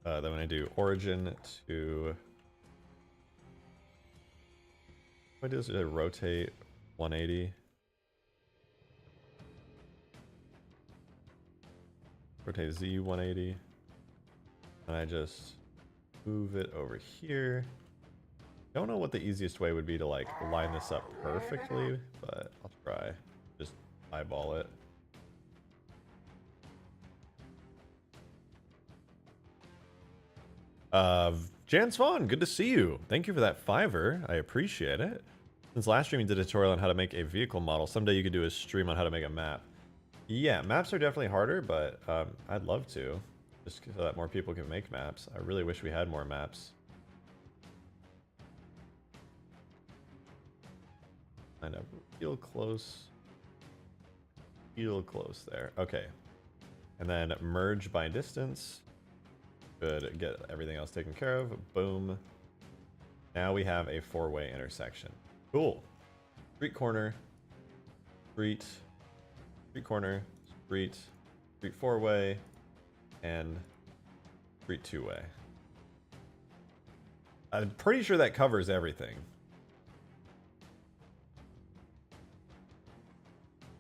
then when I do origin to, what is it, rotate 180, rotate Z 180, and I just move it over here. Don't know what the easiest way would be to like line this up perfectly, but I'll try. Just eyeball it. Jan Swan, good to see you. Thank you for that $5. I appreciate it. Since last stream you did a tutorial on how to make a vehicle model, someday you could do a stream on how to make a map. Yeah, maps are definitely harder, but I'd love to. Just so that more people can make maps. I really wish we had more maps. Kind of real close. Real close there. Okay. And then merge by distance. Good. Get everything else taken care of. Boom. Now we have a four-way intersection. Cool. Street corner. Street. Street corner. Street. Street four-way. And street two-way. I'm pretty sure that covers everything.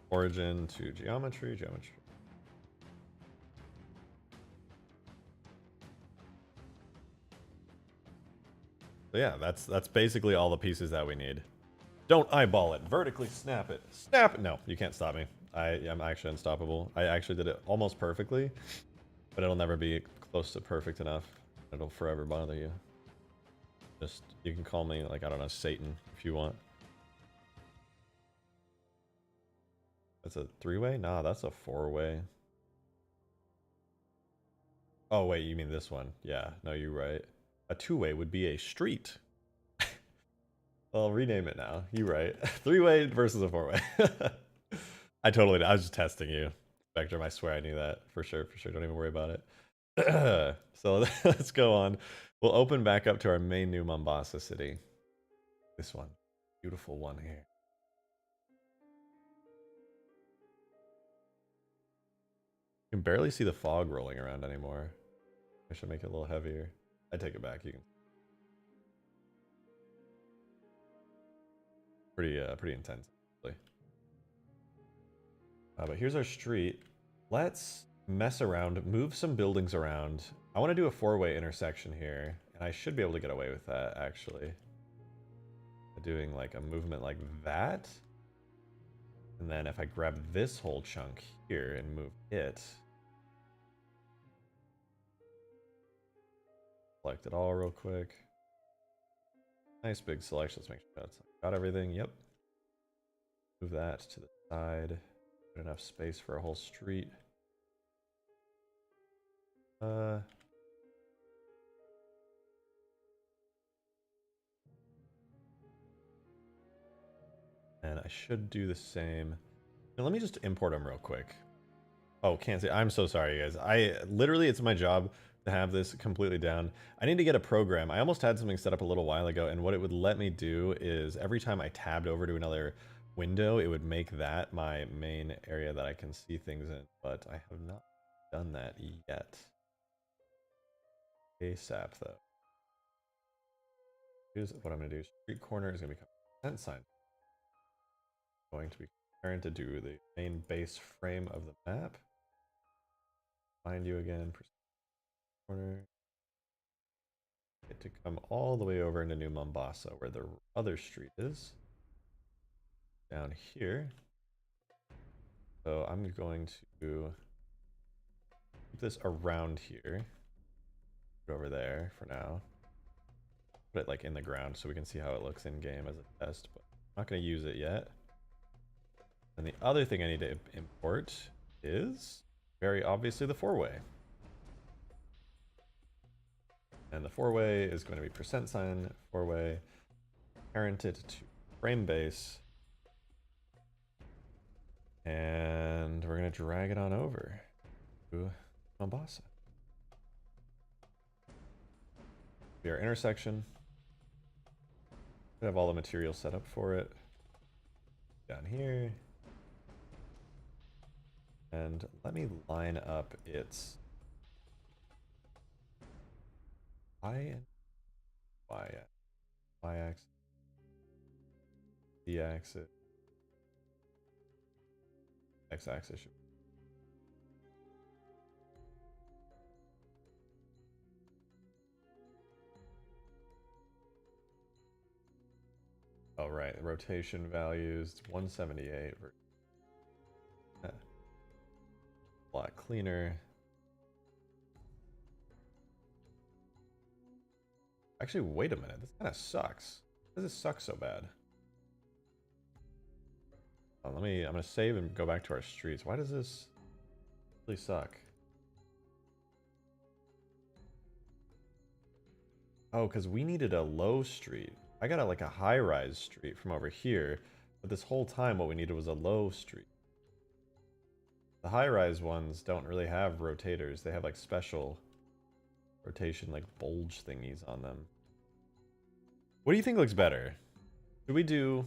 Origin to geometry. Geometry. So yeah, that's basically all the pieces that we need. Don't eyeball it. Vertically snap it. Snap it. No, you can't stop me. I'm actually unstoppable. I actually did it almost perfectly, but it'll never be close to perfect enough. It'll forever bother you. Just, you can call me, like, I don't know, Satan, if you want. That's a three-way? Nah, that's a four-way. Oh, wait, you mean this one. Yeah, no, you're right. A two-way would be a street. I'll rename it now. You're right. Three-way versus a four-way. I was just testing you. Spectrum, I swear I knew that. For sure, for sure. Don't even worry about it. So let's go on. We'll open back up to our main New Mombasa city. This one. Beautiful one here. You can barely see the fog rolling around anymore. I should make it a little heavier. I take it back. You can. Pretty intense, actually. But here's our street. Let's mess around, move some buildings around. I want to do a four-way intersection here, and I should be able to get away with that, actually. Doing like a movement like that. And then if I grab this whole chunk here and move it. Select it all real quick. Nice big selection. Let's make sure that's got everything. Yep. Move that to the side. Put enough space for a whole street. And I should do the same. Now, let me just import them real quick. Oh, can't say. I'm so sorry, you guys. Literally, it's my job to have this completely down. I need to get a program. I almost had something set up a little while ago, and what it would let me do is every time I tabbed over to another window, it would make that my main area that I can see things in, but I have not done that yet. ASAP, though. Here's what I'm going to do. Street corner is going to become a percent sign. Going to be comparing to do the main base frame of the map. Find you again. Corner. Get to come all the way over into New Mombasa, where the other street is. Down here. So I'm going to keep this around here. Put it over there for now. Put it like in the ground so we can see how it looks in game as a test, but I'm not going to use it yet. And the other thing I need to import is very obviously the four-way. And the four-way is going to be percent sign four-way, parented to frame base, and we're going to drag it on over to Mombasa. Be our intersection. We have all the materials set up for it. Down here. And let me line up its Y axis, Z axis, X axis. Oh, right. Rotation values 178. A lot cleaner. Actually, wait a minute. This kind of sucks. Why does this suck so bad? Oh, I'm gonna save and go back to our streets. Why does this really suck? Oh, because we needed a low street. I got like a high-rise street from over here, but this whole time what we needed was a low street. The high-rise ones don't really have rotators. They have like special rotation, like bulge thingies on them. What do you think looks better? Should we do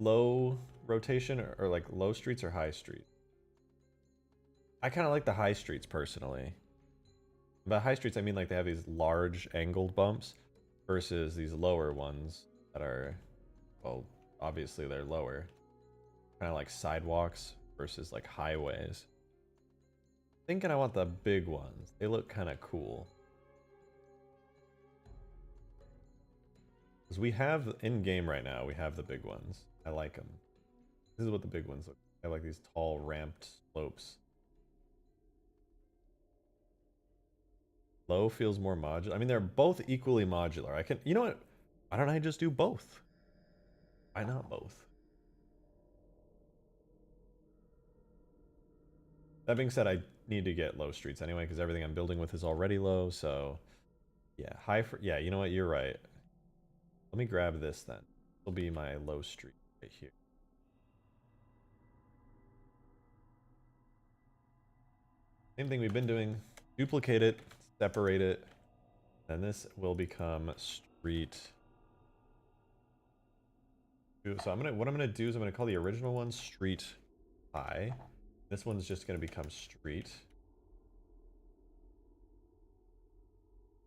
low rotation or like low streets or high streets? I kind of like the high streets personally. By high streets, I mean like they have these large angled bumps versus these lower ones that are, well, obviously they're lower. Kind of like sidewalks versus like highways. Thinking I want the big ones. They look kind of cool. Because we have, in game right now, we have the big ones. I like them. This is what the big ones look like. They have like these tall ramped slopes. Low feels more modular. I mean, they're both equally modular. I can, you know what? Why don't I just do both? Why not both? That being said, I need to get low streets anyway, because everything I'm building with is already low, so... Yeah, high for... Yeah, you know what? You're right. Let me grab this then. This will be my low street right here. Same thing we've been doing. Duplicate it, separate it, and this will become street. So what I'm gonna do is I'm gonna call the original one street high. This one's just gonna become street.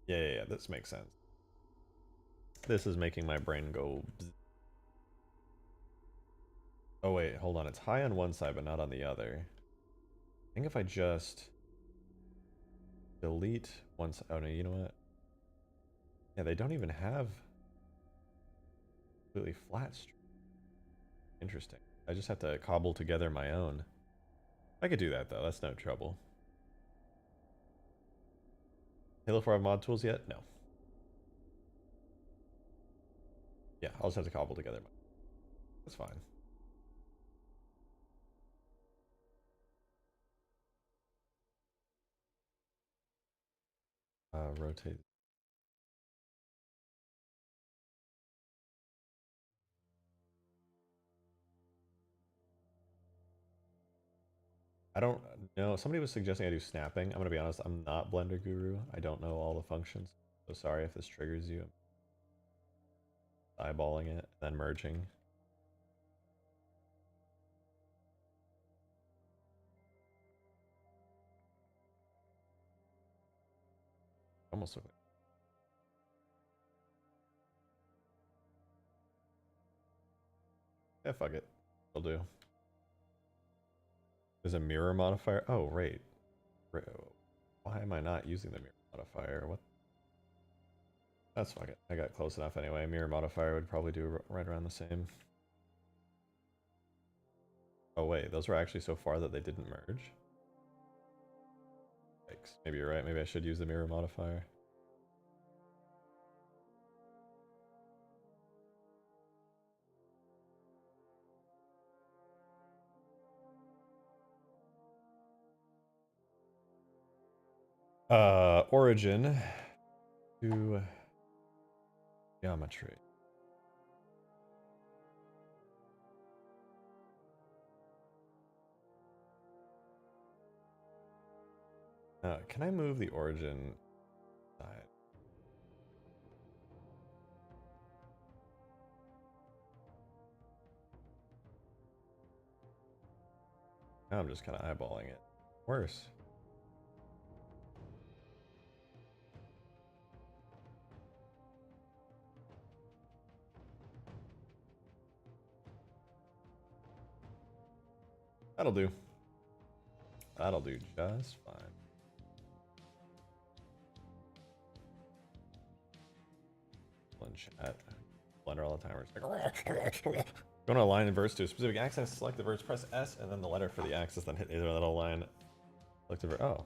Yeah, this makes sense. This is making my brain go bzz. Oh wait, hold on. It's high on one side, but not on the other. I think if I just delete one side. Oh no, you know what? Yeah, they don't even have completely flat street. Interesting. I just have to cobble together my own. I could do that though. That's no trouble. Halo 4 have mod tools yet? No. Yeah, I'll just have to cobble together. That's fine. Rotate. I don't know. Somebody was suggesting I do snapping. I'm gonna be honest, I'm not Blender Guru. I don't know all the functions. So sorry if this triggers you. I'm eyeballing it, then merging. Almost look like... Yeah, fuck it. Will do. There's a mirror modifier. Oh, right. Why am I not using the mirror modifier? What? That's fuck it. I got close enough anyway. Mirror modifier would probably do right around the same. Oh wait, those were actually so far that they didn't merge? Yikes. Maybe you're right. Maybe I should use the mirror modifier. Origin to geometry. Can I move the origin side? Now I'm just kind of eyeballing it. Worse. That'll do. That'll do just fine. Chat. Blender all the time. Going to align and verse to a specific axis, select the verse, press S, and then the letter for the axis, then hit either little line. Select the verse. Oh.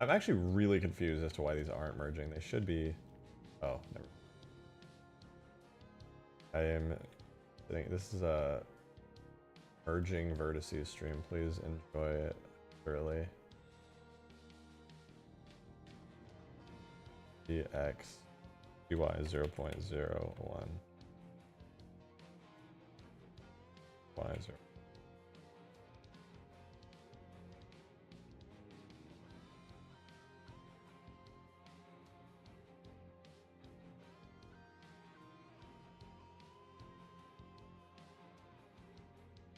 I'm actually really confused as to why these aren't merging. They should be. Oh, never. I am. I think this is a merging vertices stream. Please enjoy it thoroughly. DX GY 0.01 Y 0.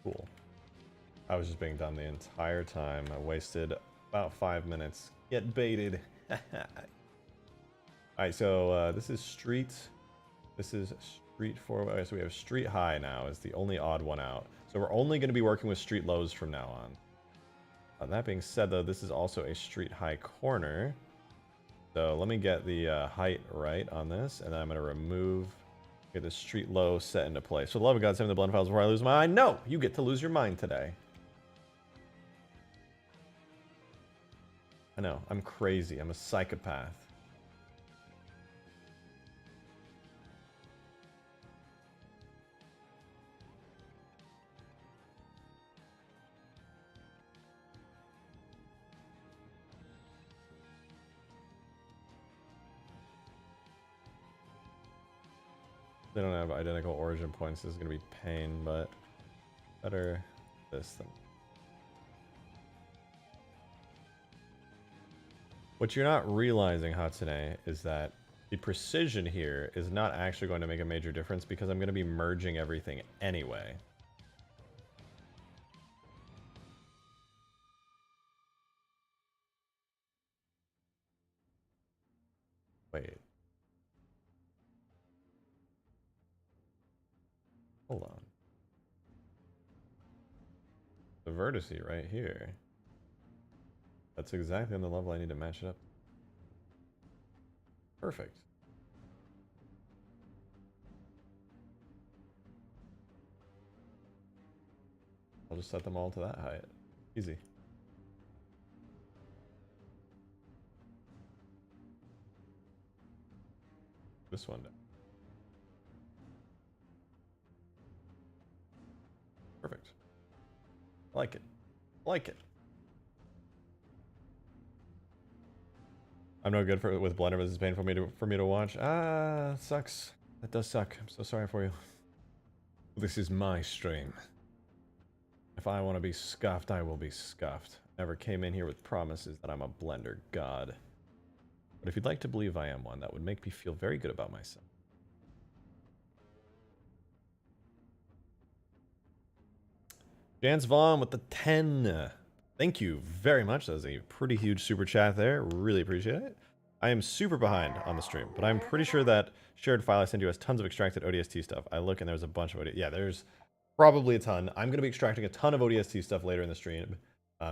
Cool. I was just being dumb the entire time. I wasted about 5 minutes. Get baited. Alright, so this is street. This is street 4. Okay, so we have street high now is the only odd one out. So we're only going to be working with street lows from now on. That being said, though, this is also a street high corner. So let me get the height right on this, and then I'm going to remove, get the street low set into place. So the love of God, send me the blend files before I lose my mind. No, you get to lose your mind today. I know, I'm crazy. I'm a psychopath. They don't have identical origin points. This is going to be pain, but better this than. What you're not realizing, Hatsune, is that the precision here is not actually going to make a major difference because I'm going to be merging everything anyway. Wait. Hold on. The vertice right here. That's exactly on the level I need to match it up. Perfect. I'll just set them all to that height. Easy. This one down. Perfect. I like it. I like it. I'm no good with Blender, but this is painful for me to watch. Ah, sucks. That does suck. I'm so sorry for you. This is my stream. If I want to be scuffed, I will be scuffed. Never came in here with promises that I'm a Blender god. But if you'd like to believe I am one, that would make me feel very good about myself. Jans Vaughn with the 10. Thank you very much. That was a pretty huge super chat there. Really appreciate it. I am super behind on the stream, but I'm pretty sure that shared file I sent you has tons of extracted ODST stuff. I look and there's a bunch of ODST. Yeah, there's probably a ton. I'm going to be extracting a ton of ODST stuff later in the stream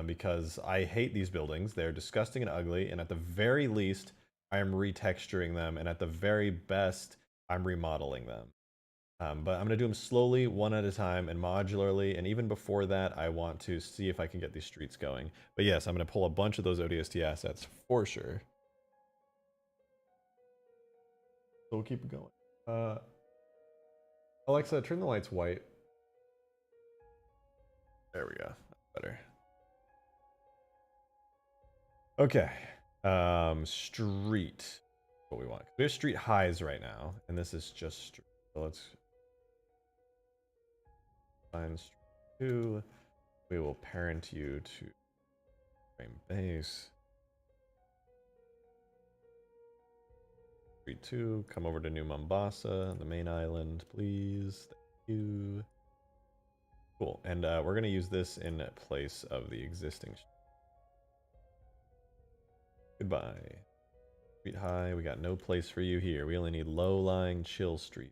because I hate these buildings. They're disgusting and ugly, and at the very least, I am retexturing them, and at the very best, I'm remodeling them. But I'm going to do them slowly, one at a time, and modularly, and even before that, I want to see if I can get these streets going. But yes, I'm going to pull a bunch of those ODST assets for sure. So we'll keep it going. Alexa, turn the lights white. There we go. That's better. Okay. Street. What we want. We have street highs right now, and this is just street. So let's find street 2. We will parent you to frame base. Street 2, come over to New Mombasa, the main island, please. Thank you. Cool, and we're going to use this in place of the existing. Goodbye. Street high, we got no place for you here. We only need low-lying chill street.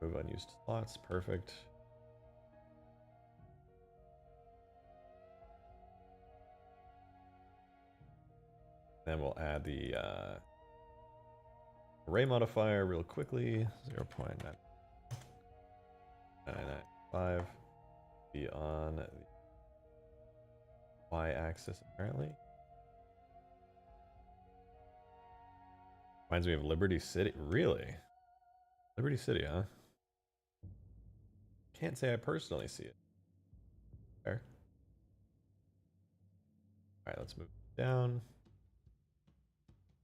Move unused slots, perfect. Then we'll add the array modifier real quickly. 0.995 be on the y-axis apparently. Reminds me of Liberty City. Really? Liberty City, huh? Can't say I personally see it. Fair. Alright, let's move down.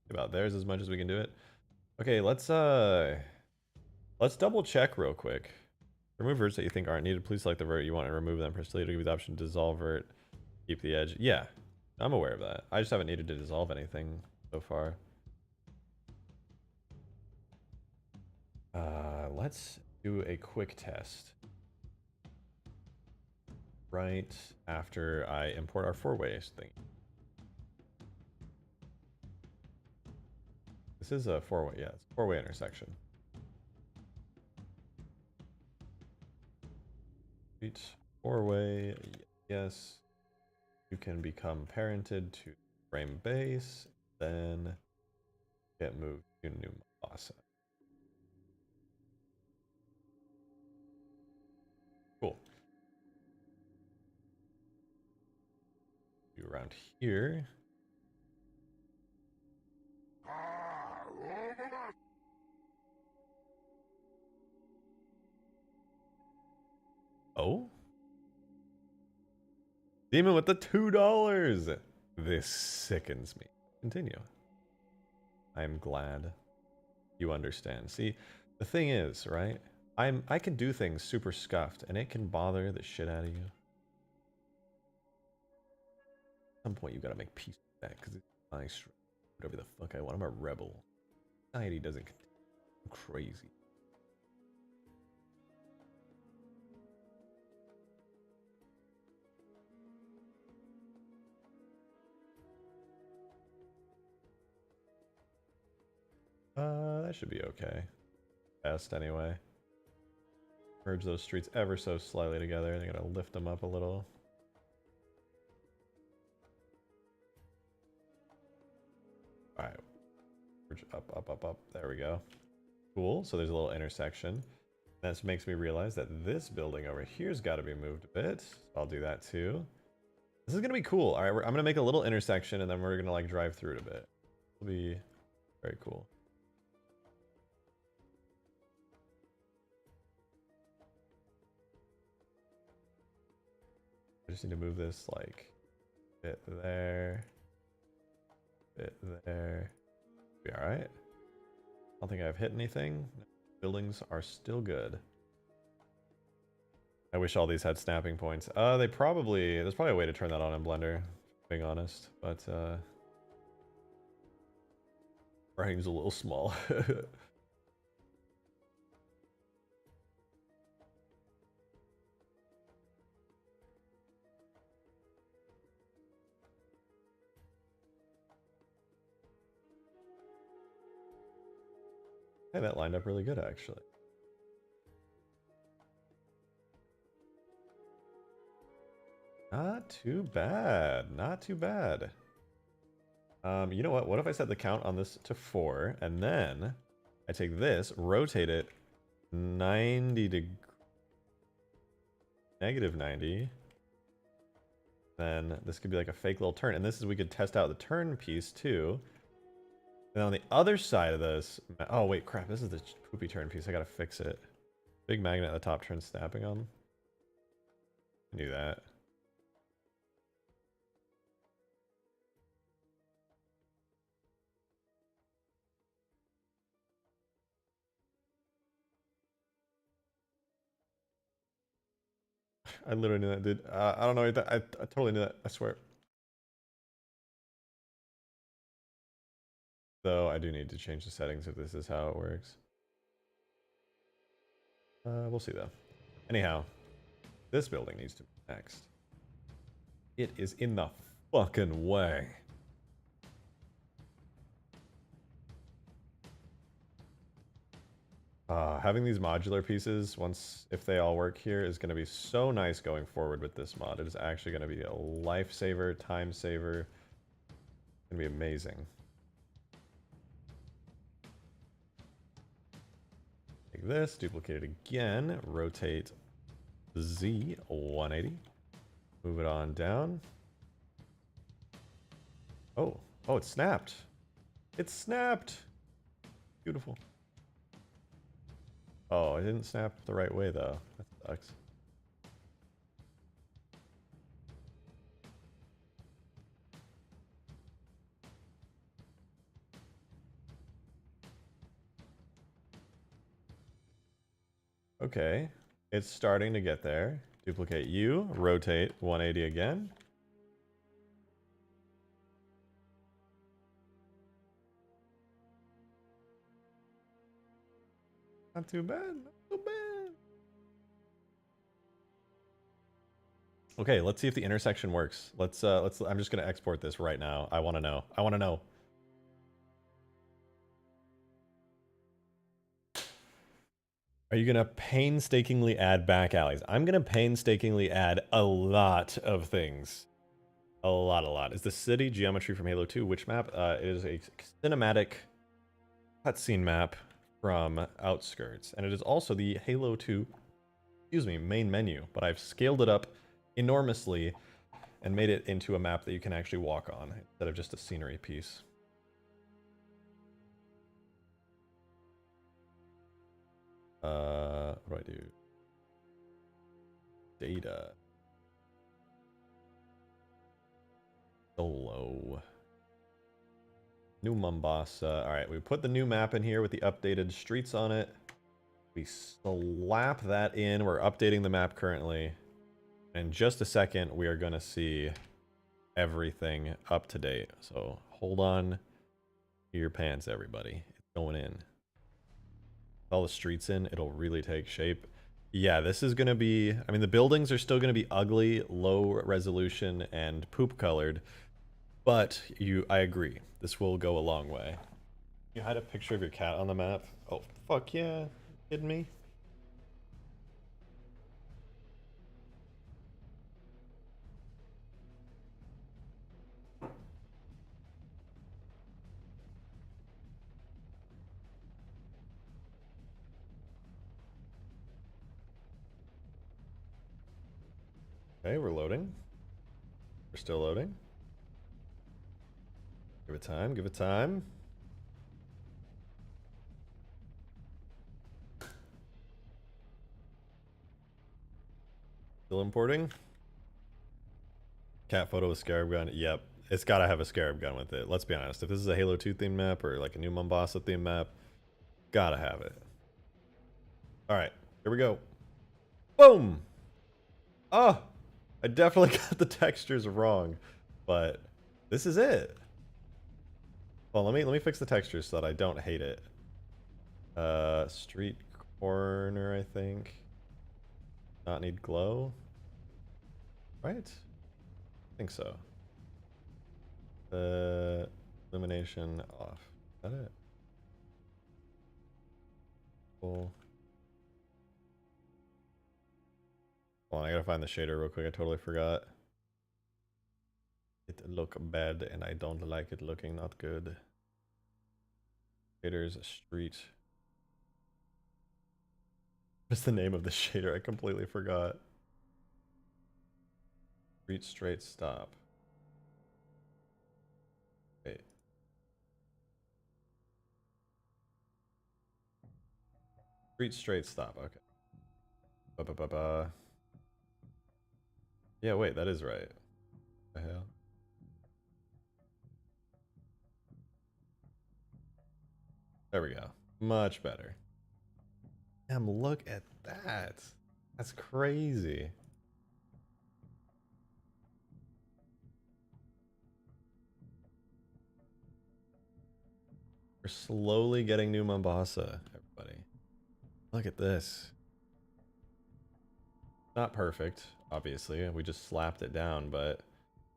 About there's as much as we can do it. Okay, let's double check real quick. Remove verts that you think aren't needed. Please select the vert you want and remove them. Press delete to give you the option to dissolve vert. Keep the edge. Yeah, I'm aware of that. I just haven't needed to dissolve anything so far. Let's do a quick test. Right after I import our four-way thing. This is a four-way, yeah, it's a four-way intersection. Sweet. Four-way, yes. You can become parented to frame base, then get moved to New Mombasa. Cool. Do around here. Oh? Demon with the $2! This sickens me. Continue. I'm glad you understand. See, the thing is, right? I can do things super scuffed, and it can bother the shit out of you. At some point, you gotta make peace with that, because it's nice. Whatever the fuck I want. I'm a rebel. Society doesn't continue. I'm crazy. That should be okay. Best anyway. Merge those streets ever so slightly together. They gotta lift them up a little. Alright. Merge up, up, up, up. There we go. Cool. So there's a little intersection. That makes me realize that this building over here's got to be moved a bit. I'll do that too. This is gonna be cool. All right, I'm gonna make a little intersection and then we're gonna like drive through it a bit. It'll be very cool. I just need to move this like bit there, bit there. Be all right. I don't think I've hit anything. Buildings are still good. I wish all these had snapping points. There's probably a way to turn that on in Blender, being honest, but brain's a little small. Hey, that lined up really good actually. Not too bad. Not too bad. You know what? What if I set the count on this to 4, and then I take this, rotate it 90 degrees, negative 90. Then this could be like a fake little turn, and this is we could test out the turn piece too. And on the other side of this, oh wait, crap! This is the poopy turn piece. I gotta fix it. Big magnet at the top turns snapping on. I knew that. I literally knew that, dude. I don't know. I totally knew that. I swear. Though I do need to change the settings if this is how it works. We'll see though. Anyhow, this building needs to be next. It is in the fucking way. Having these modular pieces, if they all work here, is going to be so nice going forward with this mod. It is actually going to be a lifesaver, time saver. It's going to be amazing. Take this, duplicate it again, rotate Z 180, move it on down. Oh, it snapped. It snapped. Beautiful. Oh, I didn't snap the right way though. That sucks. Okay, it's starting to get there. Duplicate you, rotate 180 again. Not too bad, not too bad. Okay, let's see if the intersection works. I'm just gonna export this right now. I wanna know. I wanna know. Are you gonna painstakingly add back alleys? I'm gonna painstakingly add a lot of things. A lot. Is the city geometry from Halo 2? Which map? It is a cinematic cutscene map from Outskirts. And it is also the Halo 2, excuse me, main menu. But I've scaled it up enormously and made it into a map that you can actually walk on instead of just a scenery piece. What do I do? Data. Solo. New Mombasa. Alright, we put the new map in here with the updated streets on it. We slap that in. We're updating the map currently. In just a second, we are going to see everything up to date. So hold on to your pants, everybody. It's going in. With all the streets in, it'll really take shape. Yeah, this is going to be... I mean, the buildings are still going to be ugly, low resolution, and poop colored. But I agree. This will go a long way. You had a picture of your cat on the map? Oh, fuck yeah. You kidding me? Okay, we're loading. We're still loading. Give it time, give it time. Still importing. Cat photo with Scarab gun. Yep, it's gotta have a Scarab gun with it. Let's be honest. If this is a Halo 2 themed map or like a new Mombasa themed map, gotta have it. Alright, here we go. Boom! Oh! I definitely got the textures wrong, but this is it. Well, let me fix the textures so that I don't hate it. Street corner, I think. Not need glow. Right? I think so. Illumination off. Is that it? Cool. Hold on, I gotta find the shader real quick. I totally forgot. It look bad and I don't like it looking not good. Shaders street. What's the name of the shader? I completely forgot. Street straight stop. Wait. Street straight stop. Okay. Ba-ba-ba-ba. Yeah, wait, that is right. What the hell? There we go. Much better. Damn, look at that. That's crazy. We're slowly getting new Mombasa, everybody. Look at this. Not perfect, obviously. We just slapped it down, but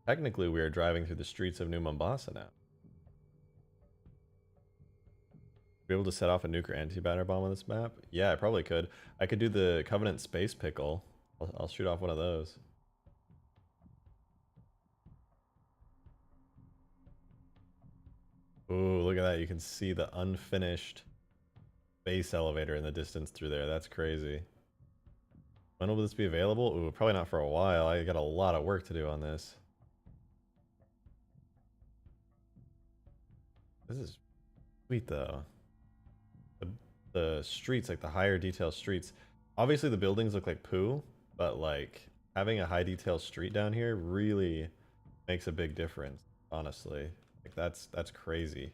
technically we are driving through the streets of New Mombasa now. Be able to set off a nuke or anti-batter bomb on this map? Yeah, I probably could. I could do the Covenant Space Pickle. I'll shoot off one of those. Ooh, look at that. You can see the unfinished base elevator in the distance through there. That's crazy. When will this be available? Ooh, probably not for a while. I got a lot of work to do on this. This is sweet, though. the streets, like the higher detail streets. Obviously the buildings look like poo, but like having a high detail street down here really makes a big difference, honestly. Like that's crazy.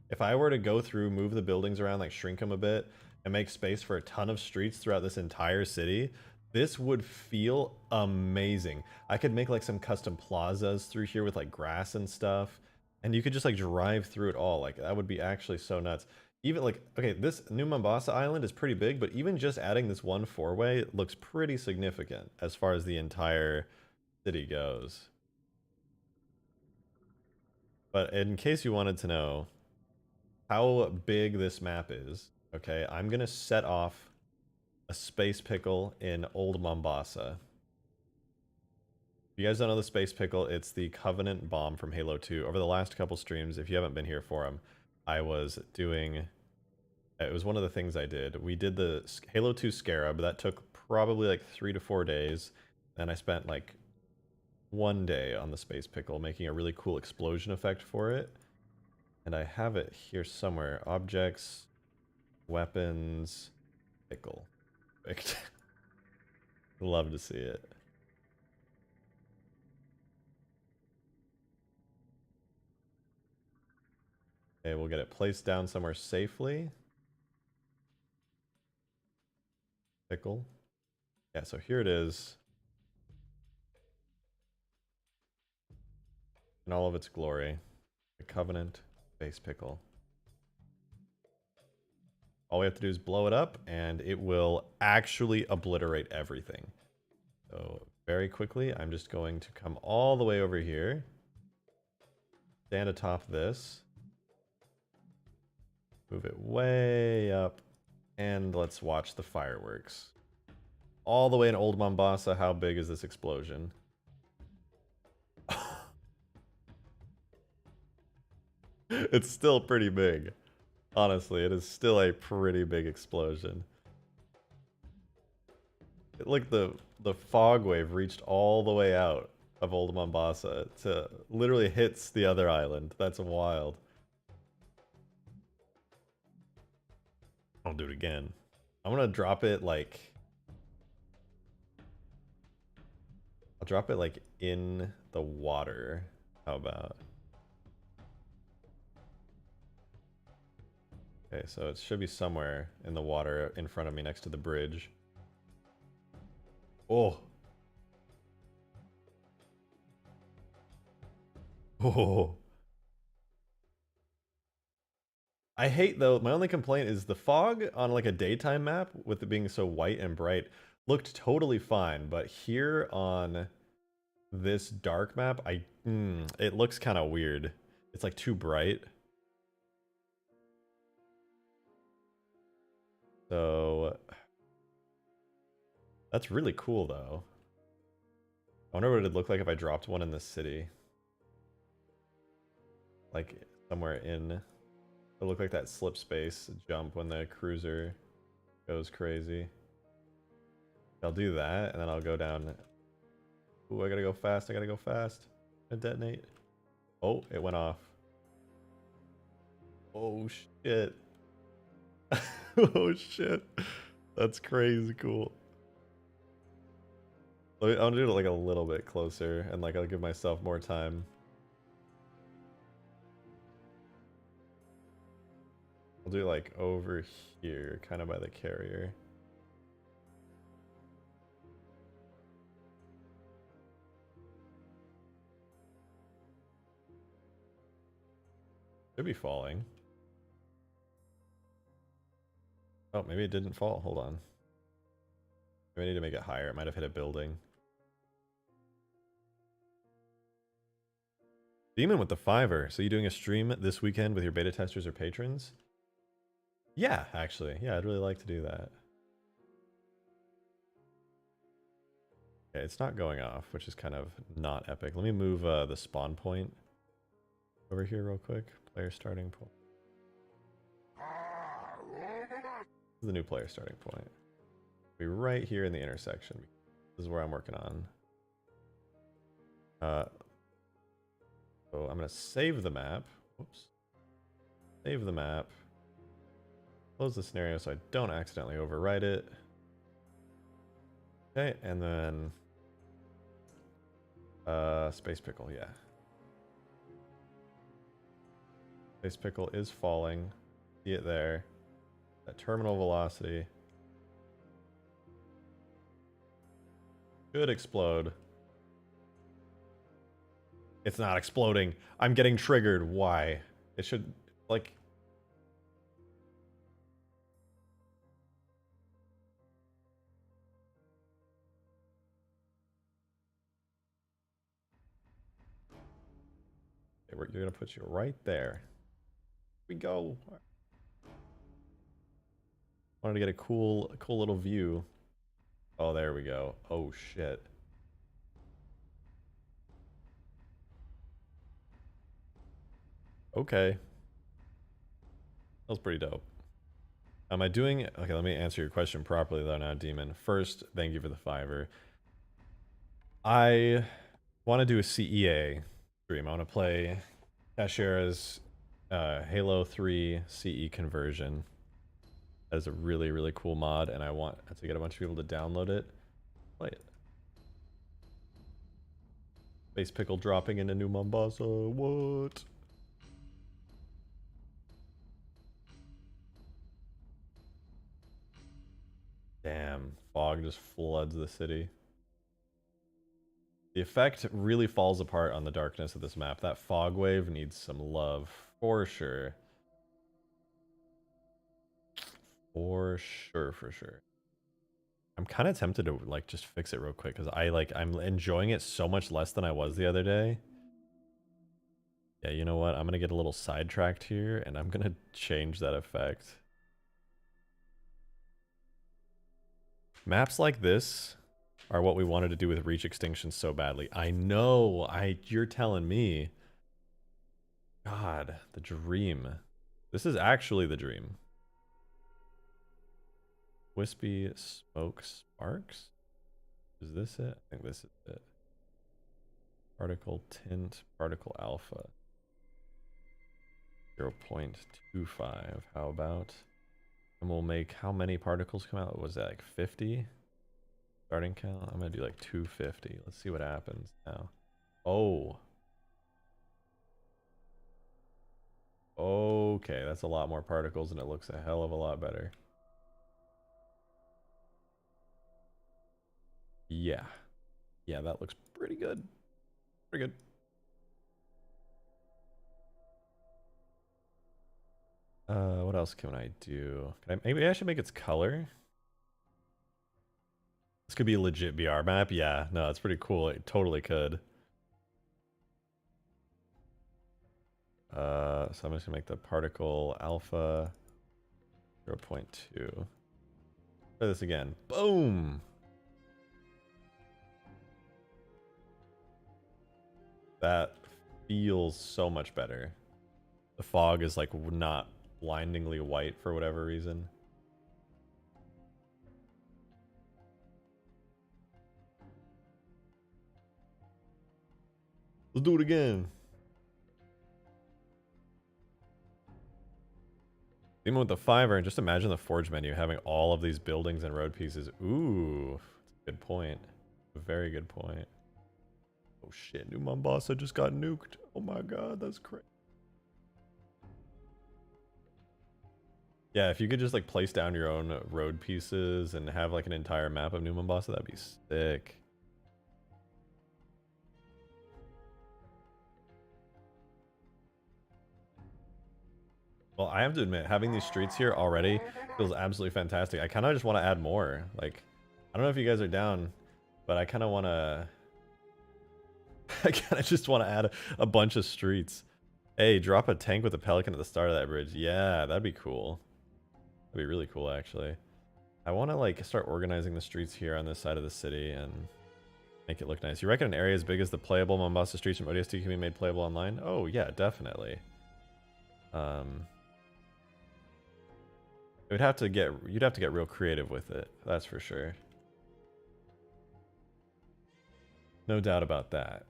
If I were to go through, move the buildings around, like shrink them a bit, and make space for a ton of streets throughout this entire city, this would feel amazing. I could make like some custom plazas through here with like grass and stuff, and you could just like drive through it all. Like that would be actually so nuts. Even like, okay, this New Mombasa Island is pretty big, but even just adding this one four-way looks pretty significant as far as the entire city goes. But in case you wanted to know how big this map is, okay, I'm gonna set off a space pickle in Old Mombasa. If you guys don't know the space pickle, it's the Covenant bomb from Halo 2. Over the last couple streams, if you haven't been here for them, I was doing... It was one of the things I did. We did the Halo 2 Scarab. That took probably like 3 to 4 days. And I spent like 1 day on the space pickle making a really cool explosion effect for it. And I have it here somewhere. Objects, weapons, pickle. Perfect. Love to see it. Okay, we'll get it placed down somewhere safely. Pickle. Yeah, so here it is. In all of its glory. The Covenant base pickle. All we have to do is blow it up, and it will actually obliterate everything. So very quickly, I'm just going to come all the way over here. Stand atop this. Move it way up. And let's watch the fireworks. All the way in Old Mombasa, how big is this explosion? It's still pretty big. Honestly, it is still a pretty big explosion. Like the fog wave reached all the way out of Old Mombasa to literally hits the other island. That's wild. I'll do it again. I'm gonna drop it like... I'll drop it like in the water. How about? Okay, so it should be somewhere in the water in front of me next to the bridge. Oh. Oh. I hate though, my only complaint is the fog on like a daytime map with it being so white and bright looked totally fine, but here on this dark map, it looks kind of weird. It's like too bright. So that's really cool though. I wonder what it'd look like if I dropped one in the city. Like somewhere in... It'll look like that slip space jump when the cruiser goes crazy. I'll do that, and then I'll go down. Ooh, I gotta go fast, I gotta go fast. I detonate. Oh, it went off. Oh shit. Oh shit. That's crazy cool. I'll do it like a little bit closer, and like I'll give myself more time. I'll do like over here, kind of by the carrier. Should be falling. Oh, maybe it didn't fall. Hold on. Maybe I need to make it higher. It might have hit a building. Demon with the $5. So you doing a stream this weekend with your beta testers or patrons? Yeah, actually. Yeah, I'd really like to do that. Okay, it's not going off, which is kind of not epic. Let me move the spawn point over here real quick. Player starting point. This is the new player starting point. Be right here in the intersection. This is where I'm working on. So I'm gonna save the map. Whoops. Save the map. Close the scenario so I don't accidentally overwrite it. Okay, and then Space Pickle, yeah. Space Pickle is falling. See it there. That terminal velocity should explode. It's not exploding. I'm getting triggered. Why? It should, like... You're gonna put you right there. Here we go. Wanted to get a cool little view. Oh, there we go. Oh shit. Okay. That was pretty dope. Am I doing... Okay, let me answer your question properly though now, Demon. First, thank you for the $5. I want to do a CEA stream. I want to play Tashera's Halo 3 CE conversion. That is a really, really cool mod, and I want to get a bunch of people to download it. Play it. Space Pickle dropping into New Mombasa. What? Damn, fog just floods the city. The effect really falls apart on the darkness of this map. That fog wave needs some love, for sure. For sure. I'm kind of tempted to like just fix it real quick because I'm enjoying it so much less than I was the other day. Yeah, you know what? I'm gonna get a little sidetracked here and I'm gonna change that effect. Maps like this are what we wanted to do with Reach Extinction so badly. I know. You're telling me. God, the dream. This is actually the dream. Wispy Smoke Sparks? Is this it? I think this is it. Particle Tint, Particle Alpha. 0.25. How about? And we'll make how many particles come out? Was that like 50? Starting count? I'm gonna do like 250. Let's see what happens now. Oh. Okay, that's a lot more particles and it looks a hell of a lot better. Yeah. Yeah, that looks pretty good. Pretty good. What else can I do? Maybe I should make its color. This could be a legit BR map. Yeah, no, it's pretty cool. It totally could. So I'm just gonna make the particle alpha 0.2. Try this again. Boom! That feels so much better. The fog is like not blindingly white for whatever reason. Let's do it again. Even with the $5, and just imagine the Forge menu having all of these buildings and road pieces. Ooh, that's a good point. A very good point. Oh shit, New Mombasa just got nuked. Oh my god, that's crazy. Yeah, if you could just like place down your own road pieces and have like an entire map of New Mombasa, that'd be sick. Well, I have to admit, having these streets here already feels absolutely fantastic. I kind of just want to add more. Like, I don't know if you guys are down, but I kind of want to... I kind of just want to add a bunch of streets. Hey, drop a tank with a pelican at the start of that bridge. Yeah, that'd be cool. That'd be really cool, actually. I want to, like, start organizing the streets here on this side of the city and make it look nice. You reckon an area as big as the playable Mombasa streets from ODST can be made playable online? Oh, yeah, definitely. You'd have to get real creative with it, that's for sure. No doubt about that.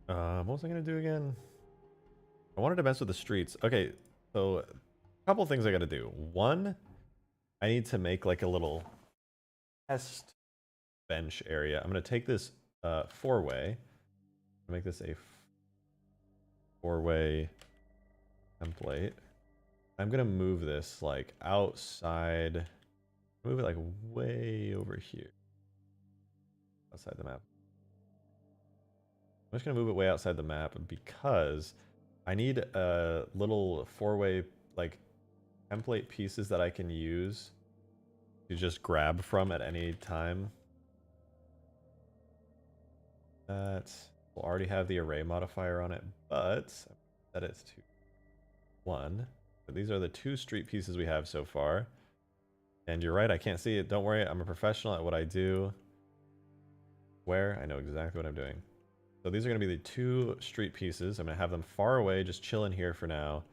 What was I gonna do again? I wanted to mess with the streets. Okay, So a couple things I gotta do. One, I need to make like a little test bench area. I'm gonna take this four-way, make this a four-way template. I'm gonna move this like outside, move it like way over here, outside the map. I'm just gonna move it way outside the map because I need a little four-way like template pieces that I can use to just grab from at any time. That will already have the array modifier on it, but set it to 1. But these are the 2 street pieces we have so far. And you're right, I can't see it. Don't worry, I'm a professional at what I do. Where? I know exactly what I'm doing. So these are going to be the 2 street pieces. I'm going to have them far away, just chilling here for now.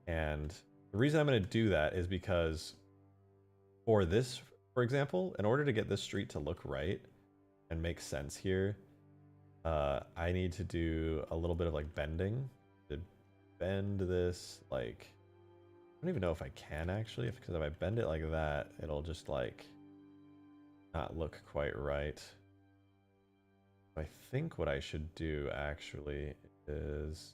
And the reason I'm going to do that is because for this, for example, in order to get this street to look right and make sense here, I need to do a little bit of like bending to bend this like, I don't even know if I can actually, because if I bend it like that, it'll just like not look quite right. I think what I should do actually is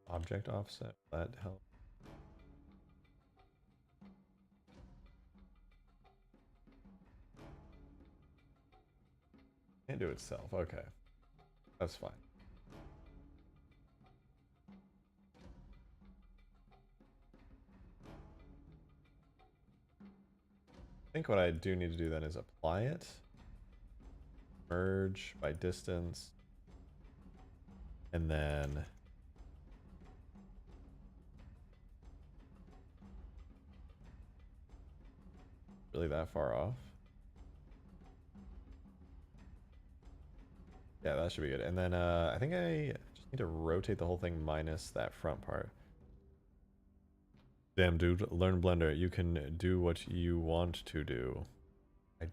object offset. That help. Can't do itself. Okay, that's fine. I think what I do need to do then is apply it, merge by distance, and then really that far off. Yeah, that should be good. And then I think I just need to rotate the whole thing minus that front part. Damn, dude, learn Blender. You can do what you want to do. I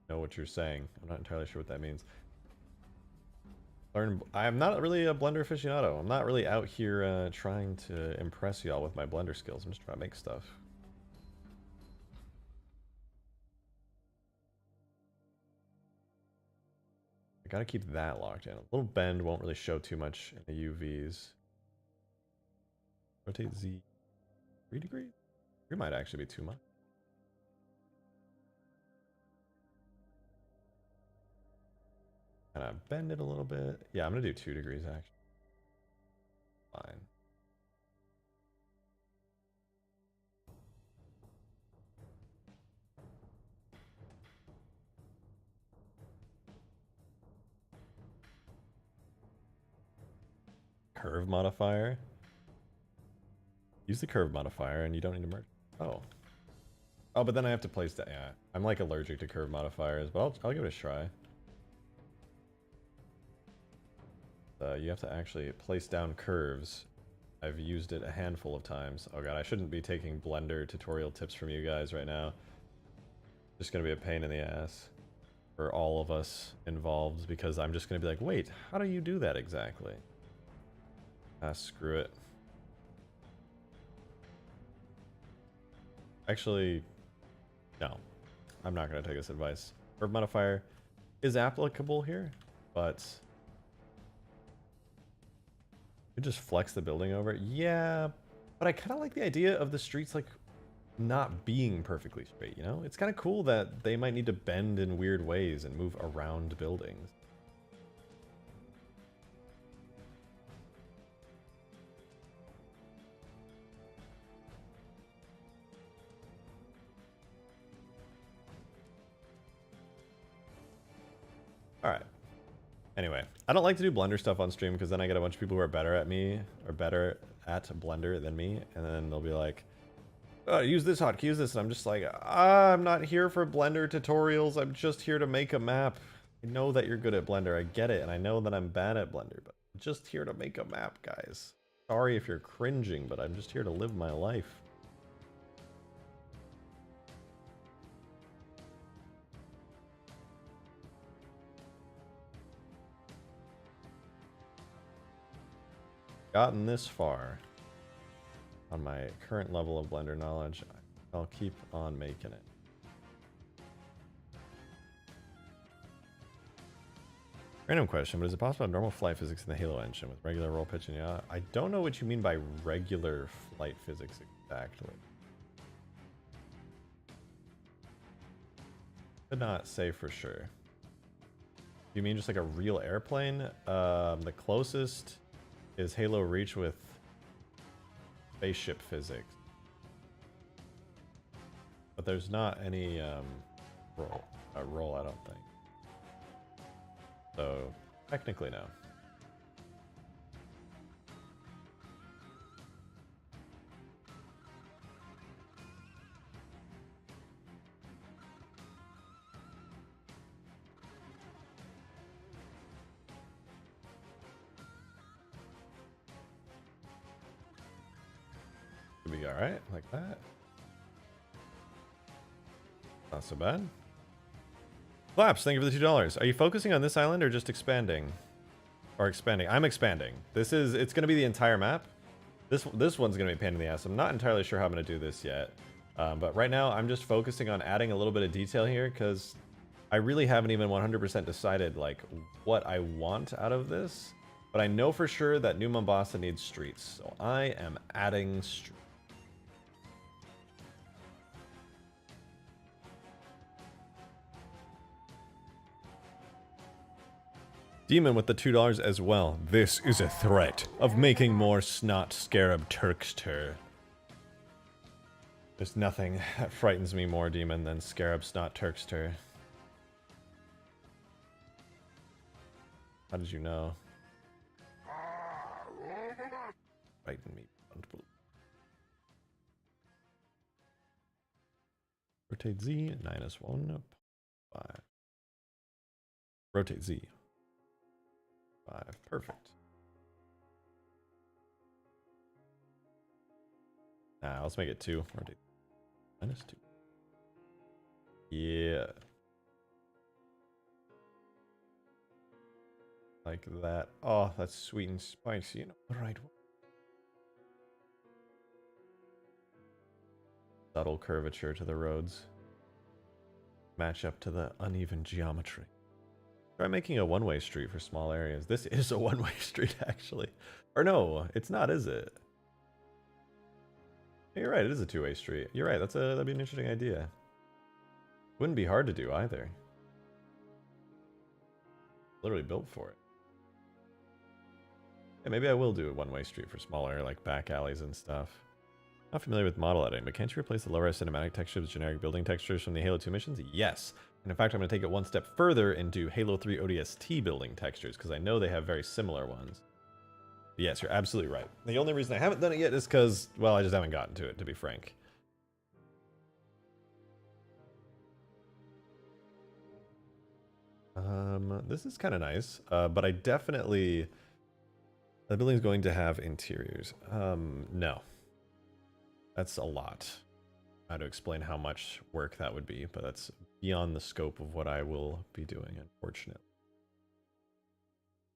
know what you're saying. I'm not entirely sure what that means. I'm not really a Blender aficionado. I'm not really out here trying to impress y'all with my Blender skills. I'm just trying to make stuff. I gotta keep that locked in. A little bend won't really show too much in the UVs. Rotate Z 3 degrees? 3 might actually be too much. Kind of bend it a little bit. Yeah, I'm gonna do 2 degrees actually. Fine. Curve modifier. Use the curve modifier and you don't need to merge. Oh. Oh, but then I have to place that. Yeah, I'm like allergic to curve modifiers, but I'll give it a try. You have to actually place down curves. I've used it a handful of times. Oh god, I shouldn't be taking Blender tutorial tips from you guys right now. Just gonna be a pain in the ass for all of us involved because I'm just gonna be like, wait, how do you do that exactly? Ah, screw it. Actually, no. I'm not gonna take this advice. Curve modifier is applicable here, but you just flex the building over it. Yeah, but I kind of like the idea of the streets like not being perfectly straight, you know? It's kind of cool that they might need to bend in weird ways and move around buildings. Alright. Anyway, I don't like to do Blender stuff on stream because then I get a bunch of people who are better at me, or better at Blender than me, and then they'll be like, oh, use this hotkey, use this, and I'm just like, I'm not here for Blender tutorials, I'm just here to make a map. I know that you're good at Blender, I get it, and I know that I'm bad at Blender, but I'm just here to make a map, guys. Sorry if you're cringing, but I'm just here to live my life. gotten this far on my current level of Blender knowledge, I'll keep on making it. Random question, but is it possible to have normal flight physics in the Halo engine with regular roll, pitch, and yaw? I don't know what you mean by regular flight physics exactly. Could not say for sure. You mean just like a real airplane? The closest is Halo Reach with spaceship physics. But there's not any roll, I don't think. So, technically no. Should be alright, like that. Not so bad. Flaps, thank you for the $2. Are you focusing on this island or just expanding? Or expanding? I'm expanding. It's going to be the entire map. This one's going to be a pain in the ass. I'm not entirely sure how I'm going to do this yet. But right now, I'm just focusing on adding a little bit of detail here because I really haven't even 100% decided like what I want out of this. But I know for sure that New Mombasa needs streets. So I am adding streets. Demon with the $2 as well. This is a threat of making more snot scarab Turkster. There's nothing that frightens me more, Demon, than scarab snot Turkster. How did you know? Frighten me. Rotate Z, -1, 5. Rotate Z. 5. Perfect. Let's make it 2. Rotate. -2. Yeah. Like that. Oh, that's sweet and spicy. You know, the right one. Subtle curvature to the roads. Match up to the uneven geometry. Try making a one-way street for small areas. This is a one-way street, actually. Or no, it's not, is it? You're right, it is a two-way street. You're right, that'd be an interesting idea. Wouldn't be hard to do either. Literally built for it. Yeah, maybe I will do a one-way street for smaller, like back alleys and stuff. Not familiar with model editing, but can't you replace the low-res cinematic textures with generic building textures from the Halo 2 missions? Yes. And in fact, I'm going to take it one step further and do Halo 3 ODST building textures, because I know they have very similar ones. But yes, you're absolutely right. The only reason I haven't done it yet is because, well, I just haven't gotten to it, to be frank. This is kind of nice, but I definitely... The building's going to have interiors. No. That's a lot. I had to explain how much work that would be, but that's beyond the scope of what I will be doing, unfortunately.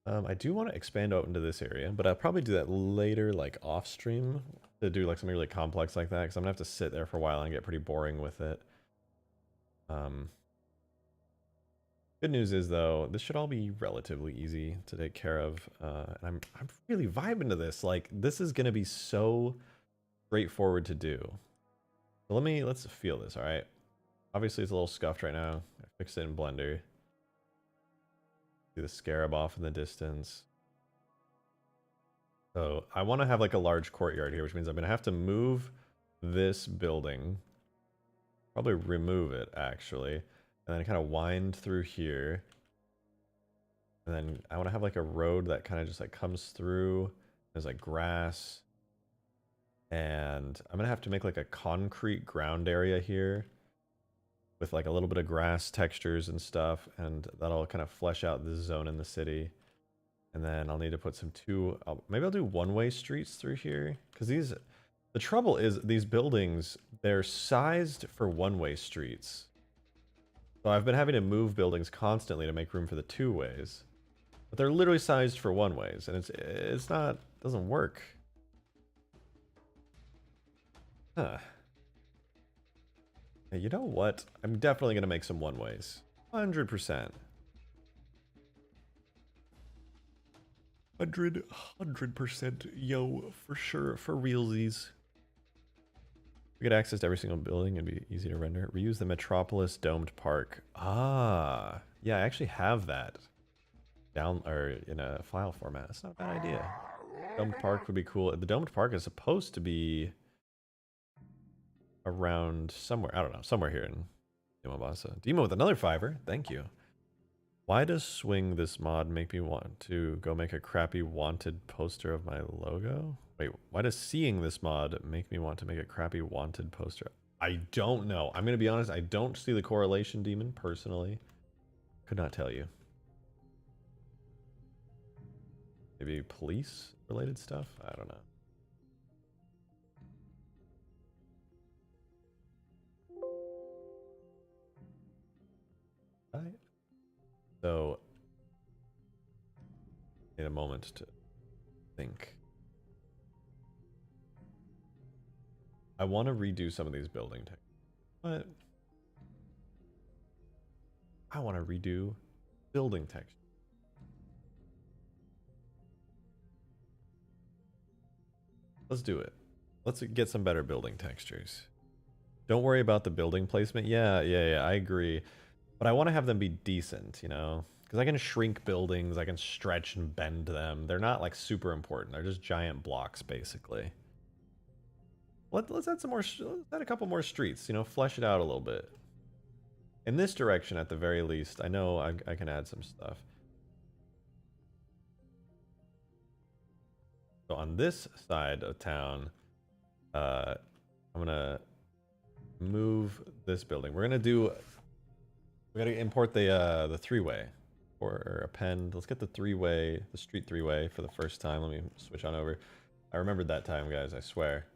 I do want to expand out into this area, but I'll probably do that later, like off stream, to do like something really complex like that, because I'm gonna have to sit there for a while and get pretty boring with it. Good news is though, this should all be relatively easy to take care of, and I'm really vibing to this. Like, this is gonna be so straightforward to do. So let's feel this, all right? Obviously, it's a little scuffed right now. I fixed it in Blender. See the scarab off in the distance. So I want to have like a large courtyard here, which means I'm going to have to move this building. Probably remove it, actually. And then kind of wind through here. And then I want to have like a road that kind of just like comes through. There's like grass. And I'm going to have to make like a concrete ground area here with like a little bit of grass textures and stuff. And that'll kind of flesh out this zone in the city. And then I'll need to put some maybe I'll do one-way streets through here. Because the trouble is these buildings, they're sized for one-way streets. So I've been having to move buildings constantly to make room for the two-ways. But they're literally sized for one-ways. And it's not doesn't work. Huh. Hey, you know what? I'm definitely gonna make some one-ways. 100%. 100%, yo, for sure, for realsies. We get access to every single building, it'd be easy to render. Reuse the Metropolis Domed Park. Ah, yeah, I actually have that down or in a file format. That's not a bad idea. Domed Park would be cool. The Domed Park is supposed to be around somewhere. I don't know, somewhere here in New Mombasa. Demo with another $5. Thank you. Why does swing this mod make me want to go make a crappy wanted poster of my logo? Wait, why does seeing this mod make me want to make a crappy wanted poster? I don't know. I'm going to be honest, I don't see the correlation, Demon, personally. Could not tell you. Maybe police related stuff? I don't know. Right. So, need a moment to think. I want to redo some of these building techniques, but I want to redo building texture. Let's do it. Let's get some better building textures. Don't worry about the building placement. Yeah, I agree. But I want to have them be decent, you know? Because I can shrink buildings, I can stretch and bend them. They're not like super important. They're just giant blocks, basically. Let's add some more. Let's add a couple more streets. You know, flesh it out a little bit. In this direction, at the very least, I know I can add some stuff. So on this side of town, I'm gonna move this building. We're gonna do. We gotta import the three-way or append. Let's get the three-way, the street three-way for the first time. Let me switch on over. I remembered that time, guys. I swear.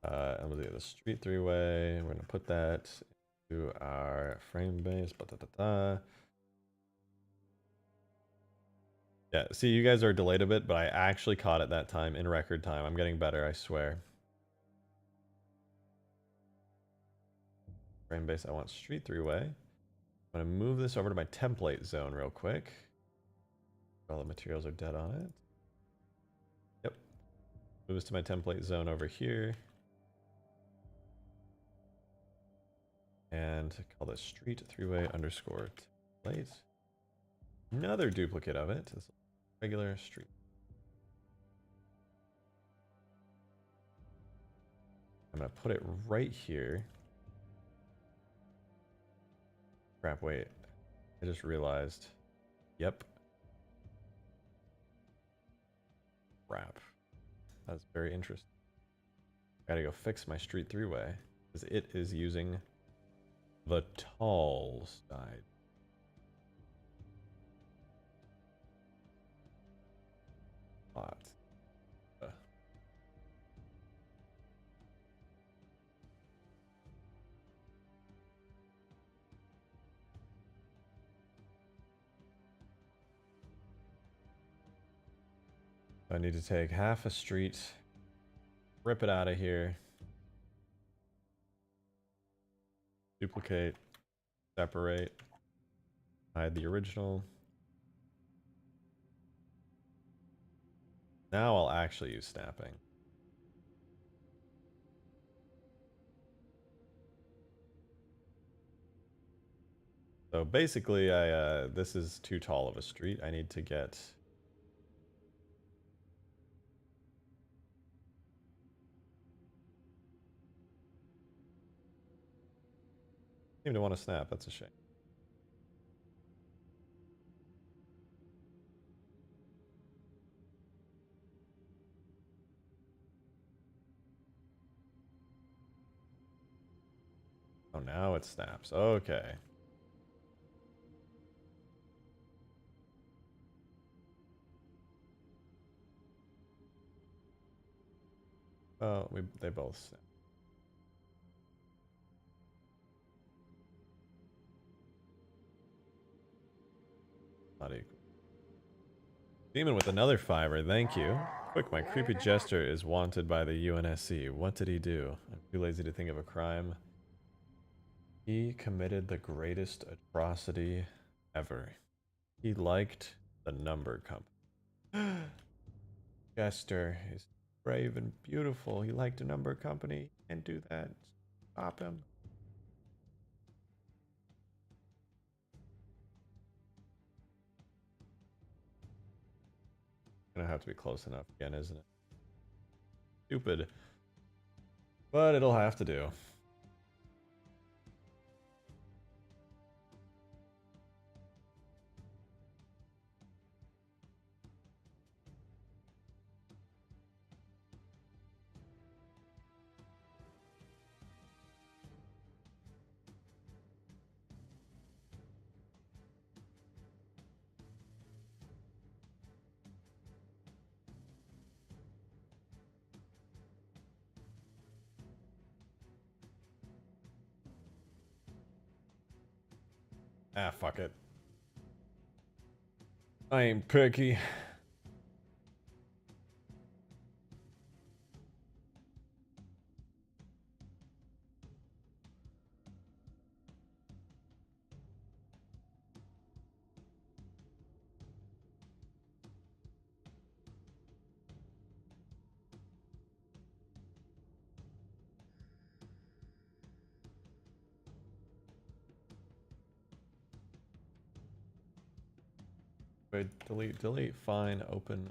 I'm gonna do the street three-way. We're gonna put that into our frame base. Yeah, see, you guys are delayed a bit, but I actually caught it that time in record time. I'm getting better, I swear. Frame base, I want street three-way. I'm gonna move this over to my template zone real quick. All the materials are dead on it. Yep. Move this to my template zone over here. And call this street three-way underscore template. Another duplicate of it. This regular street. I'm gonna put it right here. Crap, wait. I just realized. Yep. Crap. That's very interesting. I gotta go fix my street three-way because it is using the tall side. Lot. I need to take half a street, rip it out of here, duplicate, separate, hide the original. Now I'll actually use snapping. So basically, this is too tall of a street. I need to get. I seem to want to snap. That's a shame. Oh, now it snaps. Okay. Oh, they both snap. Not equal. Demon with another $5. Thank you. Quick, my creepy jester is wanted by the UNSC. What did he do? I'm too lazy to think of a crime. He committed the greatest atrocity ever. He liked the number company. Jester is brave and beautiful. He liked a number company. Can't do that. Stop him. Gonna have to be close enough again, isn't it? Stupid. But it'll have to do. Ah, fuck it. I ain't picky. Wait, delete, fine, open.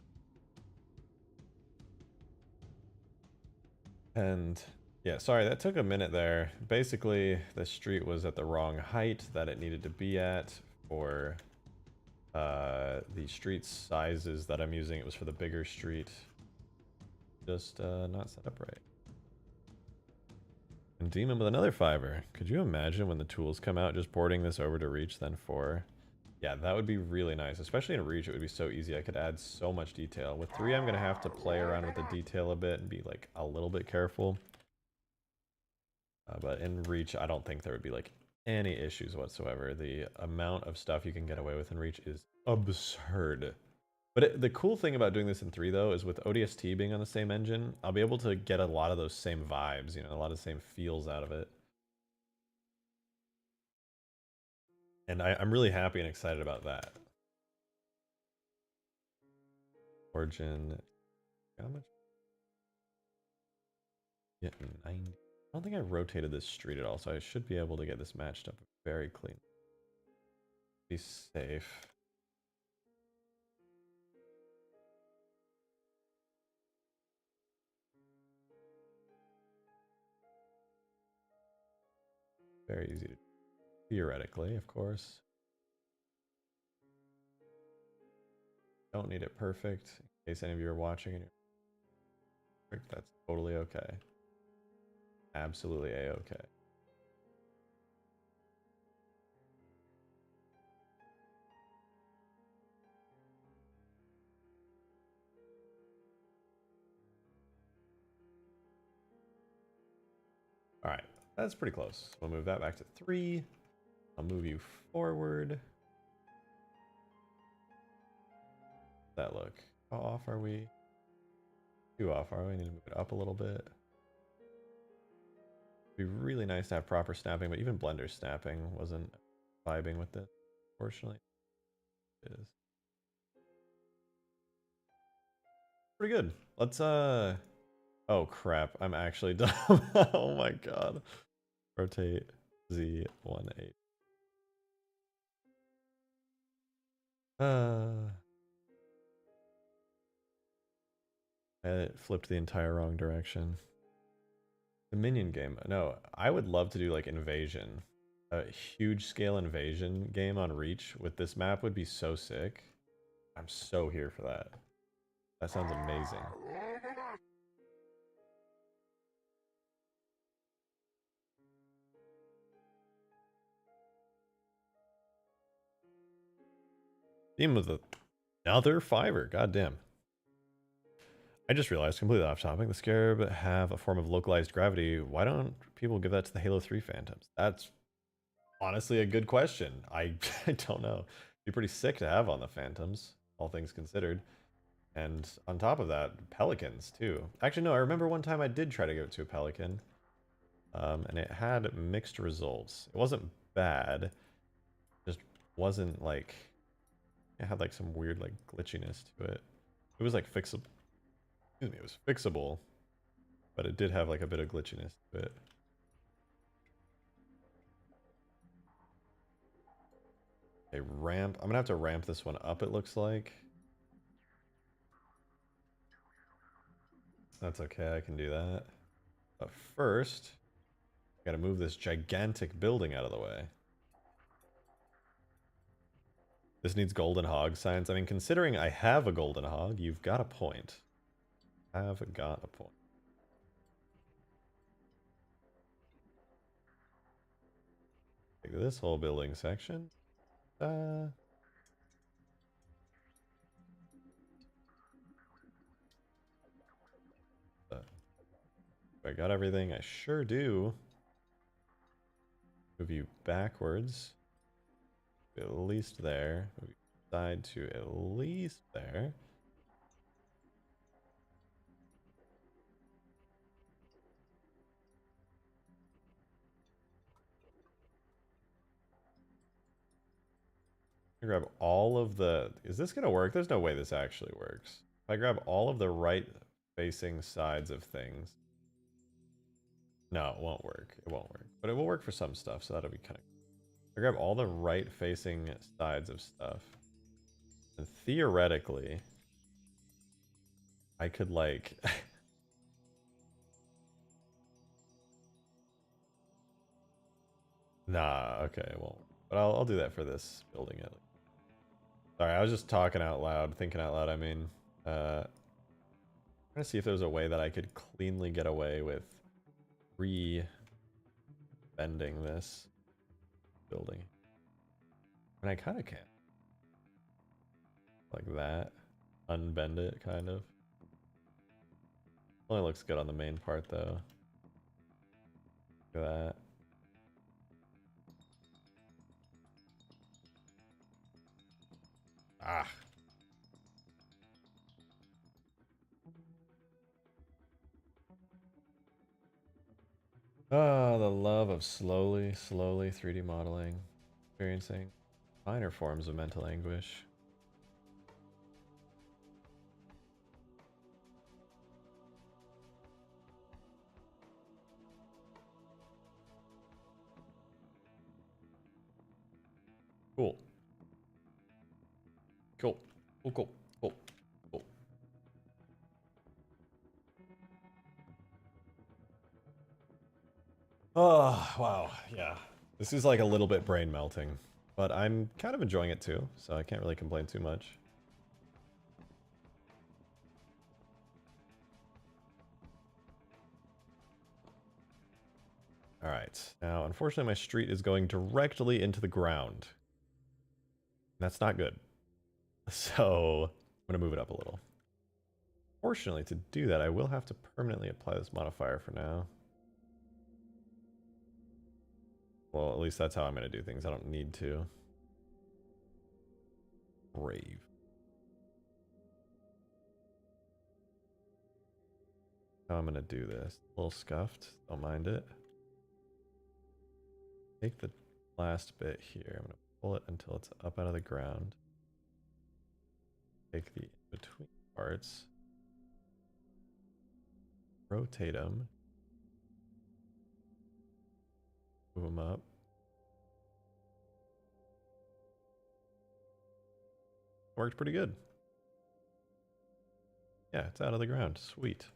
And yeah, sorry, that took a minute there. Basically, the street was at the wrong height that it needed to be at for the street sizes that I'm using. It was for the bigger street. Just not set up right. And Demon with another fiver. Could you imagine when the tools come out, just porting this over to Reach then 4? Yeah, that would be really nice. Especially in Reach, it would be so easy. I could add so much detail. With 3, I'm going to have to play around with the detail a bit and be like a little bit careful. But in Reach, I don't think there would be like any issues whatsoever. The amount of stuff you can get away with in Reach is absurd. But the cool thing about doing this in 3, though, is with ODST being on the same engine, I'll be able to get a lot of those same vibes, you know, a lot of the same feels out of it. And I'm really happy and excited about that. Origin, how much? Yeah, 90. I don't think I rotated this street at all, so I should be able to get this matched up very clean. Be safe. Very easy to do. Theoretically, of course. Don't need it perfect. In case any of you are watching and you're perfect, that's totally okay. Absolutely a-okay. All right, that's pretty close. We'll move that back to 3. I'll move you forward. That look. How off are we? Too off, are we? I need to move it up a little bit. It'd be really nice to have proper snapping, but even Blender snapping wasn't vibing with this, unfortunately. It is. Pretty good. Let's oh crap, I'm actually dumb. Oh my god. Rotate Z18. I flipped the entire wrong direction. The minion game. No, I would love to do like invasion. A huge scale invasion game on Reach with this map would be so sick. I'm so here for that. That sounds amazing. Theme with another fiver. God damn. I just realized, completely off topic, the Scarab have a form of localized gravity. Why don't people give that to the Halo 3 Phantoms? That's honestly a good question. I don't know. It'd be pretty sick to have on the Phantoms, all things considered. And on top of that, pelicans too. Actually, no, I remember one time I did try to give it to a pelican. And it had mixed results. It wasn't bad. Just wasn't like... It had like some weird like glitchiness to it. It was like fixable. Excuse me, it was fixable. But it did have like a bit of glitchiness to it. Okay, ramp. I'm gonna have to ramp this one up, it looks like. That's okay, I can do that. But first, I gotta move this gigantic building out of the way. This needs golden hog signs. I mean, considering I have a golden hog, you've got a point. Have got a point. Take this whole building section. I got everything. I sure do. Move you backwards. At least there. Move you side to at least there. I grab all of the... Is this going to work? There's no way this actually works. If I grab all of the right facing sides of things... No, it won't work. It won't work. But it will work for some stuff, so that'll be kind of... I grab all the right facing sides of stuff. And theoretically... I could like... Nah, okay, it won't. But I'll do that for this building at least. Sorry, I was just talking out loud, thinking out loud, I mean. I'm trying to see if there's a way that I could cleanly get away with re-bending this building. And I kind of can. Like that. Unbend it, kind of. Only looks good on the main part, though. Look at that. Ah. Ah, the love of slowly 3D modeling. Experiencing minor forms of mental anguish. Cool. Cool. Cool, cool, cool, cool. Oh, wow. Yeah. This is like a little bit brain melting, but I'm kind of enjoying it too, so I can't really complain too much. All right. Now, unfortunately, my street is going directly into the ground. That's not good. So I'm going to move it up a little. Fortunately, to do that, I will have to permanently apply this modifier for now. Well, at least that's how I'm going to do things. I don't need to. Brave. How I'm going to do this. A little scuffed. Don't mind it. Take the last bit here. I'm going to pull it until it's up out of the ground. Take the in-between parts. Rotate them. Move them up. Worked pretty good. Yeah, it's out of the ground. Sweet.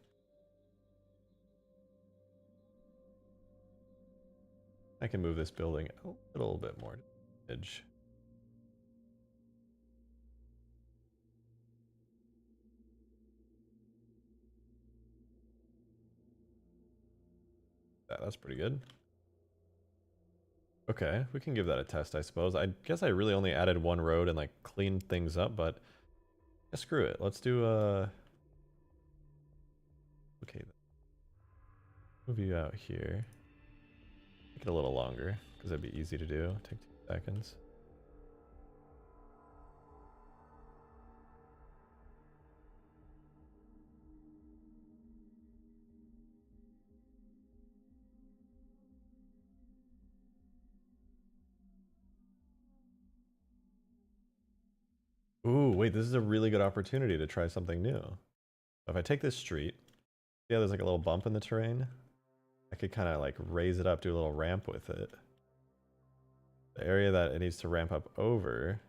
I can move this building a little bit more to the edge. That's pretty good. Okay, we can give that a test, I suppose. I guess I really only added one road and like cleaned things up, but yeah, screw it. Let's do okay. Move you out here. Make it a little longer because that'd be easy to do. Take 2 seconds. Ooh, wait, this is a really good opportunity to try something new. If I take this street, yeah, there's like a little bump in the terrain. I could kind of like raise it up, do a little ramp with it. The area that it needs to ramp up over,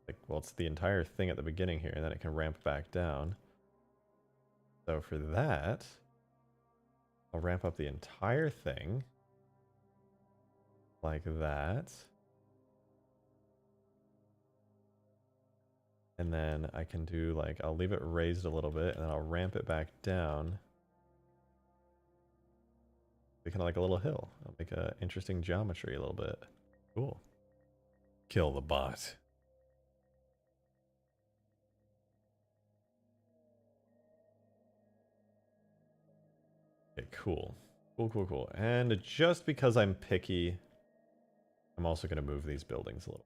like, well, it's the entire thing at the beginning here, and then it can ramp back down. So for that, I'll ramp up the entire thing like that. And then I can do like, I'll leave it raised a little bit and then I'll ramp it back down. Be kind of like a little hill. I'll make a interesting geometry a little bit. Cool. Kill the bot. Okay, cool. Cool. And just because I'm picky, I'm also going to move these buildings a little.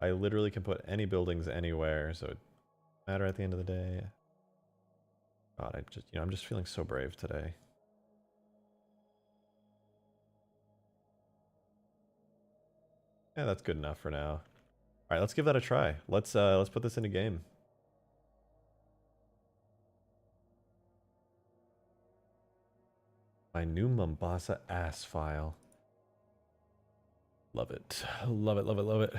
I literally can put any buildings anywhere, so it doesn't matter at the end of the day. God, I'm just feeling so brave today. Yeah, that's good enough for now. All right, let's give that a try. Let's put this in a game. My new Mombasa ass file. Love it. Love it.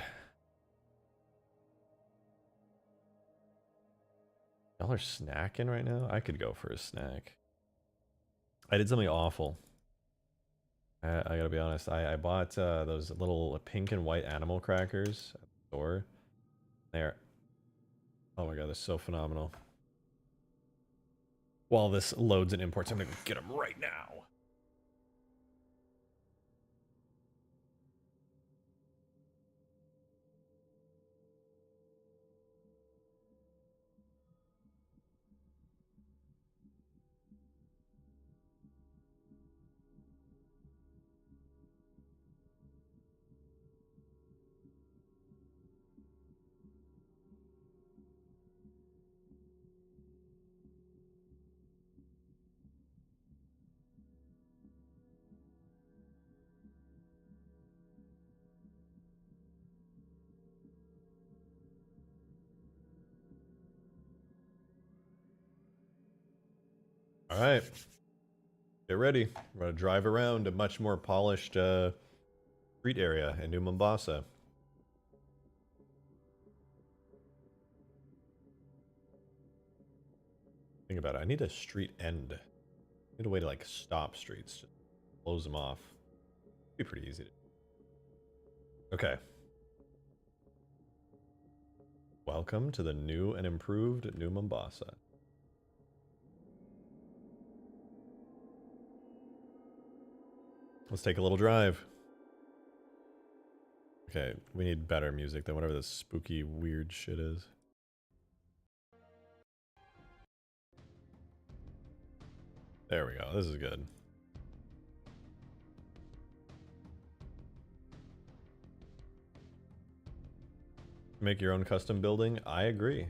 Y'all are snacking right now? I could go for a snack. I did something awful. I gotta be honest. I bought those little pink and white animal crackers at the store. They're, oh my god, they're so phenomenal. While this loads and imports, I'm gonna get them right now. All right, get ready. We're gonna drive around a much more polished street area in New Mombasa. Think about it. I need a street end. I need a way to like stop streets, just close them off. Be pretty easy to. Okay. Welcome to the new and improved New Mombasa. Let's take a little drive. Okay, we need better music than whatever this spooky, weird shit is. There we go. This is good. Make your own custom building? I agree.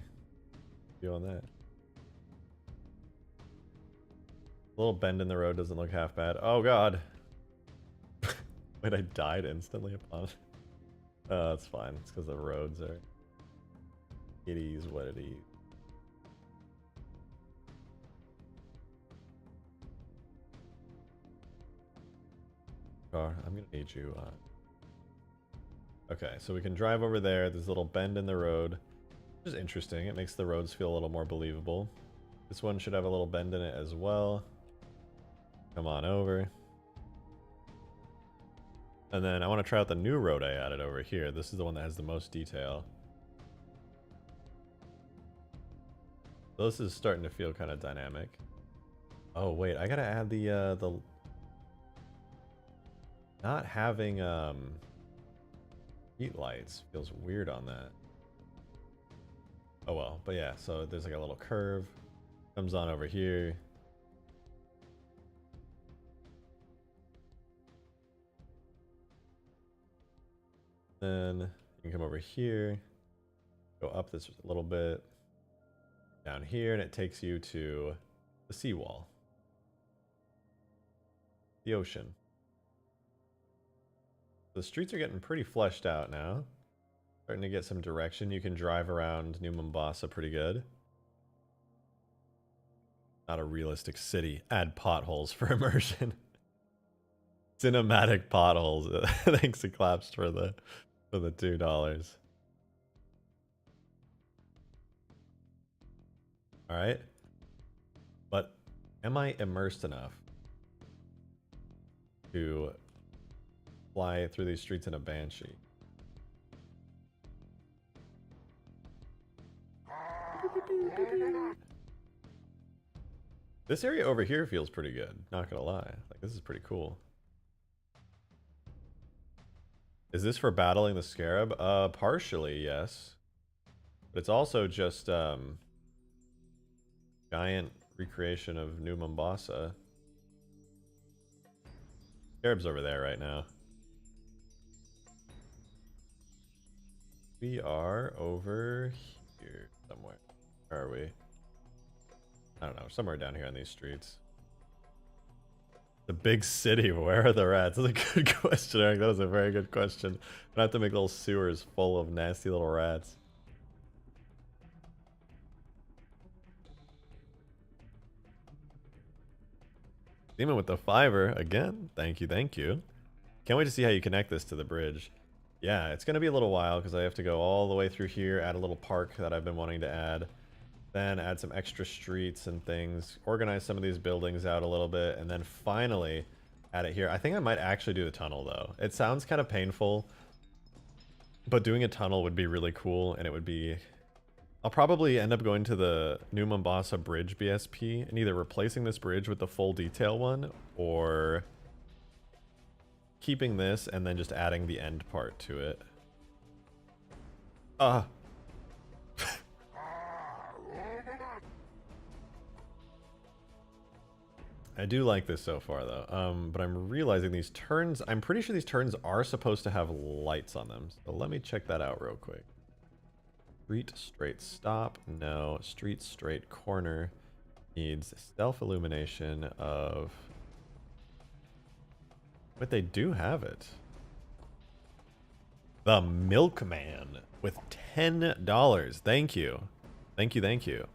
You on that. A little bend in the road doesn't look half bad. Oh god. Wait, I died instantly upon it. That's fine. It's because the roads are... It is what it is. Car, I'm gonna need you. Okay, so we can drive over there. There's a little bend in the road, which is interesting. It makes the roads feel a little more believable. This one should have a little bend in it as well. Come on over. And then I want to try out the new road I added over here. This is the one that has the most detail. So this is starting to feel kind of dynamic. Oh wait, I gotta add the not having heat lights feels weird on that. Oh well, but yeah, so there's like a little curve, comes on over here. Then you can come over here, go up this a little bit, down here, and it takes you to the seawall, the ocean. The streets are getting pretty fleshed out now. Starting to get some direction. You can drive around New Mombasa pretty good. Not a realistic city. Add potholes for immersion. Cinematic potholes. Thanks to Claps for the $2. Alright. But am I immersed enough to fly through these streets in a Banshee? This area over here feels pretty good, not gonna lie. Like, this is pretty cool. Is this for battling the Scarab? Partially, yes. But it's also just, giant recreation of New Mombasa. Scarab's over there right now. We are over here somewhere. Where are we? I don't know, somewhere down here on these streets. The big city, where are the rats? That's a good question, Eric. That was a very good question. I have to make little sewers full of nasty little rats. Demon with the fiver again. Thank you, thank you. Can't wait to see how you connect this to the bridge. Yeah, it's gonna be a little while because I have to go all the way through here, add a little park that I've been wanting to add. Then add some extra streets and things, organize some of these buildings out a little bit, and then finally add it here. I think I might actually do the tunnel though. It sounds kind of painful, but doing a tunnel would be really cool, and it would be... I'll probably end up going to the New Mombasa Bridge BSP and either replacing this bridge with the full detail one, or keeping this and then just adding the end part to it. I do like this so far though, but I'm realizing these turns, I'm pretty sure these turns are supposed to have lights on them. So let me check that out real quick. Street straight stop, no. Street straight corner needs stealth illumination of... But they do have it. The Milkman with $10. Thank you. Thank you, thank you.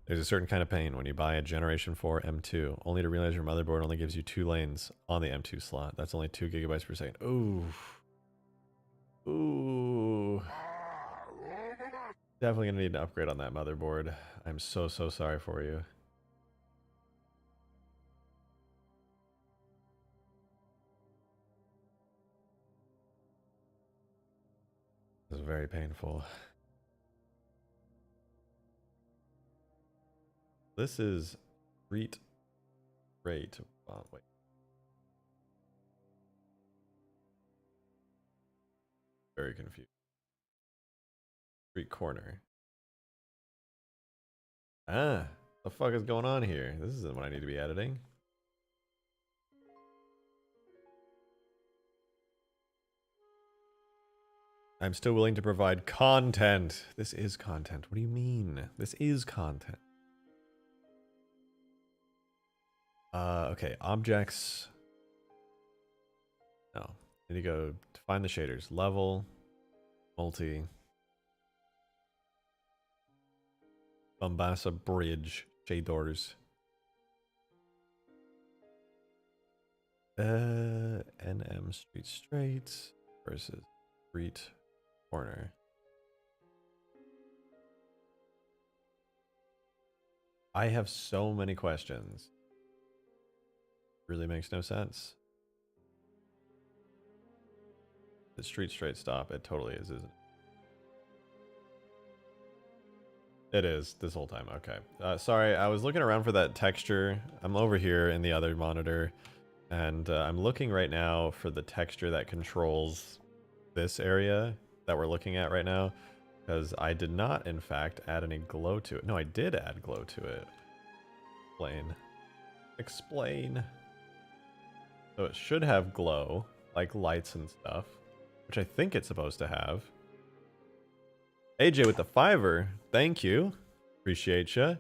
There's a certain kind of pain when you buy a Generation 4 M2, only to realize your motherboard only gives you 2 lanes on the M2 slot. That's only 2 gigabytes per second. Ooh. Ooh. Definitely gonna need an upgrade on that motherboard. I'm so sorry for you. This is very painful. This is street rate. Oh, wait. Very confused. Street corner. Ah, the fuck is going on here? This isn't what I need to be editing. I'm still willing to provide content. This is content. What do you mean? This is content. Okay, objects. No, need to go find the shaders. Level, multi, Mombasa Bridge shaders. NM street straight versus street corner. I have so many questions. Really makes no sense. The street straight stop, it totally is, isn't it? It is this whole time. Okay. Sorry, I was looking around for that texture. I'm over here in the other monitor, and I'm looking right now for the texture that controls this area that we're looking at right now, because I did not, in fact, add any glow to it. No, I did add glow to it. Explain. Explain. So it should have glow, like lights and stuff, which I think it's supposed to have. AJ with the fiver, thank you. Appreciate ya.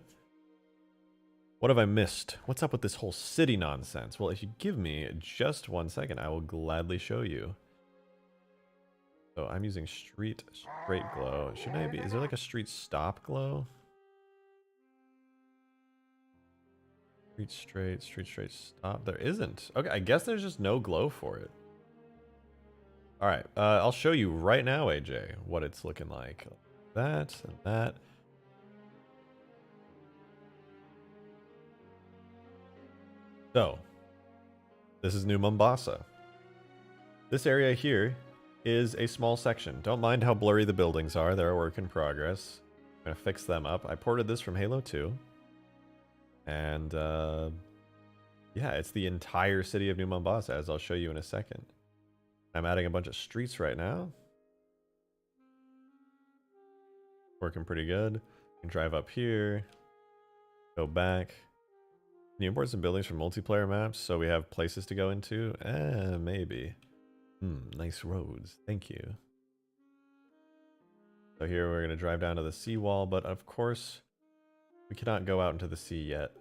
What have I missed? What's up with this whole city nonsense? Well, if you give me just 1 second, I will gladly show you. So I'm using street straight glow. Shouldn't I be? Is there like a street stop glow? Street straight stop. There isn't. Okay, I guess there's just no glow for it. All right, I'll show you right now, AJ, what it's looking like. That and that. So, this is New Mombasa. This area here is a small section. Don't mind how blurry the buildings are. They're a work in progress. I'm going to fix them up. I ported this from Halo 2. And, yeah, it's the entire city of New Mombasa, as I'll show you in a second. I'm adding a bunch of streets right now. Working pretty good. You can drive up here. Go back. Can you import some buildings from multiplayer maps so we have places to go into? Maybe. Nice roads. Thank you. So here we're going to drive down to the seawall, but of course, we cannot go out into the sea yet.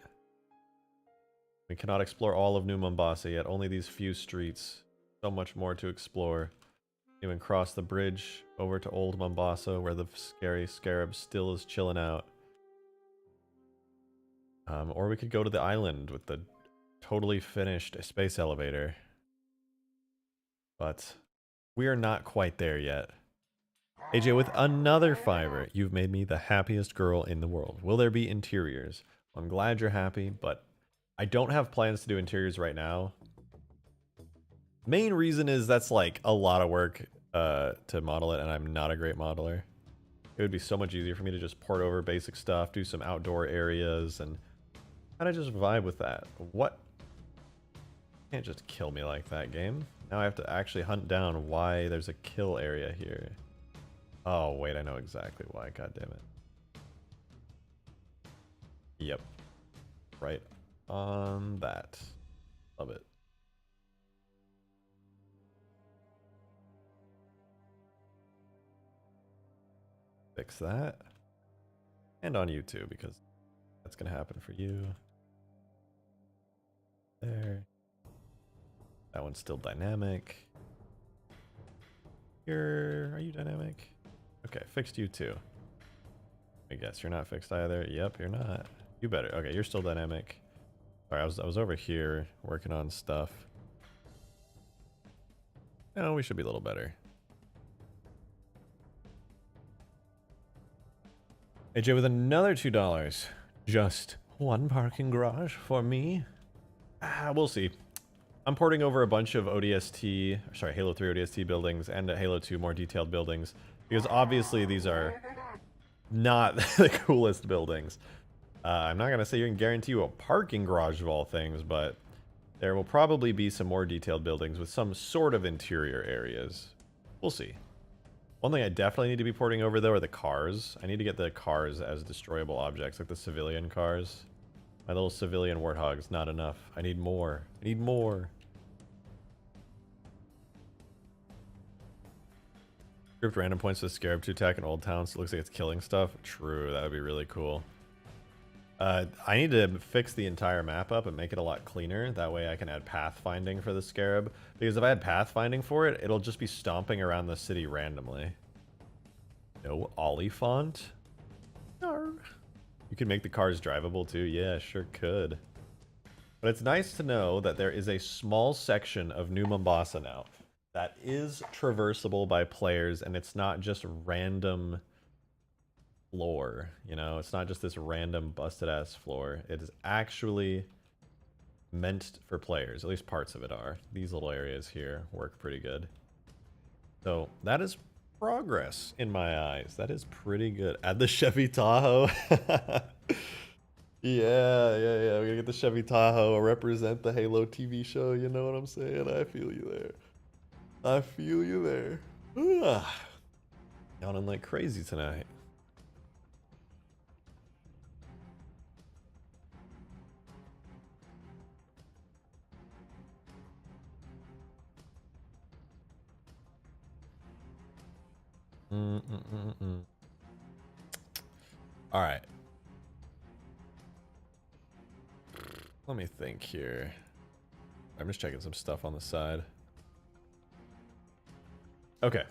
We cannot explore all of New Mombasa yet. Only these few streets. So much more to explore. Even cross the bridge over to Old Mombasa where the scary scarab still is chilling out. Or we could go to the island with the totally finished space elevator. But we are not quite there yet. AJ, with another fiver, you've made me the happiest girl in the world. Will there be interiors? I'm glad you're happy, but I don't have plans to do interiors right now. Main reason is that's like a lot of work to model it, and I'm not a great modeler. It would be so much easier for me to just port over basic stuff, do some outdoor areas, and kind of just vibe with that. What? You can't just kill me like that, game. Now I have to actually hunt down why there's a kill area here. Oh, wait, I know exactly why. God damn it. Yep. Right on that. Love it. Fix that. And on you too, because that's going to happen for you. There. That one's still dynamic. Here, are you dynamic? Okay, fixed you too. I guess you're not fixed either. Yep, you're not. You better. Okay, you're still dynamic. Sorry, I was over here working on stuff. Oh, we should be a little better. AJ with another $2. Just one parking garage for me. We'll see. I'm porting over a bunch of ODST, sorry, Halo 3 ODST buildings and Halo 2 more detailed buildings, because obviously these are not the coolest buildings. I'm not going to say you can guarantee you a parking garage of all things, but there will probably be some more detailed buildings with some sort of interior areas. We'll see. One thing I definitely need to be porting over, though, are the cars. I need to get the cars as destroyable objects, like the civilian cars. My little civilian warthog's not enough. I need more. I need more. Script random points to the scarab to attack in Old Town, so it looks like it's killing stuff. True, that would be really cool. I need to fix the entire map up and make it a lot cleaner. That way I can add pathfinding for the scarab. Because if I add pathfinding for it, it'll just be stomping around the city randomly. No Oliphant? No. You can make the cars drivable too? Yeah, sure could. But it's nice to know that there is a small section of New Mombasa now that is traversable by players, and it's not just random floor, you know? It's not just this random busted-ass floor. It is actually meant for players. At least parts of it are. These little areas here work pretty good. So that is progress in my eyes. That is pretty good. Add the Chevy Tahoe. Yeah. We're gonna get the Chevy Tahoe, represent the Halo TV show. You know what I'm saying? I feel you there. I feel you there. Ugh. Yawning like crazy tonight. All right. Let me think here. I'm just checking some stuff on the side. Okay.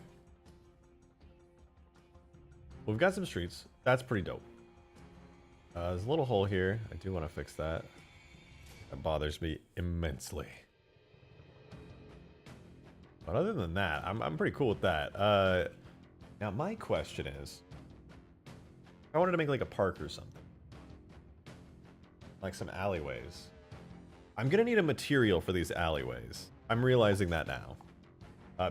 We've got some streets. That's pretty dope. There's a little hole here. I do want to fix that. That bothers me immensely. But other than that, I'm pretty cool with that. Now my question is, I wanted to make like a park or something. Like some alleyways. I'm gonna need a material for these alleyways. I'm realizing that now.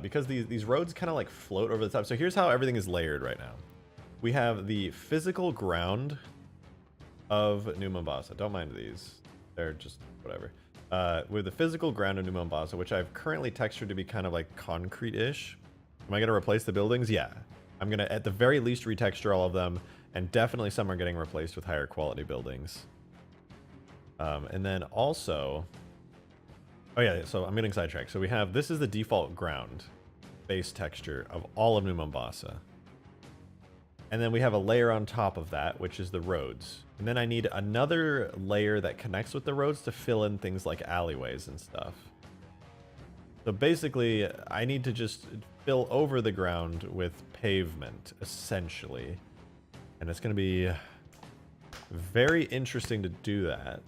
Because these roads kind of like float over the top. So here's how everything is layered right now. We have the physical ground of New Mombasa. Don't mind these. They're just whatever. With the physical ground of New Mombasa, which I've currently textured to be kind of like concrete-ish. Am I going to replace the buildings? Yeah. I'm going to, at the very least, retexture all of them. And definitely some are getting replaced with higher quality buildings. And then also... Oh yeah, so I'm getting sidetracked. So we have, this is the default ground base texture of all of New Mombasa. And then we have a layer on top of that, which is the roads. And then I need another layer that connects with the roads to fill in things like alleyways and stuff. So basically, I need to just fill over the ground with pavement, essentially. And it's going to be very interesting to do that.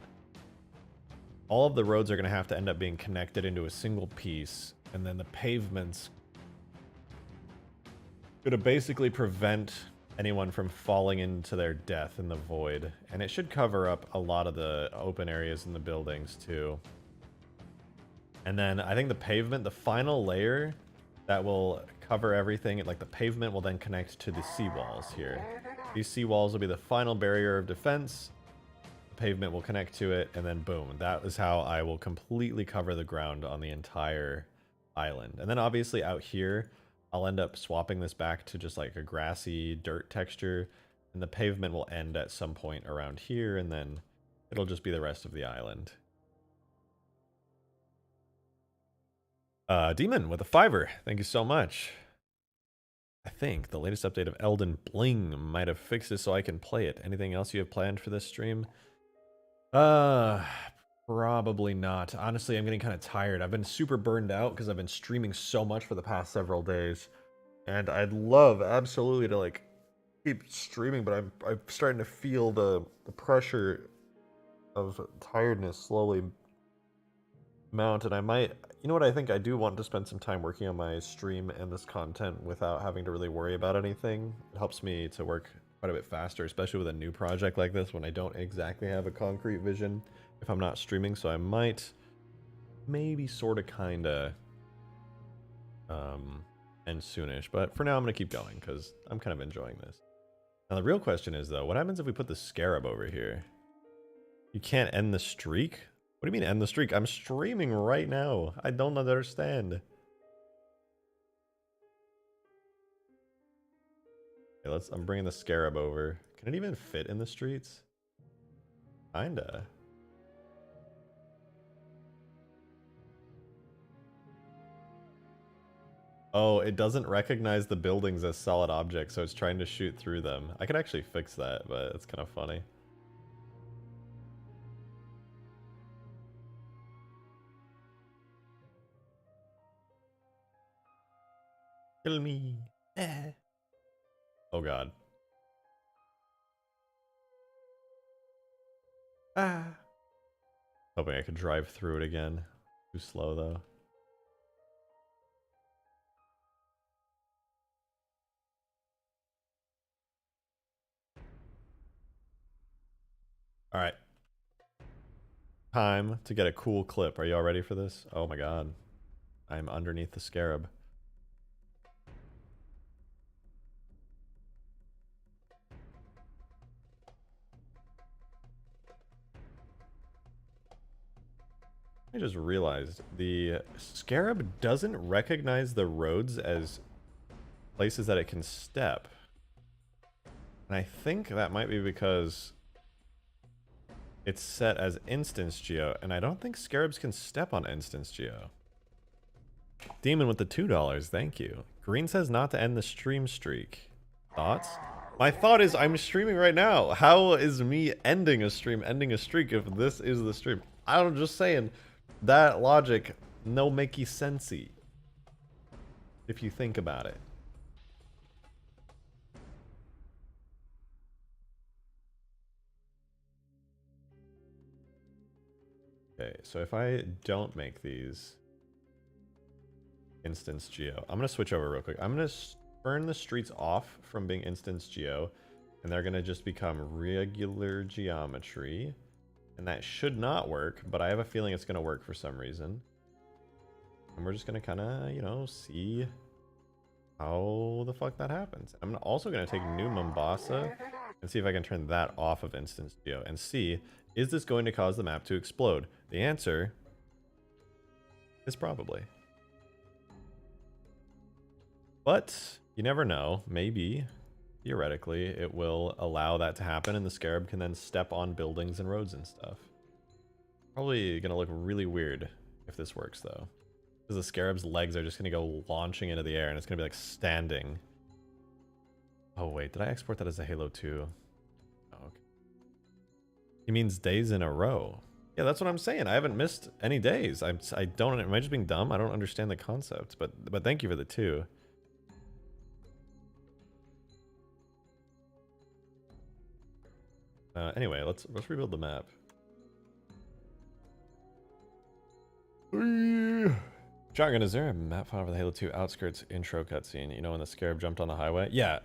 All of the roads are going to have to end up being connected into a single piece. And then the pavement's going to basically prevent anyone from falling into their death in the void. And it should cover up a lot of the open areas in the buildings too. And then I think the pavement, the final layer that will cover everything, like the pavement will then connect to the seawalls here. These seawalls will be the final barrier of defense. The pavement will connect to it, and then boom. That is how I will completely cover the ground on the entire island. And then obviously out here, I'll end up swapping this back to just like a grassy dirt texture, and the pavement will end at some point around here, and then it'll just be the rest of the island. Demon with a $5. Thank you so much. I think the latest update of Elden Bling might have fixed it so I can play it. Anything else you have planned for this stream? Probably not. Honestly, I'm getting kind of tired. I've been super burned out because I've been streaming so much for the past several days. And I'd love absolutely to like keep streaming, but I'm starting to feel the pressure of tiredness slowly mount, and I might, you know what, I think I do want to spend some time working on my stream and this content without having to really worry about anything. It helps me to work quite a bit faster, especially with a new project like this when I don't exactly have a concrete vision if I'm not streaming. So I might maybe sort of kind of end soonish, but for now I'm gonna keep going because I'm kind of enjoying this. Now the real question is though, what happens if we put the scarab over here? You can't end the streak? What do you mean end the streak? I'm streaming right now. I don't understand. Okay, I'm bringing the scarab over. Can it even fit in the streets? Kinda. Oh, it doesn't recognize the buildings as solid objects, so it's trying to shoot through them. I could actually fix that, but it's kind of funny. Kill me. Oh god. Hoping I could drive through it again. Too slow though. Alright. Time to get a cool clip. Are y'all ready for this? Oh my god. I'm underneath the scarab. I just realized the scarab doesn't recognize the roads as places that it can step. And I think that might be because it's set as instance geo, and I don't think scarabs can step on instance geo. Demon with the $2, thank you. Green says not to end the stream streak. Thoughts? My thought is I'm streaming right now. How is me ending a stream ending a streak if this is the stream? I'm just saying, that logic no makey sensey. If you think about it. Okay, so if I don't make these instance geo, I'm gonna switch over real quick. I'm gonna turn the streets off from being instance geo, and they're gonna just become regular geometry. And that should not work, but I have a feeling it's gonna work for some reason. And we're just gonna kinda, you know, see how the fuck that happens. I'm also gonna take New Mombasa and see if I can turn that off of instance geo and see, is this going to cause the map to explode? The answer is probably. But you never know. Maybe, theoretically, it will allow that to happen and the scarab can then step on buildings and roads and stuff. Probably gonna look really weird if this works though. Because the scarab's legs are just gonna go launching into the air and it's gonna be like standing. Oh wait, did I export that as a Halo 2? Oh, okay. He means days in a row. Yeah, that's what I'm saying. I haven't missed any days. I don't. Am I just being dumb? I don't understand the concept. But thank you for the 2. Anyway, let's rebuild the map. Shotgun, is there a map file for the Halo 2 outskirts intro cutscene? You know when the scarab jumped on the highway? Yeah,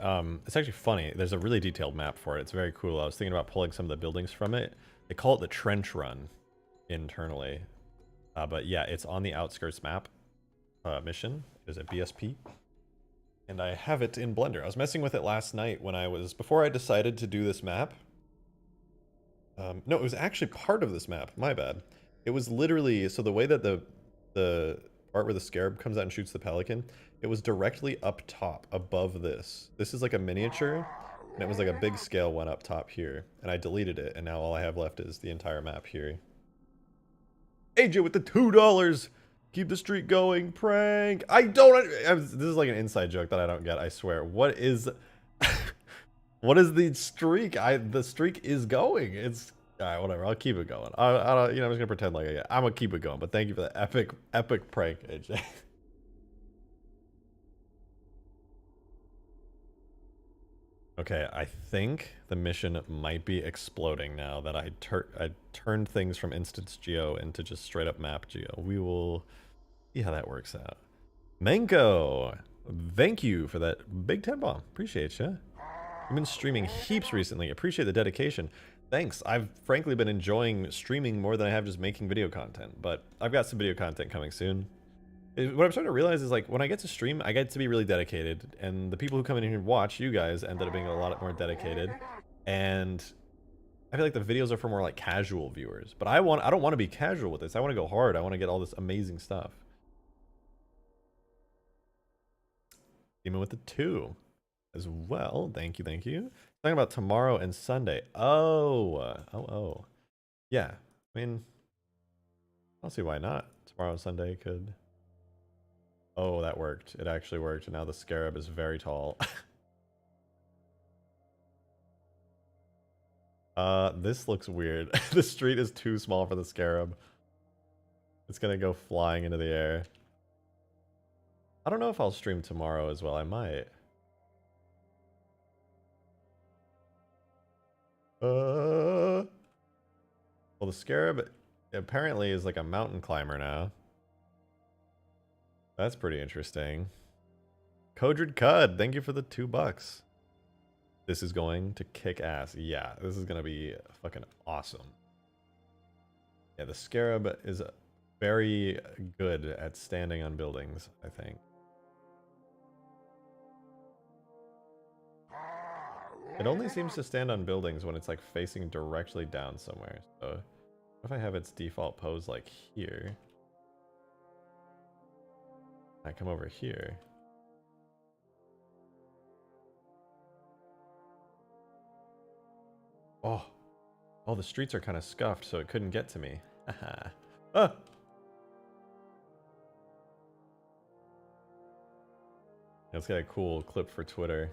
it's actually funny. There's a really detailed map for it. It's very cool. I was thinking about pulling some of the buildings from it. They call it the trench run internally. But yeah, it's on the outskirts map mission. There's a BSP. And I have it in Blender. I was messing with it last night before I decided to do this map. No, it was actually part of this map. My bad. It was literally, so the way that the part where the scarab comes out and shoots the pelican, it was directly up top above this. This is like a miniature, and it was like a big scale one up top here. And I deleted it, and now all I have left is the entire map here. AJ with the $2! Keep the streak going, prank! This is like an inside joke that I don't get, I swear. What is... What is the streak? The streak is going. It's... Alright, whatever. I'll keep it going. I don't, you know, I'm just gonna pretend like I'm gonna keep it going. But thank you for the epic prank, AJ. Okay, I think the mission might be exploding now that I turned things from instance geo into just straight up map geo. We will see how that works out. Manko, thank you for that big 10 bomb. Appreciate you. You've been streaming heaps recently. Appreciate the dedication. Thanks. I've frankly been enjoying streaming more than I have just making video content, but I've got some video content coming soon. What I'm starting to realize is, like, when I get to stream, I get to be really dedicated, and the people who come in here and watch, you guys, ended up being a lot more dedicated, and I feel like the videos are for more like casual viewers. But I don't want to be casual with this. I want to go hard. I want to get all this amazing stuff. Even with the 2 as well. Thank you, thank you. Talking about tomorrow and Sunday. Oh. Yeah, I mean, I don't see why not. Tomorrow and Sunday could... Oh, that worked. It actually worked. And now the scarab is very tall. This looks weird. The street is too small for the scarab. It's gonna go flying into the air. I don't know if I'll stream tomorrow as well. I might. Well, the scarab apparently is like a mountain climber now. That's pretty interesting. Codred Cud, thank you for the $2. This is going to kick ass. Yeah, this is gonna be fucking awesome. Yeah, the scarab is very good at standing on buildings, I think. It only seems to stand on buildings when it's like facing directly down somewhere. So if I have its default pose like here, I come over here. Oh, the streets are kind of scuffed, so it couldn't get to me. Ah! Let's get a cool clip for Twitter.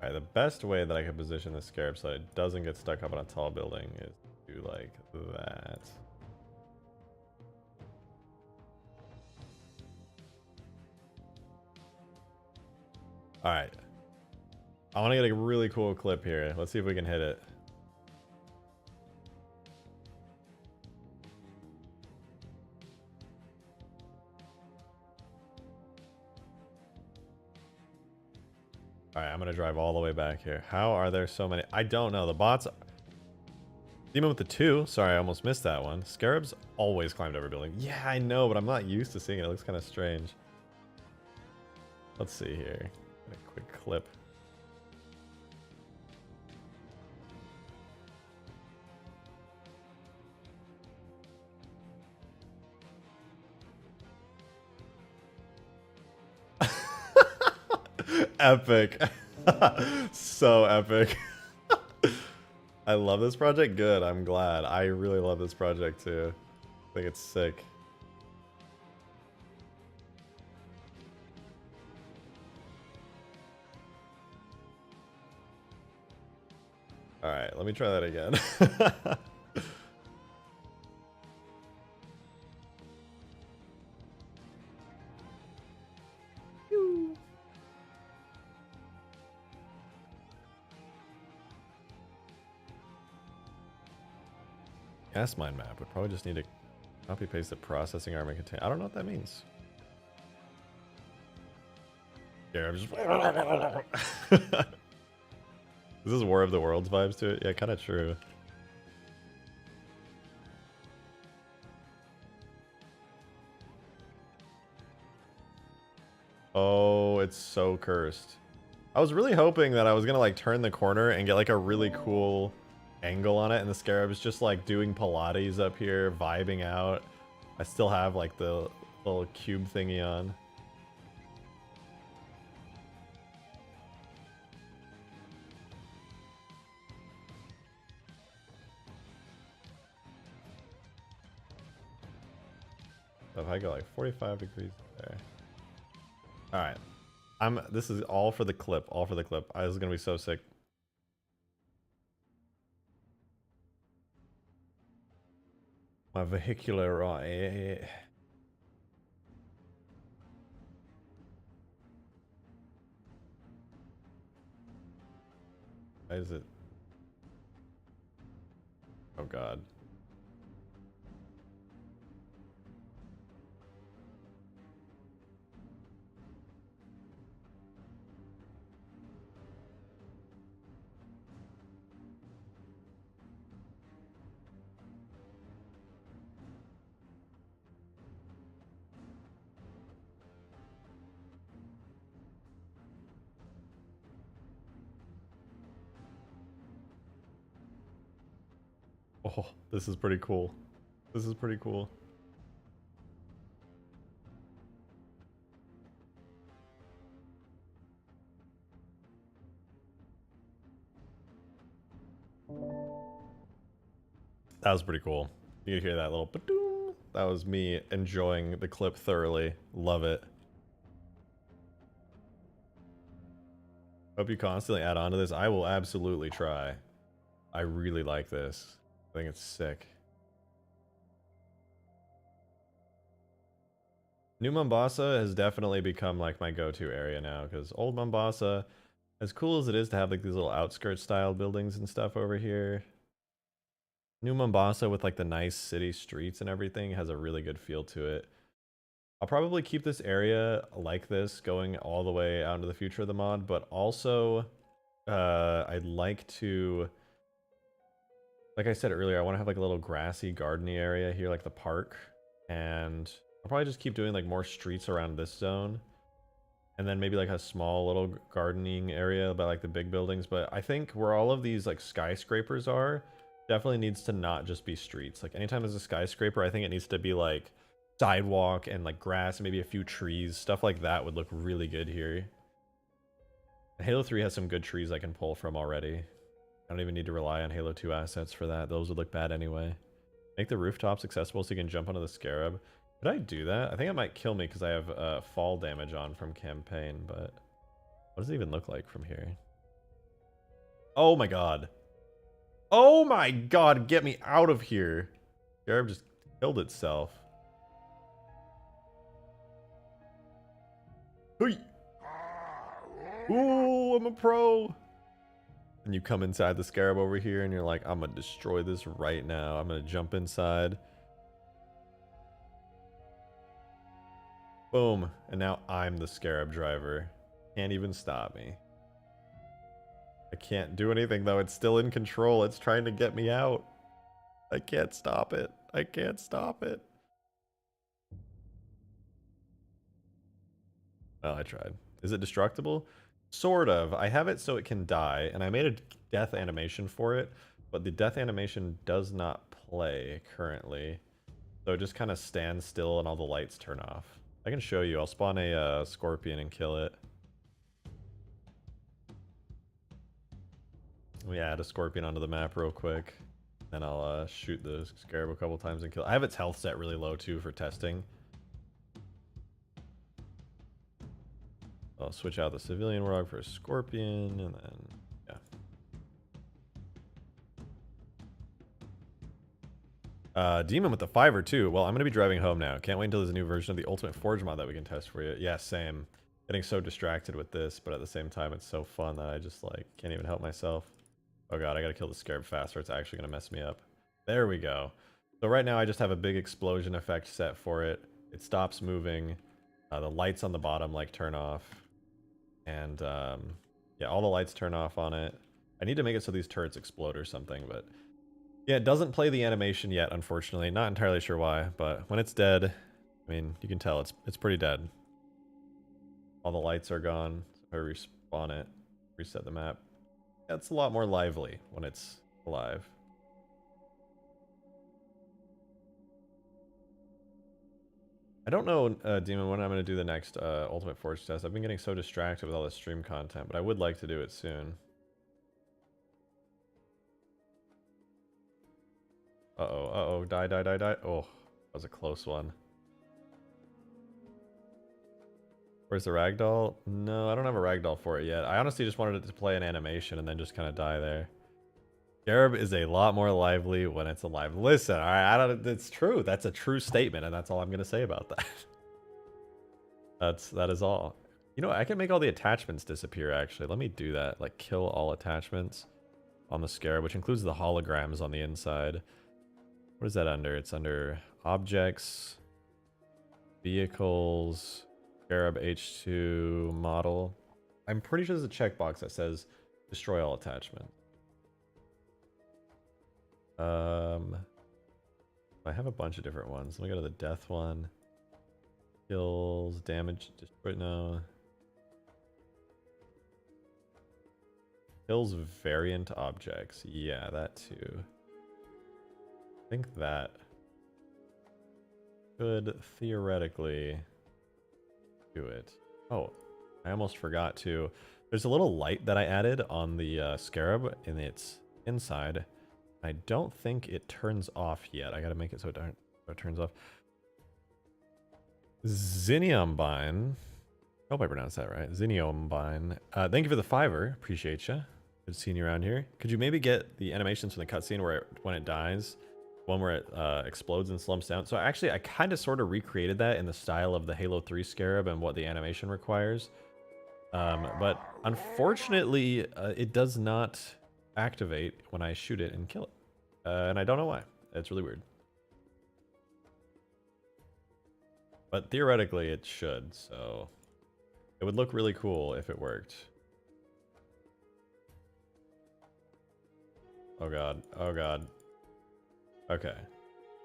Alright, the best way that I can position the scarab so it doesn't get stuck up on a tall building is to do like that. Alright. I want to get a really cool clip here. Let's see if we can hit it. Alright, I'm going to drive all the way back here. How are there so many? I don't know. The bots... Even with the 2. Sorry, I almost missed that one. Scarabs always climbed every building. Yeah, I know, but I'm not used to seeing it. It looks kind of strange. Let's see here. A quick clip. Epic. So epic. I love this project. Good. I'm glad. I really love this project too. I think it's sick. All right, let me try that again. Gas mine map would probably just need to copy paste the processing arm and contain. I don't know what that means. Yeah, I'm just. Is this War of the Worlds vibes to it? Yeah, kind of true. Oh, it's so cursed. I was really hoping that I was gonna like turn the corner and get like a really cool angle on it, and the scarab's just like doing Pilates up here, vibing out. I still have like the little cube thingy on. So if I go like 45 degrees there. Alright. This is all for the clip, all for the clip. This is gonna be so sick. My vehicular right. Why is it? Oh god. Oh, this is pretty cool. This is pretty cool. That was pretty cool. You could hear that little ba-doom. That was me enjoying the clip thoroughly. Love it. Hope you constantly add on to this. I will absolutely try. I really like this. I think it's sick. New Mombasa has definitely become like my go-to area now, because Old Mombasa, as cool as it is to have like these little outskirt style buildings and stuff over here, New Mombasa with like the nice city streets and everything has a really good feel to it. I'll probably keep this area like this going all the way out into the future of the mod, but also I'd like to, like I said earlier, I want to have like a little grassy gardeny area here, like the park, and I'll probably just keep doing like more streets around this zone, and then maybe like a small little gardening area by like the big buildings. But I think where all of these like skyscrapers are definitely needs to not just be streets. Like anytime there's a skyscraper, I think it needs to be like sidewalk and like grass and maybe a few trees. Stuff like that would look really good here. Halo 3 has some good trees I can pull from already. I don't even need to rely on Halo 2 assets for that. Those would look bad anyway. Make the rooftops accessible so you can jump onto the scarab. Could I do that? I think it might kill me because I have fall damage on from campaign, but what does it even look like from here? Oh my god. Oh my god, get me out of here. Scarab just killed itself. Hey. Ooh, I'm a pro. And you come inside the Scarab over here and you're like, I'm gonna destroy this right now. I'm gonna jump inside. Boom. And now I'm the Scarab driver. Can't even stop me. I can't do anything though. It's still in control. It's trying to get me out. I can't stop it. I can't stop it. Well, I tried. Is it destructible? Sort of. I have it so it can die, and I made a death animation for it, but the death animation does not play currently. So it just kind of stands still and all the lights turn off. I can show you. I'll spawn a scorpion and kill it. Let me add a scorpion onto the map real quick. Then I'll shoot the Scarab a couple times and kill it. I have its health set really low too for testing. I'll switch out the civilian warthog for a scorpion, and then, yeah. Demon with the fiver too. Well, I'm going to be driving home now. Can't wait until there's a new version of the Ultimate Forge mod that we can test for you. Yeah, same. Getting so distracted with this, but at the same time, it's so fun that I just, like, can't even help myself. Oh god, I gotta kill the Scarab fast or it's actually gonna mess me up. There we go. So right now I just have a big explosion effect set for it. It stops moving. The lights on the bottom, like, turn off. And, yeah, all the lights turn off on it. I need to make it so these turrets explode or something, but... yeah, it doesn't play the animation yet, unfortunately. Not entirely sure why, but when it's dead, I mean, you can tell it's pretty dead. All the lights are gone. If I respawn it, reset the map. Yeah, it's a lot more lively when it's alive. I don't know, Demon, when I'm going to do the next Ultimate Forge test. I've been getting so distracted with all this stream content, but I would like to do it soon. Uh-oh, uh-oh, die, die, die, die. Oh, that was a close one. Where's the ragdoll? No, I don't have a ragdoll for it yet. I honestly just wanted it to play an animation and then just kind of die there. Scarab is a lot more lively when it's alive. Listen, all right, I don't. It's true. That's a true statement, and that's all I'm gonna say about that. That is all. You know, I can make all the attachments disappear. Actually, let me do that. Like, kill all attachments on the Scarab, which includes the holograms on the inside. What is that under? It's under objects, vehicles. Scarab H2 model. I'm pretty sure there's a checkbox that says destroy all attachment. I have a bunch of different ones. Let me go to the death one. Kills, damage, destroy, no. Kills variant objects. Yeah, that too. I think that could theoretically do it. Oh, I almost forgot to. There's a little light that I added on the Scarab in its inside. I don't think it turns off yet. I gotta make it so it turns off. Ziniombine. I hope I pronounced that right. Ziniombine. Thank you for the fiver. Appreciate you. Good seeing you around here. Could you maybe get the animations from the cutscene where when it dies, one where it explodes and slumps down? So actually, I kind of sort of recreated that in the style of the Halo 3 Scarab and what the animation requires. But unfortunately, it does not activate when I shoot it and kill it. And I don't know why. It's really weird. But theoretically, it should, so it would look really cool if it worked. Oh god. Oh god. Okay.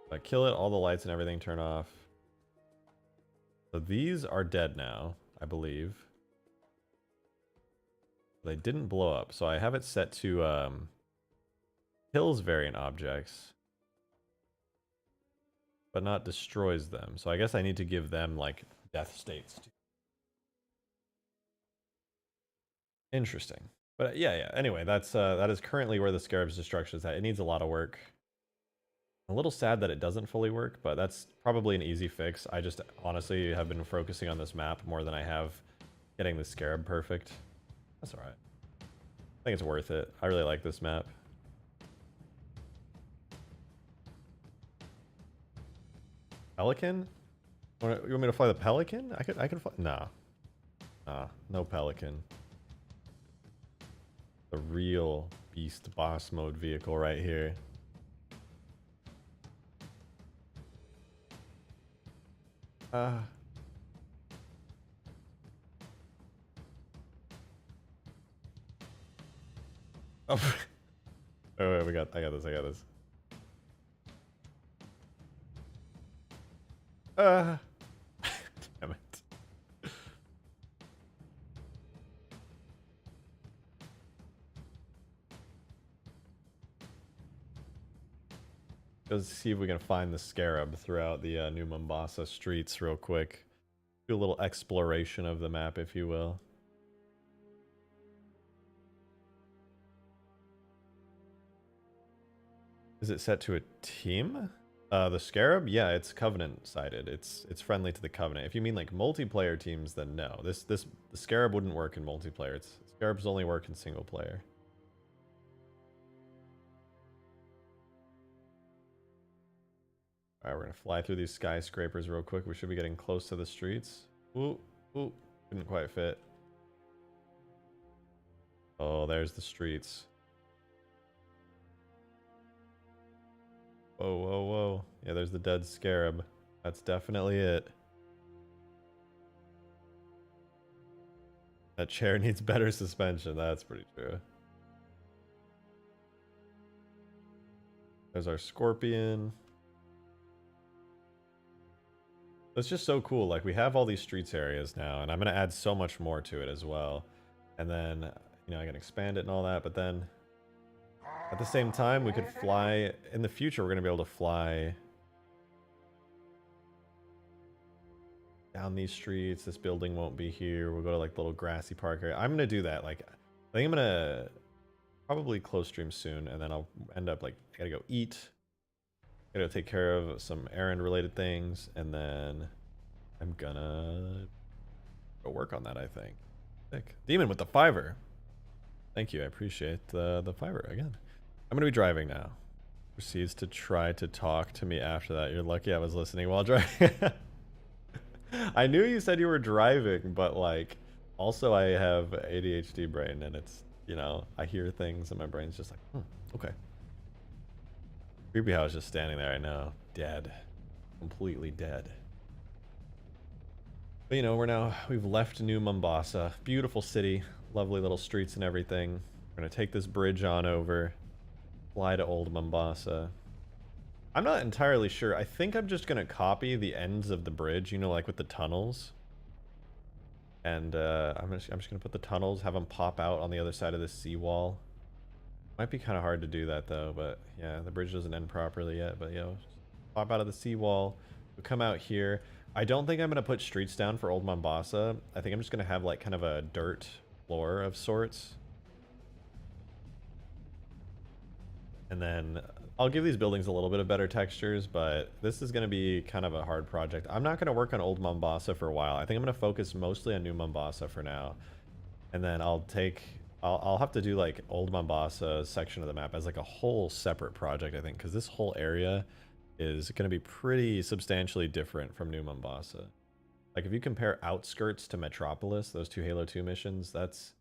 If I kill it, all the lights and everything turn off. So these are dead now, I believe. They didn't blow up, so I have it set to kills variant objects, but not destroys them. So I guess I need to give them like death states. Interesting. But yeah. Anyway, that is currently where the Scarab's destruction is at. It needs a lot of work. A little sad that it doesn't fully work, but that's probably an easy fix. I just honestly have been focusing on this map more than I have getting the Scarab perfect. That's all right. I think it's worth it. I really like this map. Pelican? You want me to fly the Pelican? I could fly. Nah. Nah, no Pelican. The real beast boss mode vehicle right here. Oh. Wait, I got this. Damn it. Let's see if we can find the scarab throughout the New Mombasa streets real quick. Do a little exploration of the map, if you will. Is it set to a team? The Scarab? Yeah, it's Covenant sided. It's friendly to the Covenant. If you mean like multiplayer teams, then no. The Scarab wouldn't work in multiplayer. Scarabs only work in single player. Alright, we're gonna fly through these skyscrapers real quick. We should be getting close to the streets. Ooh, didn't quite fit. Oh, there's the streets. Whoa. Yeah, there's the dead Scarab. That's definitely it. That chair needs better suspension. That's pretty true. There's our Scorpion. It's just so cool. Like, we have all these streets areas now, and I'm going to add so much more to it as well. And then, you know, I can expand it and all that, but then at the same time, we could fly. In the future, we're going to be able to fly down these streets. This building won't be here. We'll go to like the little grassy park area. I'm going to do that. Like, I think I'm going to probably close stream soon, and then I'll end up like, I gotta go eat. I gotta take care of some errand related things, and then I'm gonna go work on that, I think. Sick. Demon with the $5. Thank you, I appreciate the $5 again. I'm gonna be driving now. Proceeds to try to talk to me after that. You're lucky I was listening while driving. I knew you said you were driving, but like, also I have ADHD brain, and it's, you know, I hear things and my brain's just like, okay. Creepy how I was just standing there, I know. Dead. Completely dead. But you know, we've left New Mombasa. Beautiful city. Lovely little streets and everything. We're gonna take this bridge on over. Fly to Old Mombasa. I'm not entirely sure. I think I'm just gonna copy the ends of the bridge, you know, like with the tunnels. And I'm just gonna put the tunnels, have them pop out on the other side of the seawall. Might be kind of hard to do that though, but yeah, the bridge doesn't end properly yet. But yo, pop out of the seawall. We'll come out here. I don't think I'm gonna put streets down for Old Mombasa. I think I'm just gonna have like kind of a dirt floor of sorts. And then I'll give these buildings a little bit of better textures, but this is going to be kind of a hard project. I'm not going to work on Old Mombasa for a while. I think I'm going to focus mostly on New Mombasa for now. And then I'll have to do like Old Mombasa section of the map as like a whole separate project, I think, because this whole area is going to be pretty substantially different from New Mombasa. Like if you compare Outskirts to Metropolis, those two Halo 2 missions, that's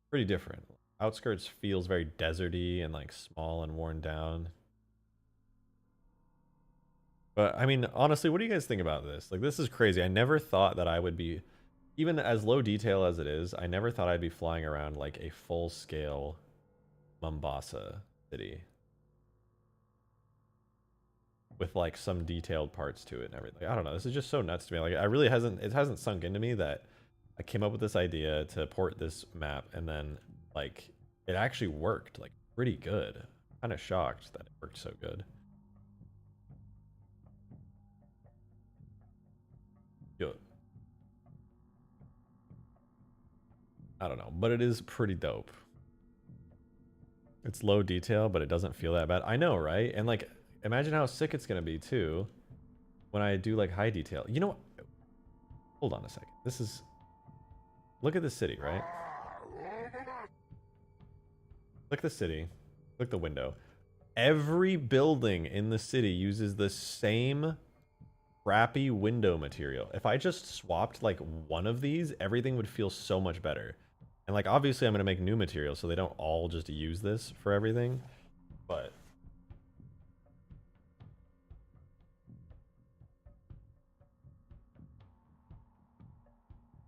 pretty different. Outskirts feels very deserty and like small and worn down. But I mean, honestly, what do you guys think about this? Like, this is crazy. I never thought that I would be, even as low detail as it is, I never thought I'd be flying around like a full scale Mombasa city with like some detailed parts to it and everything. I don't know. This is just so nuts to me. Like, it hasn't sunk into me that I came up with this idea to port this map, and then like it actually worked like pretty good. I'm kind of shocked that it worked so good. I don't know, but it is pretty dope. It's low detail, but it doesn't feel that bad. I know, right? And like, imagine how sick it's gonna be too when I do like high detail. You know, hold on a second. Look at this city, right? Click the city. Click the window. Every building in the city uses the same crappy window material. If I just swapped like one of these, everything would feel so much better. And like obviously I'm going to make new material so they don't all just use this for everything. But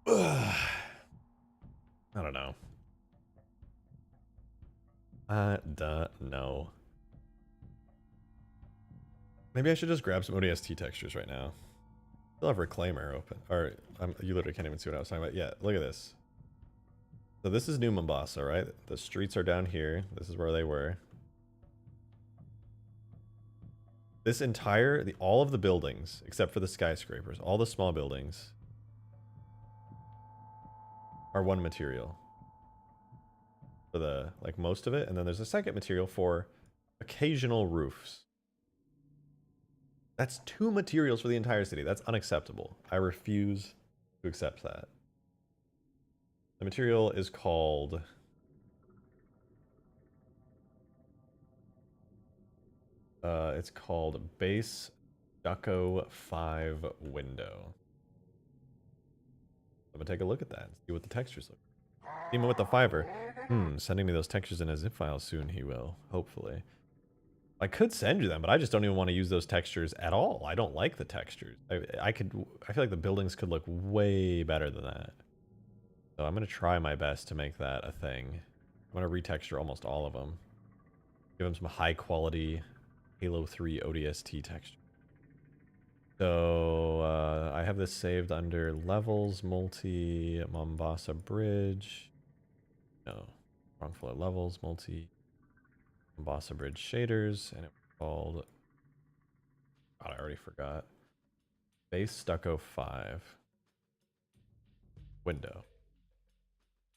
I don't know. No. Maybe I should just grab some ODST textures right now. Still have Reclaimer open. Or, you literally can't even see what I was talking about. Yeah, look at this. So this is New Mombasa, right? The streets are down here. This is where they were. This entire, all of the buildings, except for the skyscrapers, all the small buildings are one material. For the, like most of it. And then there's a second material for occasional roofs. That's 2 materials for the entire city. That's unacceptable. I refuse to accept that. The material is called... it's called Base Stucco 5 Window. I'm gonna take a look at that and see what the textures look like. Even with the fiber. Sending me those textures in a zip file soon, he will. Hopefully. I could send you them, but I just don't even want to use those textures at all. I don't like the textures. I feel like the buildings could look way better than that. So I'm going to try my best to make that a thing. I'm going to retexture almost all of them. Give them some high quality Halo 3 ODST texture. So I have this saved under levels, multi, Mombasa Bridge. No, wrong flow. Levels, multi, Mombasa Bridge shaders, and it was called, God, I already forgot. Base Stucco 5 window.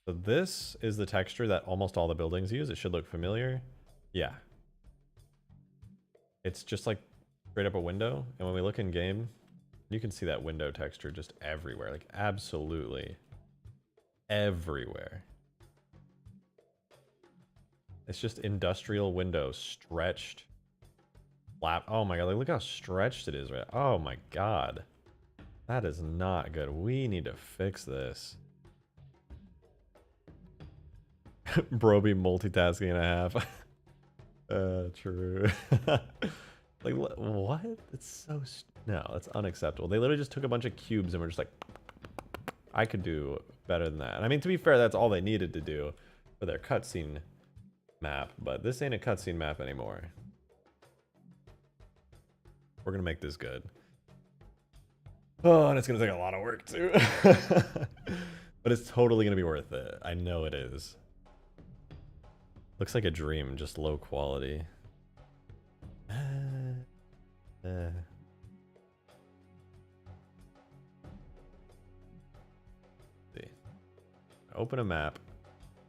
So this is the texture that almost all the buildings use. It should look familiar. Yeah. It's just like straight up a window. And when we look in game, you can see that window texture just everywhere. Like absolutely everywhere. It's just industrial window stretched. Flap. Oh my god, like, look how stretched it is, right? Oh my god. That is not good. We need to fix this. Bro be multitasking and a half. True. Like, what? It's so... No, that's unacceptable. They literally just took a bunch of cubes and were just like... I could do better than that. And I mean, to be fair, that's all they needed to do for their cutscene map. But this ain't a cutscene map anymore. We're gonna make this good. Oh, and it's gonna take a lot of work too. But it's totally gonna be worth it. I know it is. Looks like a dream, just low quality. See. Open a map.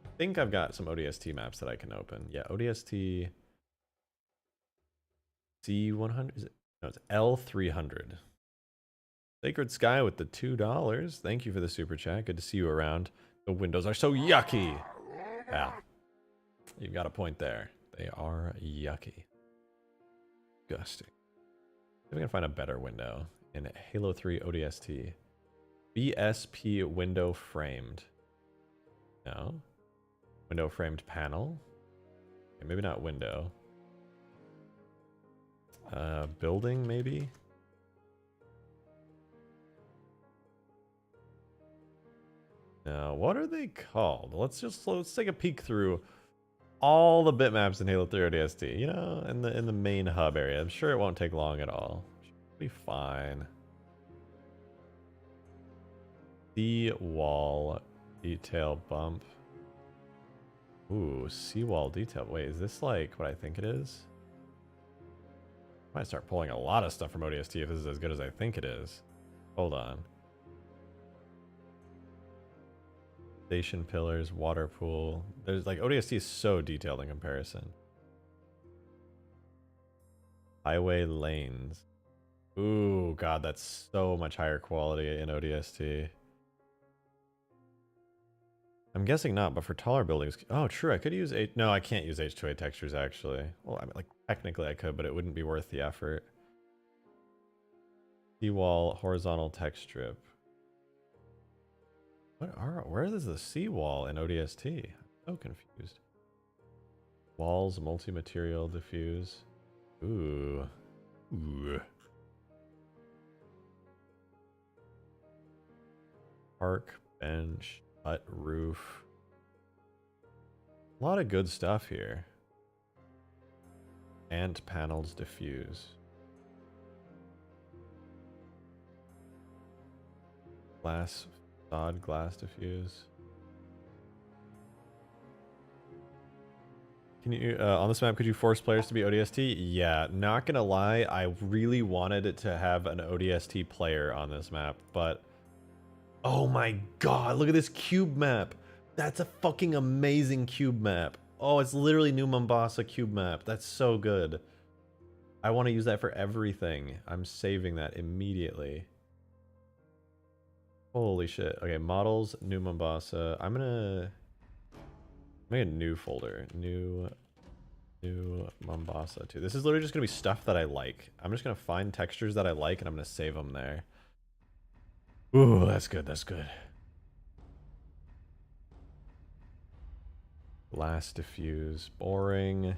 I think I've got some ODST maps that I can open. Yeah, ODST C100. Is it? No, it's L300. Sacred Sky with the $2. Thank you for the super chat. Good to see you around. The windows are so yucky. Yeah. You've got a point there. They are yucky. Disgusting. See if I can find a better window in Halo 3 ODST. BSP window framed. No. Window framed panel. Okay, maybe not window. Building maybe? Now, what are they called? Let's take a peek through all the bitmaps in Halo 3 ODST, you know, in the main hub area. I'm sure it won't take long at all. Should be fine. Seawall detail bump. Ooh, seawall detail. Wait, is this like what I think it is? I might start pulling a lot of stuff from ODST if this is as good as I think it is. Hold on. Station pillars, water pool. There's like ODST is so detailed in comparison. Highway lanes. Ooh, god, that's so much higher quality in ODST. I'm guessing not, but for taller buildings, oh, true. I could use no, I can't use H2A textures actually. Well, I mean, like technically I could, but it wouldn't be worth the effort. Seawall horizontal text strip. Where is the seawall in ODST? I'm so confused. Walls, multi-material, diffuse. Ooh. Ooh. Park, bench, hut, roof. A lot of good stuff here. Ant panels, diffuse. Glass facade, glass diffuse. Can you, on this map, could you force players to be ODST? Yeah, not gonna lie, I really wanted it to have an ODST player on this map, but... Oh my god, look at this cube map! That's a fucking amazing cube map! Oh, it's literally New Mombasa cube map. That's so good. I want to use that for everything. I'm saving that immediately. Holy shit. Okay, models, New Mombasa. I'm gonna make a new folder. New Mombasa 2. This is literally just gonna be stuff that I like. I'm just gonna find textures that I like and I'm gonna save them there. Ooh, that's good, that's good. Glass diffuse, boring.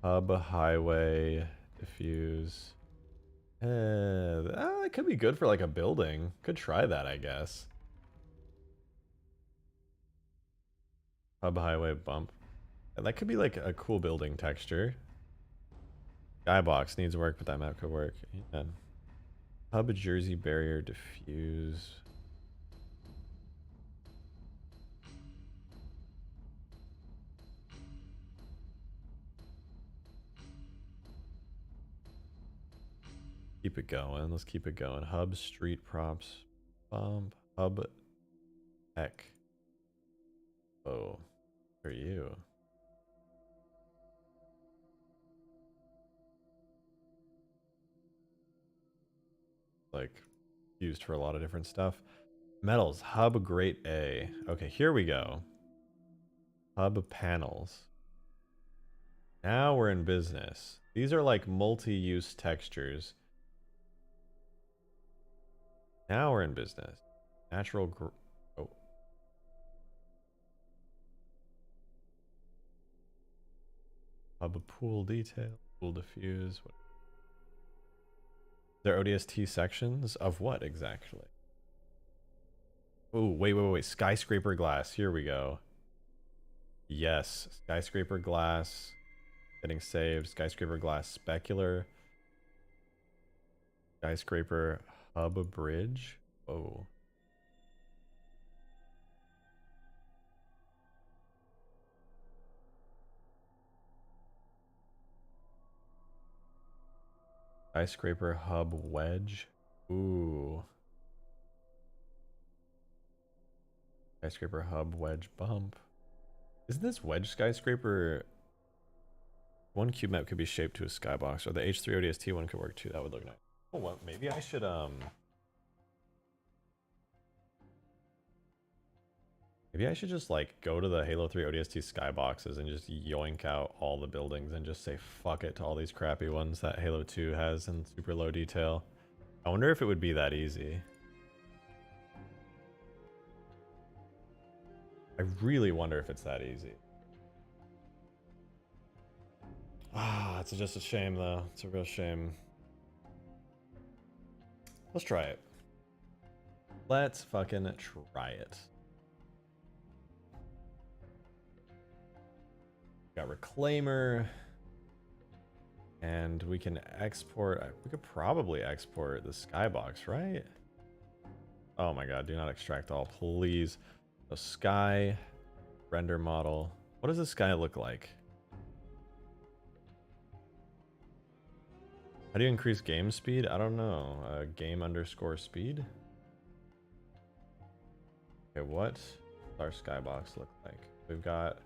Hub, highway, diffuse. That could be good for like a building. Could try that, I guess. Hub, highway, bump. That could be like a cool building texture. Skybox needs work, but that map could work. Yeah. Hub, Jersey barrier, diffuse. Keep it going. Let's keep it going. Hub, street props, bump, hub, tech. Oh, who are you? Like used for a lot of different stuff. Metals, hub, grade A. Okay, here we go. Hub panels. Now we're in business. These are like multi-use textures. Now we're in business. Natural oh. Hub pool detail, pool diffuse. What? They're ODST sections of what exactly? Oh, wait. Skyscraper glass. Here we go. Yes, skyscraper glass. Getting saved. Skyscraper glass specular. Skyscraper hub bridge. Oh. Skyscraper hub wedge. Ooh. Skyscraper hub wedge bump. Isn't this wedge skyscraper? One cube map could be shaped to a skybox, or the H3 ODST one could work too. That would look nice. Oh, well, maybe I should maybe I should just like go to the Halo 3 ODST skyboxes and just yoink out all the buildings and just say fuck it to all these crappy ones that Halo 2 has in super low detail. I wonder if it would be that easy. I really wonder if it's that easy. Ah, it's just a shame though. It's a real shame. Let's try it. Let's fucking try it. Got Reclaimer. And we can export. We could probably export the Skybox, right? Oh my god, do not extract all, please. So sky, render model. What does the sky look like? How do you increase game speed? I don't know. Game underscore speed? Okay, what does our skybox look like? We've got...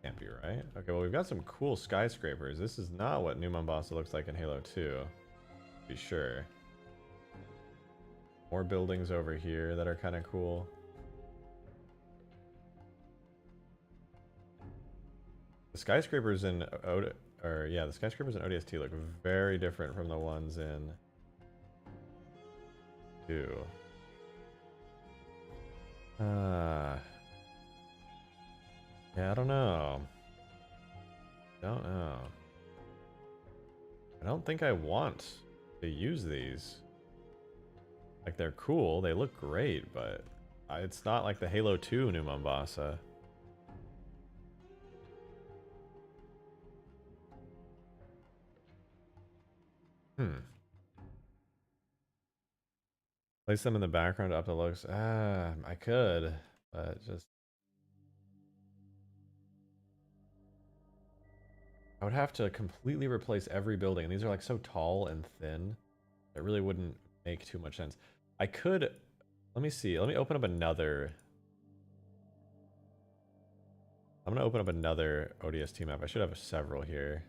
Can't be right. Okay, well we've got some cool skyscrapers. This is not what New Mombasa looks like in Halo 2. To be sure. More buildings over here that are kind of cool. The skyscrapers in the skyscrapers in ODST look very different from the ones in 2. Yeah, I don't know. I don't think I want to use these. Like, they're cool, they look great, but it's not like the Halo 2 New Mombasa. Place them in the background to up the looks. I could, but just... I would have to completely replace every building. These are like so tall and thin. It really wouldn't make too much sense. I could... Let me see. Let me open up another... I'm going to open up another ODST map. I should have several here.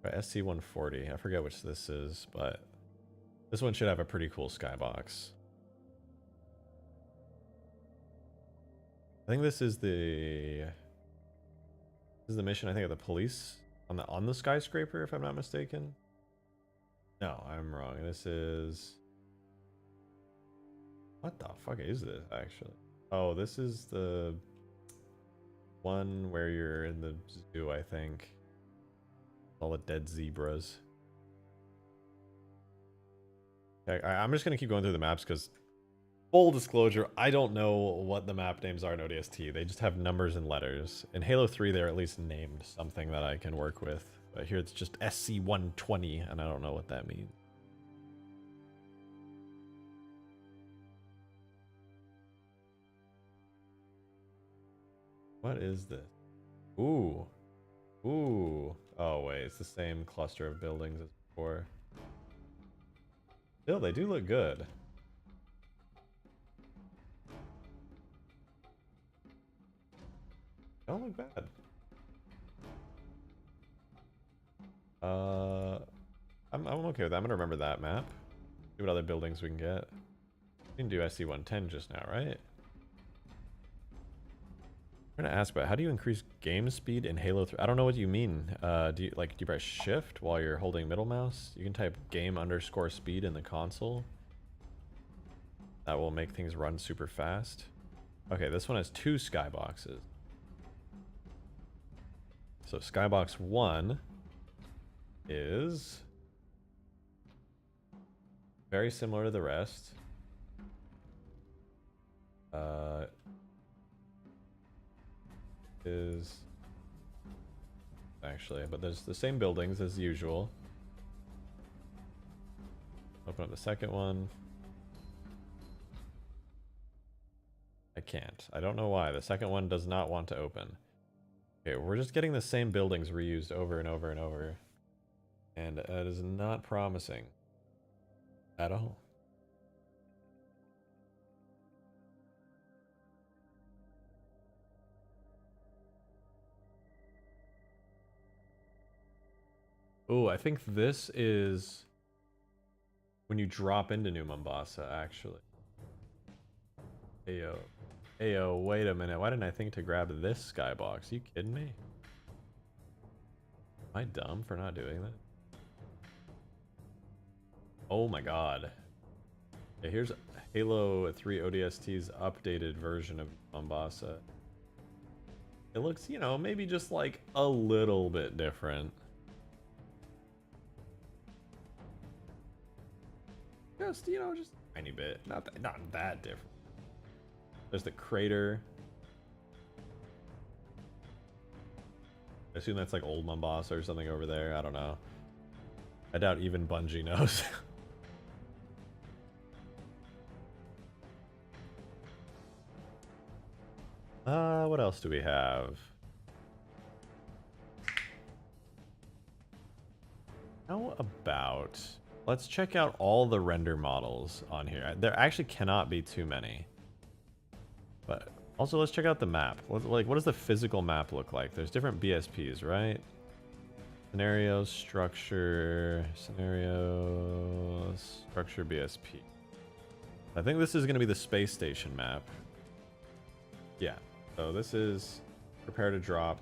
SC-140. I forget which this is, but this one should have a pretty cool skybox. I think this is the mission, I think, of the police on the skyscraper, if I'm not mistaken. No, I'm wrong. This is... What the fuck is this, actually? Oh, this is the one where you're in the zoo, I think. All the dead zebras. Okay, I'm just gonna keep going through the maps because, full disclosure, I don't know what the map names are in ODST. They just have numbers and letters. In Halo 3, they're at least named something that I can work with. But here it's just SC-120, and I don't know what that means. What is this? Ooh. Ooh. Oh, wait. It's the same cluster of buildings as before. Still, they do look good. Don't look bad. I'm okay with that. I'm gonna remember that map. See what other buildings we can get. We can do SC-110 just now, right? I'm gonna ask about how do you increase game speed in Halo 3? I don't know what you mean. Do you press shift while you're holding middle mouse? You can type game_speed in the console. That will make things run super fast. Okay, this one has 2 skyboxes. So skybox 1 is very similar to the rest. Is actually, but there's the same buildings as usual. Open up the second one. I can't. I don't know why. The second one does not want to open. Okay, we're just getting the same buildings reused over and over and over. And that is not promising at all. Oh, I think this is when you drop into New Mombasa, actually. Ayo. Ayo, wait a minute. Why didn't I think to grab this skybox? You kidding me? Am I dumb for not doing that? Oh my god. Okay, here's Halo 3 ODST's updated version of Mombasa. It looks, you know, maybe just like a little bit different. Just, you know, just a tiny bit. Not that different. There's the crater. I assume that's like Old Mombasa or something over there. I don't know. I doubt even Bungie knows. What else do we have? How about... Let's check out all the render models on here. There actually cannot be too many. But also, let's check out the map. What does the physical map look like? There's different BSPs, right? Scenarios, structure, scenarios, structure, BSP. I think this is going to be the space station map. Yeah. So this is prepare to drop.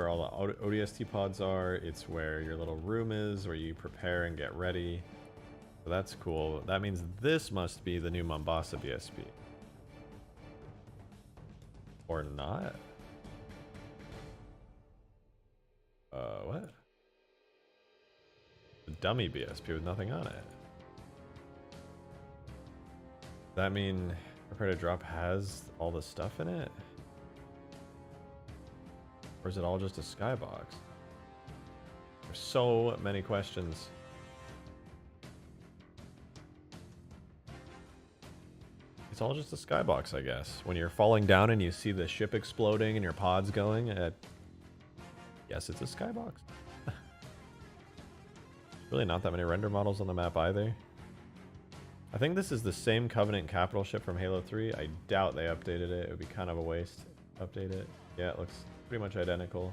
where all the ODST pods are. It's where your little room is, where you prepare and get ready. So that's cool. That means this must be the new Mombasa BSP. Or not? What? A dummy BSP with nothing on it. Does that mean Prepare to Drop has all the stuff in it? Or is it all just a skybox? There's so many questions. It's all just a skybox, I guess. When you're falling down and you see the ship exploding and your pods going, yes, it's a skybox. Really not that many render models on the map either. I think this is the same Covenant capital ship from Halo 3. I doubt they updated it. It would be kind of a waste to update it. Yeah, it looks pretty much identical.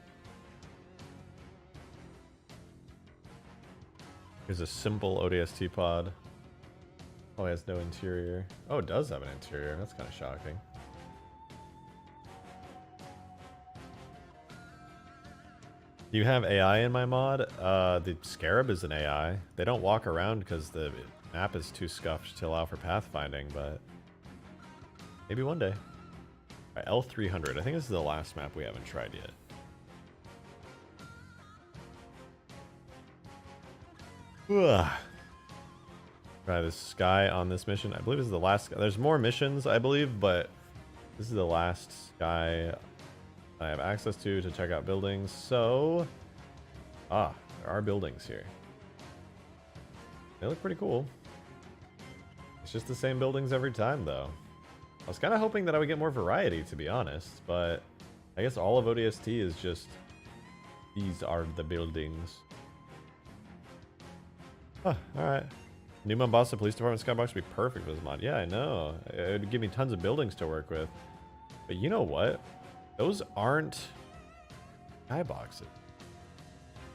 Here's a simple ODST pod. Oh, it has no interior. Oh, it does have an interior. That's kind of shocking. Do you have AI in my mod? The Scarab is an AI. They don't walk around because the map is too scuffed to allow for pathfinding, but maybe one day. All right, L300. I think this is the last map we haven't tried yet. Ugh. Try this sky on this mission. I believe this is the last. There's more missions, I believe, but this is the last sky I have access to check out buildings. So, there are buildings here. They look pretty cool. It's just the same buildings every time, though. I was kind of hoping that I would get more variety, to be honest, but I guess all of ODST is just these are the buildings. Huh, alright. New Mombasa Police Department Skybox would be perfect for this mod. Yeah, I know. It would give me tons of buildings to work with. But you know what? Those aren't skyboxes.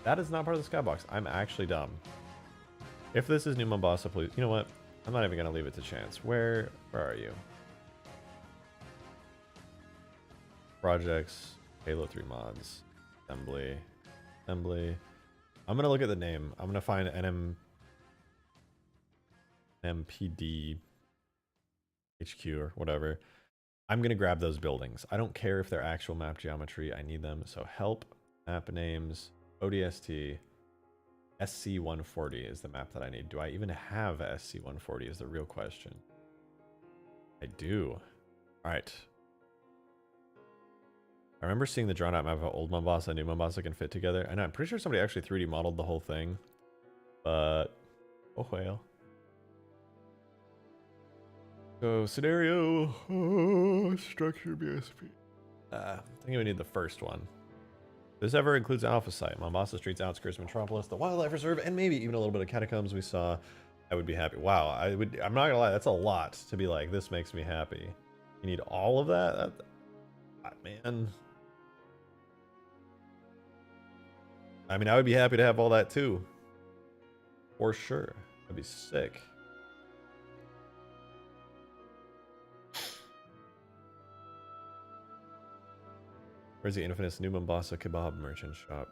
That is not part of the skybox. I'm actually dumb. If this is New Mombasa Police, you know what? I'm not even going to leave it to chance. Where are you? Projects, Halo 3 mods, assembly. I'm going to look at the name. I'm going to find MPD HQ or whatever. I'm going to grab those buildings. I don't care if they're actual map geometry. I need them. So help, map names, ODST, SC140 is the map that I need. Do I even have SC140 is the real question. I do. All right. I remember seeing the drawn out map of Old Mombasa and New Mombasa can fit together. And I'm pretty sure somebody actually 3D modeled the whole thing. But, oh well. So, scenario, structure BSP. I think we need the first one. This ever includes Alpha Site, Mombasa Street's outskirts, Metropolis, the Wildlife Reserve, and maybe even a little bit of Catacombs we saw. I would be happy. Wow, I'm not gonna lie, that's a lot to be like, this makes me happy. You need all of that? Man. I mean, I would be happy to have all that too. For sure. That'd be sick. Where's the infamous New Mombasa kebab merchant shop?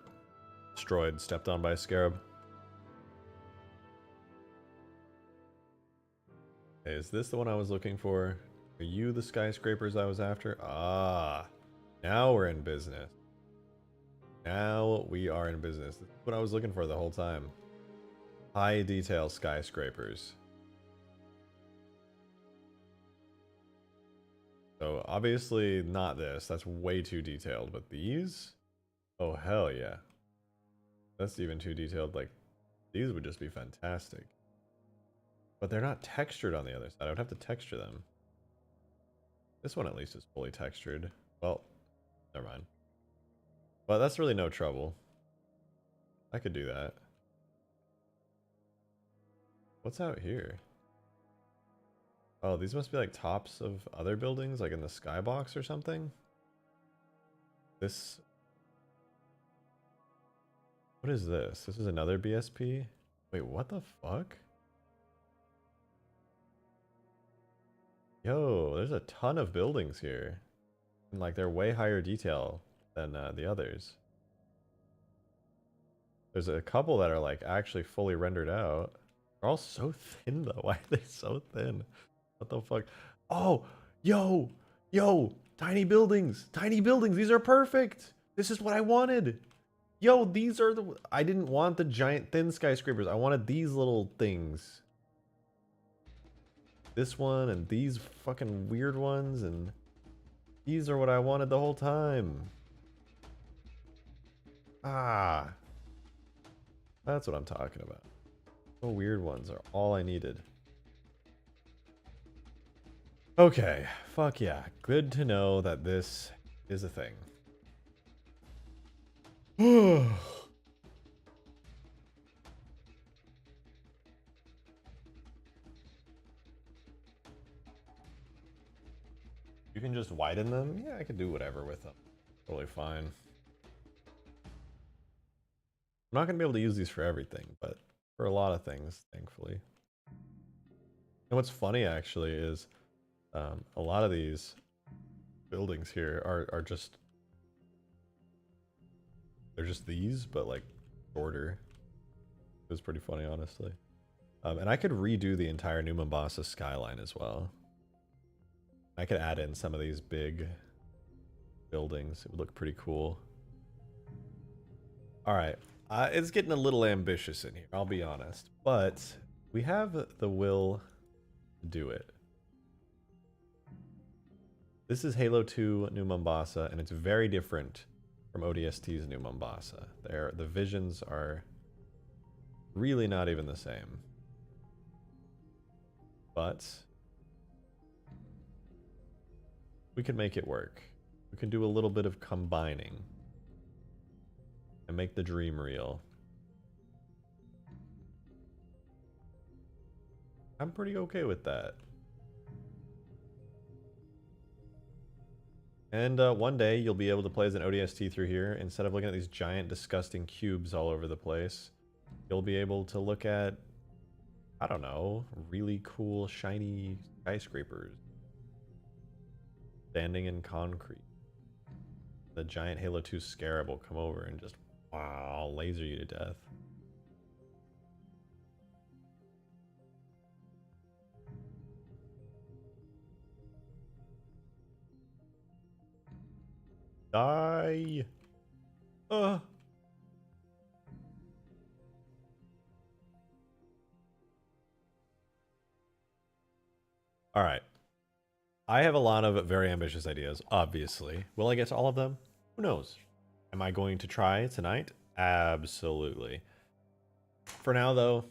Destroyed, stepped on by a scarab. Okay, is this the one I was looking for? Are you the skyscrapers I was after? Ah, now we're in business. Now we are in business. This is what I was looking for the whole time. High detail skyscrapers. So obviously not this. That's way too detailed. But these? Oh, hell yeah. That's even too detailed. Like, these would just be fantastic. But they're not textured on the other side. I would have to texture them. This one at least is fully textured. Well, never mind. But that's really no trouble. I could do that. What's out here? Oh, these must be like tops of other buildings, like in the skybox or something. This... What is this? This is another BSP? Wait, what the fuck? Yo, there's a ton of buildings here. And like, they're way higher detail than the others. There's a couple that are like actually fully rendered out. They're all so thin though. Why are they so thin? What the fuck? Oh, yo, tiny buildings, tiny buildings. These are perfect. This is what I wanted. Yo, these are the, I didn't want the giant thin skyscrapers. I wanted these little things. This one and these fucking weird ones, and these are what I wanted the whole time. Ah, that's what I'm talking about. The weird ones are all I needed. Okay, fuck yeah. Good to know that this is a thing. You can just widen them? Yeah, I can do whatever with them. Totally fine. I'm not going to be able to use these for everything, but for a lot of things, thankfully. And what's funny, actually, is a lot of these buildings here are just... They're just these, but, like, shorter. It was pretty funny, honestly. And I could redo the entire New Mombasa skyline as well. I could add in some of these big buildings. It would look pretty cool. Alright. It's getting a little ambitious in here, I'll be honest. But we have the will to do it. This is Halo 2 New Mombasa, and it's very different from ODST's New Mombasa. The visions are really not even the same. But we can make it work. We can do a little bit of combining and make the dream real. I'm pretty okay with that. And one day you'll be able to play as an ODST through here. Instead of looking at these giant disgusting cubes all over the place, you'll be able to look at, I don't know, really cool shiny skyscrapers standing in concrete. The giant Halo 2 scarab will come over and just, wow, laser you to death. Die! Alright. I have a lot of very ambitious ideas, obviously. Will I get to all of them? Who knows? Am I going to try tonight? Absolutely. For now, though,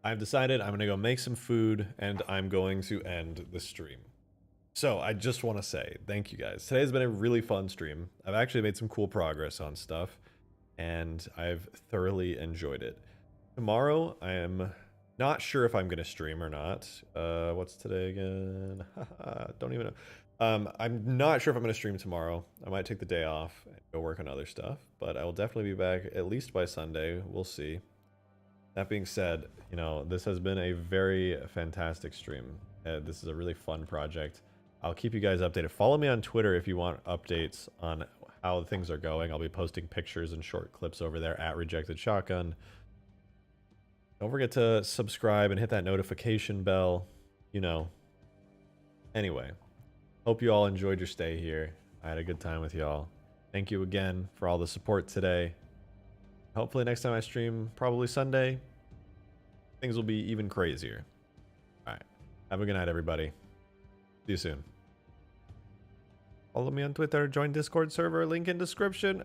I've decided I'm going to go make some food, and I'm going to end the stream. So, I just want to say, thank you guys. Today's been a really fun stream. I've actually made some cool progress on stuff, and I've thoroughly enjoyed it. Tomorrow, I am not sure if I'm going to stream or not. What's today again? Don't even know. I'm not sure if I'm going to stream tomorrow. I might take the day off and go work on other stuff, but I will definitely be back at least by Sunday. We'll see. That being said, you know, this has been a very fantastic stream. This is a really fun project. I'll keep you guys updated. Follow me on Twitter if you want updates on how things are going. I'll be posting pictures and short clips over there at RejectedShotgun. Don't forget to subscribe and hit that notification bell, you know. Anyway, hope you all enjoyed your stay here. I had a good time with y'all. Thank you again for all the support today. Hopefully next time I stream, probably Sunday, things will be even crazier. All right. Have a good night, everybody. See you soon. Follow me on Twitter, join Discord server, link in description.